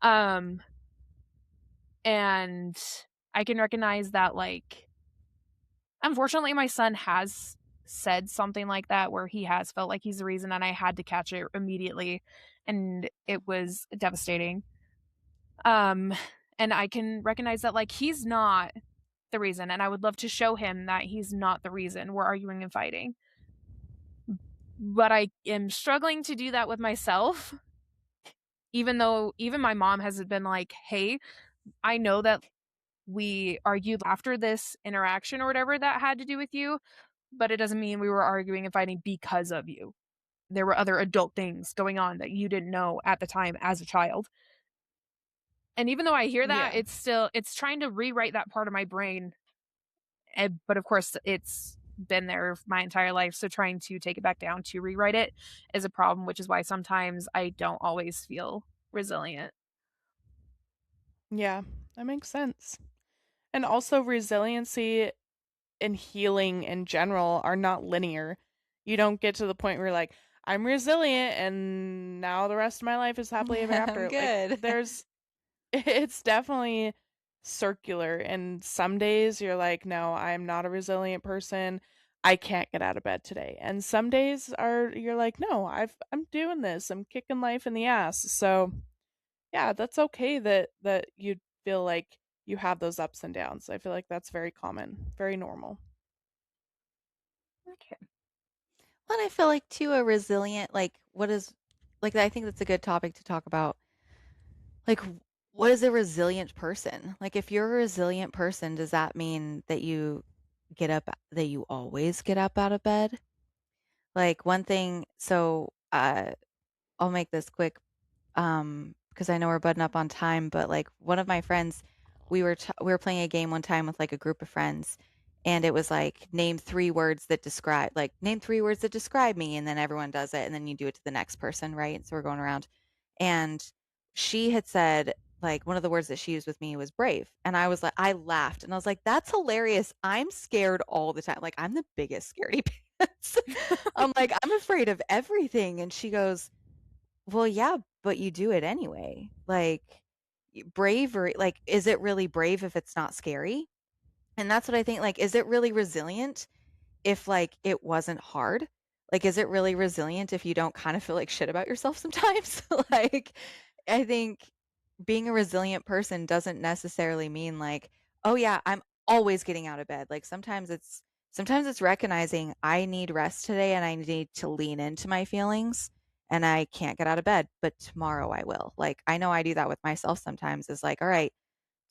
um, and I can recognize that, like, unfortunately, my son has said something like that where he has felt like he's the reason, and I had to catch it immediately, and it was devastating. Um, and I can recognize that, like, he's not the reason, and I would love to show him that he's not the reason we're arguing and fighting. But I am struggling to do that with myself, even though even my mom has been like, "Hey, I know that we argued after this interaction or whatever that had to do with you, but it doesn't mean we were arguing and fighting because of you. There were other adult things going on that you didn't know at the time as a child." And even though I hear that, Yeah. it's trying to rewrite that part of my brain. But of course, it's been there my entire life. So trying to take it back down to rewrite it is a problem, which is why sometimes I don't always feel resilient. Yeah, that makes sense. And also, resiliency and healing in general are not linear. You don't get to the point where you're like, I'm resilient and now the rest of my life is happily ever I'm after. Like, good. it's definitely circular. And some days you're like, no, I'm not a resilient person. I can't get out of bed today. And some days you're like, no, I'm doing this. I'm kicking life in the ass. So yeah, that's okay that you feel like you have those ups and downs. I feel like that's very common, very normal. Okay. Well, and I feel like too a resilient, like what is, like I think that's a good topic to talk about. Like, what is a resilient person? Like, if you're a resilient person, does that mean that that you always get up out of bed? Like one thing, so I'll make this quick, because I know we're butting up on time, but like one of my friends, we were playing a game one time with like a group of friends, and it was like name three words that describe me, and then everyone does it, and then you do it to the next person, right? And so we're going around, and she had said like one of the words that she used with me was brave, and I laughed, and I was like, that's hilarious. I'm scared all the time. Like I'm the biggest scaredy pants. I'm like, I'm afraid of everything, and she goes, well, yeah, but you do it anyway. Like, bravery, like, is it really brave if it's not scary? And that's what I think. Like, is it really resilient if, like, it wasn't hard? Like, is it really resilient if you don't kind of feel like shit about yourself sometimes? Like, I think being a resilient person doesn't necessarily mean like, oh yeah, I'm always getting out of bed. Like sometimes it's recognizing I need rest today and I need to lean into my feelings and I can't get out of bed, but tomorrow I will. Like I know I do that with myself sometimes is like, all right,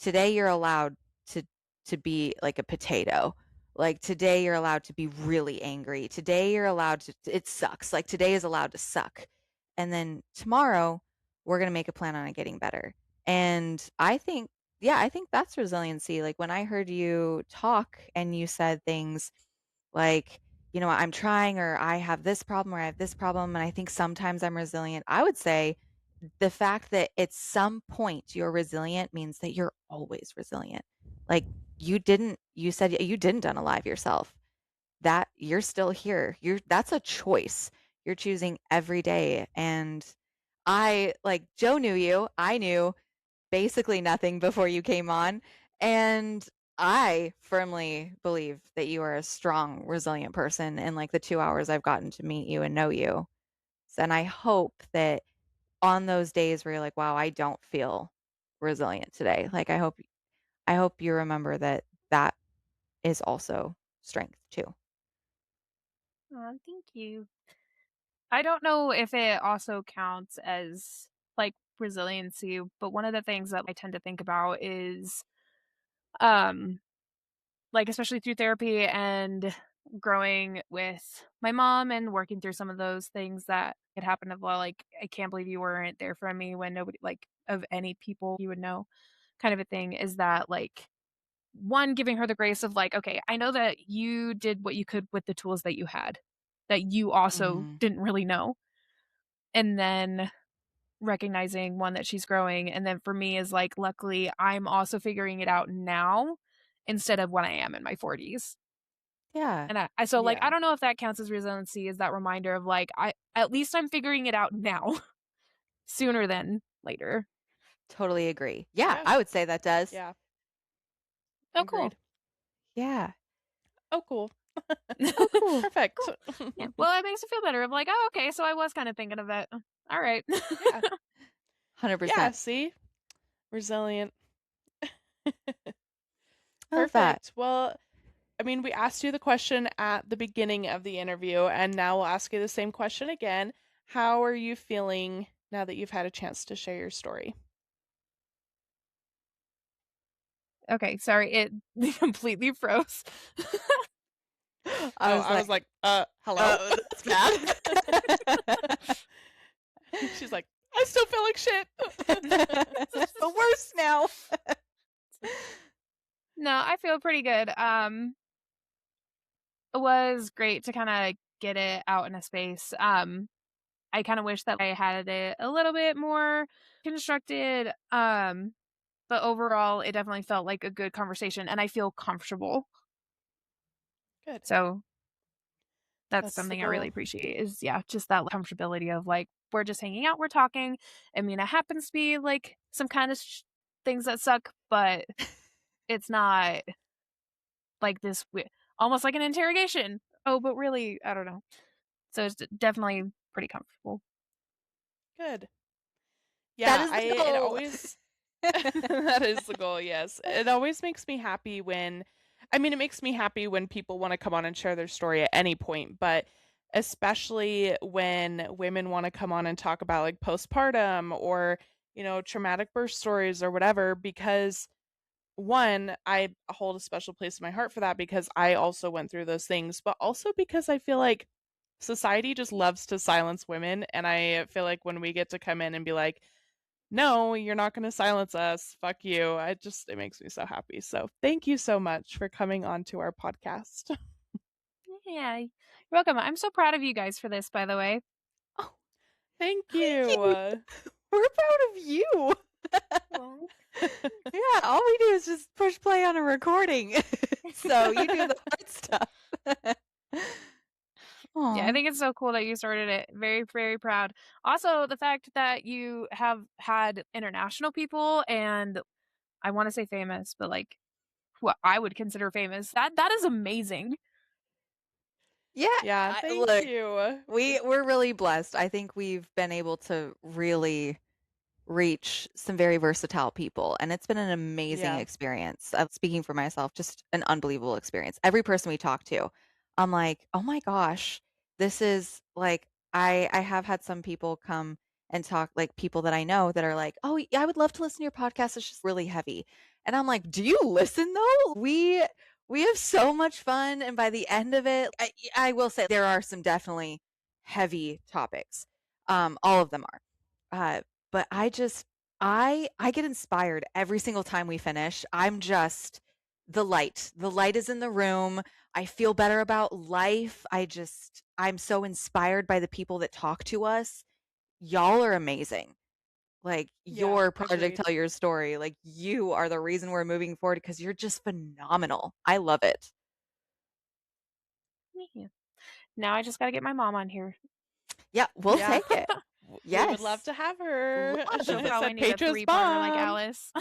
today you're allowed to to be like a potato. Like today you're allowed to be really angry. Today you're allowed to it sucks. Like today is allowed to suck. And then tomorrow we're going to make a plan on it getting better. And I think yeah, I think that's resiliency. Like when I heard you talk and you said things like, you know, I'm trying or I have this problem or I have this problem and I think sometimes I'm resilient. I would say the fact that at some point you're resilient means that you're always resilient. Like you said you didn't unalive yourself. That you're still here. That's a choice. You're choosing every day. And I like Joe knew you. I knew basically nothing before you came on. And I firmly believe that you are a strong, resilient person in like the 2 hours I've gotten to meet you and know you. And I hope that on those days where you're like, wow, I don't feel resilient today. Like I hope you remember that that is also strength too. Oh, thank you. I don't know if it also counts as like resiliency, but one of the things that I tend to think about is um like especially through therapy and growing with my mom and working through some of those things that had happened of well, like I can't believe you weren't there for me when nobody like of any people you would know kind of a thing is that like one giving her the grace of like okay, I know that you did what you could with the tools that you had that you also Mhm. didn't really know. And then recognizing one that she's growing, and then for me is like luckily I'm also figuring it out now instead of when I am in my 40s. Yeah. And I so like Yeah. I don't know if that counts as resiliency, is that reminder of like I at least I'm figuring it out now sooner than later. Totally agree. Yeah, Yeah. I would say that does. Yeah. Oh, cool. Agreed. Yeah. Oh, cool. Oh, cool. Perfect. Yeah. Well, it makes me feel better. I'm like, oh, okay, so I was kind of thinking of it. All right. Yeah. 100%. Yeah, see? Resilient. I love that. Perfect. Well, I mean, we asked you the question at the beginning of the interview, and now we'll ask you the same question again. How are you feeling now that you've had a chance to share your story? Okay, sorry, it completely froze. I I was like, hello? oh, that's bad. She's like, I still feel like shit. It's the worst now. No, I feel pretty good. It was great to kind of get it out in a space. I kind of wish that I had it a little bit more constructed. But overall, it definitely felt like a good conversation, and I feel comfortable. Good. So that's That's the something I really goal. appreciate is, yeah, just that comfortability of like, we're just hanging out, we're talking. I mean, it happens to be like some kind of things that suck, but it's not like this, almost like an interrogation. Oh, but really, I don't know. So it's definitely pretty comfortable. Good. That Yeah, is the it goal. always that is the goal, yes. It always makes me happy when it makes me happy when people want to come on and share their story at any point, but especially when women want to come on and talk about like postpartum or, traumatic birth stories or whatever, because one, I hold a special place in my heart for that because I also went through those things, but also because I feel like society just loves to silence women. And I feel like when we get to come in and be like, no, you're not going to silence us. Fuck you. It makes me so happy. So thank you so much for coming on to our podcast. Yeah, you're welcome. I'm so proud of you guys for this, by the way. Oh, Thank thank you. We're proud of you. Yeah, all we do is just push play on a recording. So you do the hard stuff. Yeah, I Aw. think it's so cool that you started it. Very, very proud. Also, the fact that you have had international people and I want to say famous, but like what I would consider famous. That is amazing. Yeah, Yeah, thank look, you. we're really blessed. I think we've been able to really reach some very versatile people, and it's been an amazing Yeah. experience. Speaking for myself, just an unbelievable experience. Every person we talk to, I'm like, oh my gosh, this is like I have had some people come and talk, like people that I know that are like, oh yeah, I would love to listen to your podcast. It's just really heavy, and I'm like, do you listen though? We have so much fun, and by the end of it, I will say there are some definitely heavy topics. All of them are. But I get inspired every single time we finish. I'm just the light. The light is in the room. I feel better about life. I'm so inspired by the people that talk to us. Y'all are amazing. Like Yeah, your project, agreed. tell your story. Like you are the reason we're moving forward because you're just phenomenal. I love it. Yeah. Now I just got to get my mom on here. Yeah, we'll Yeah. take it. We would love Yes. to have her. Love She'll it. probably Said need a Petra's three-parter like mom. Alice.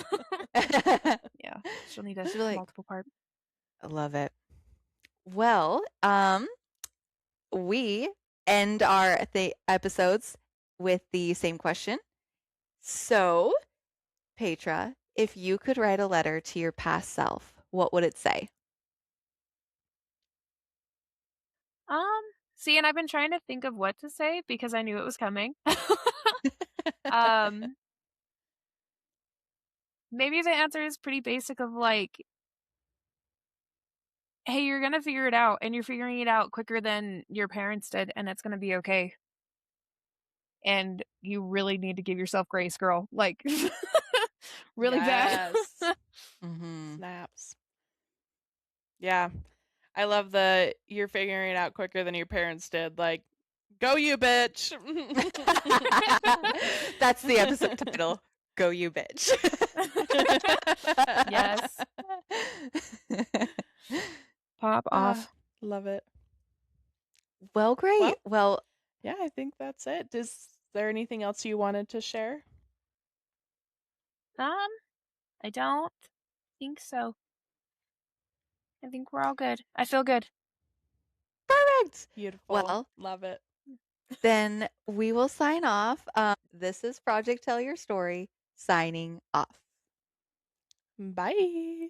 Yeah, she'll need a She'll be like, multiple part. I love it. Well, we end our episodes with the same question. So, Petra, if you could write a letter to your past self, what would it say? See, and I've been trying to think of what to say because I knew it was coming. um, maybe the answer is pretty basic of like, hey, you're gonna figure it out, and you're figuring it out quicker than your parents did, and it's gonna be okay. And you really need to give yourself grace, girl. Like, really bad. Yes. Mm-hmm. Snaps. Yeah. I love you're figuring it out quicker than your parents did. Like, Go you, bitch. That's the episode title. Go you, bitch. Yes. Pop off. Love it. Well, great. Well, yeah, I think that's it. Is there anything else you wanted to share? I don't think so. I think we're all good. I feel good. Perfect. Beautiful. Well, love it. Then we will sign off. This is Project Tell Your Story signing off. Bye.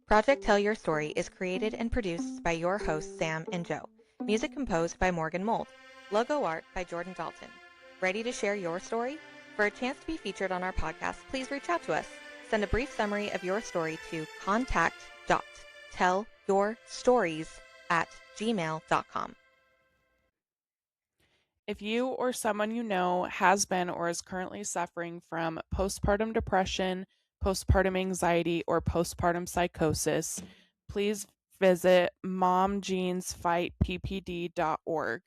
Project Tell Your Story is created and produced by your hosts, Sam and Joe. Music composed by Morgan Mold. Logo art by Jordan Dalton. Ready to share your story? For a chance to be featured on our podcast, please reach out to us. Send a brief summary of your story to contact.tellyourstories@gmail.com. If you or someone you know has been or is currently suffering from postpartum depression, postpartum anxiety, or postpartum psychosis, please visit momjeansfightppd.org.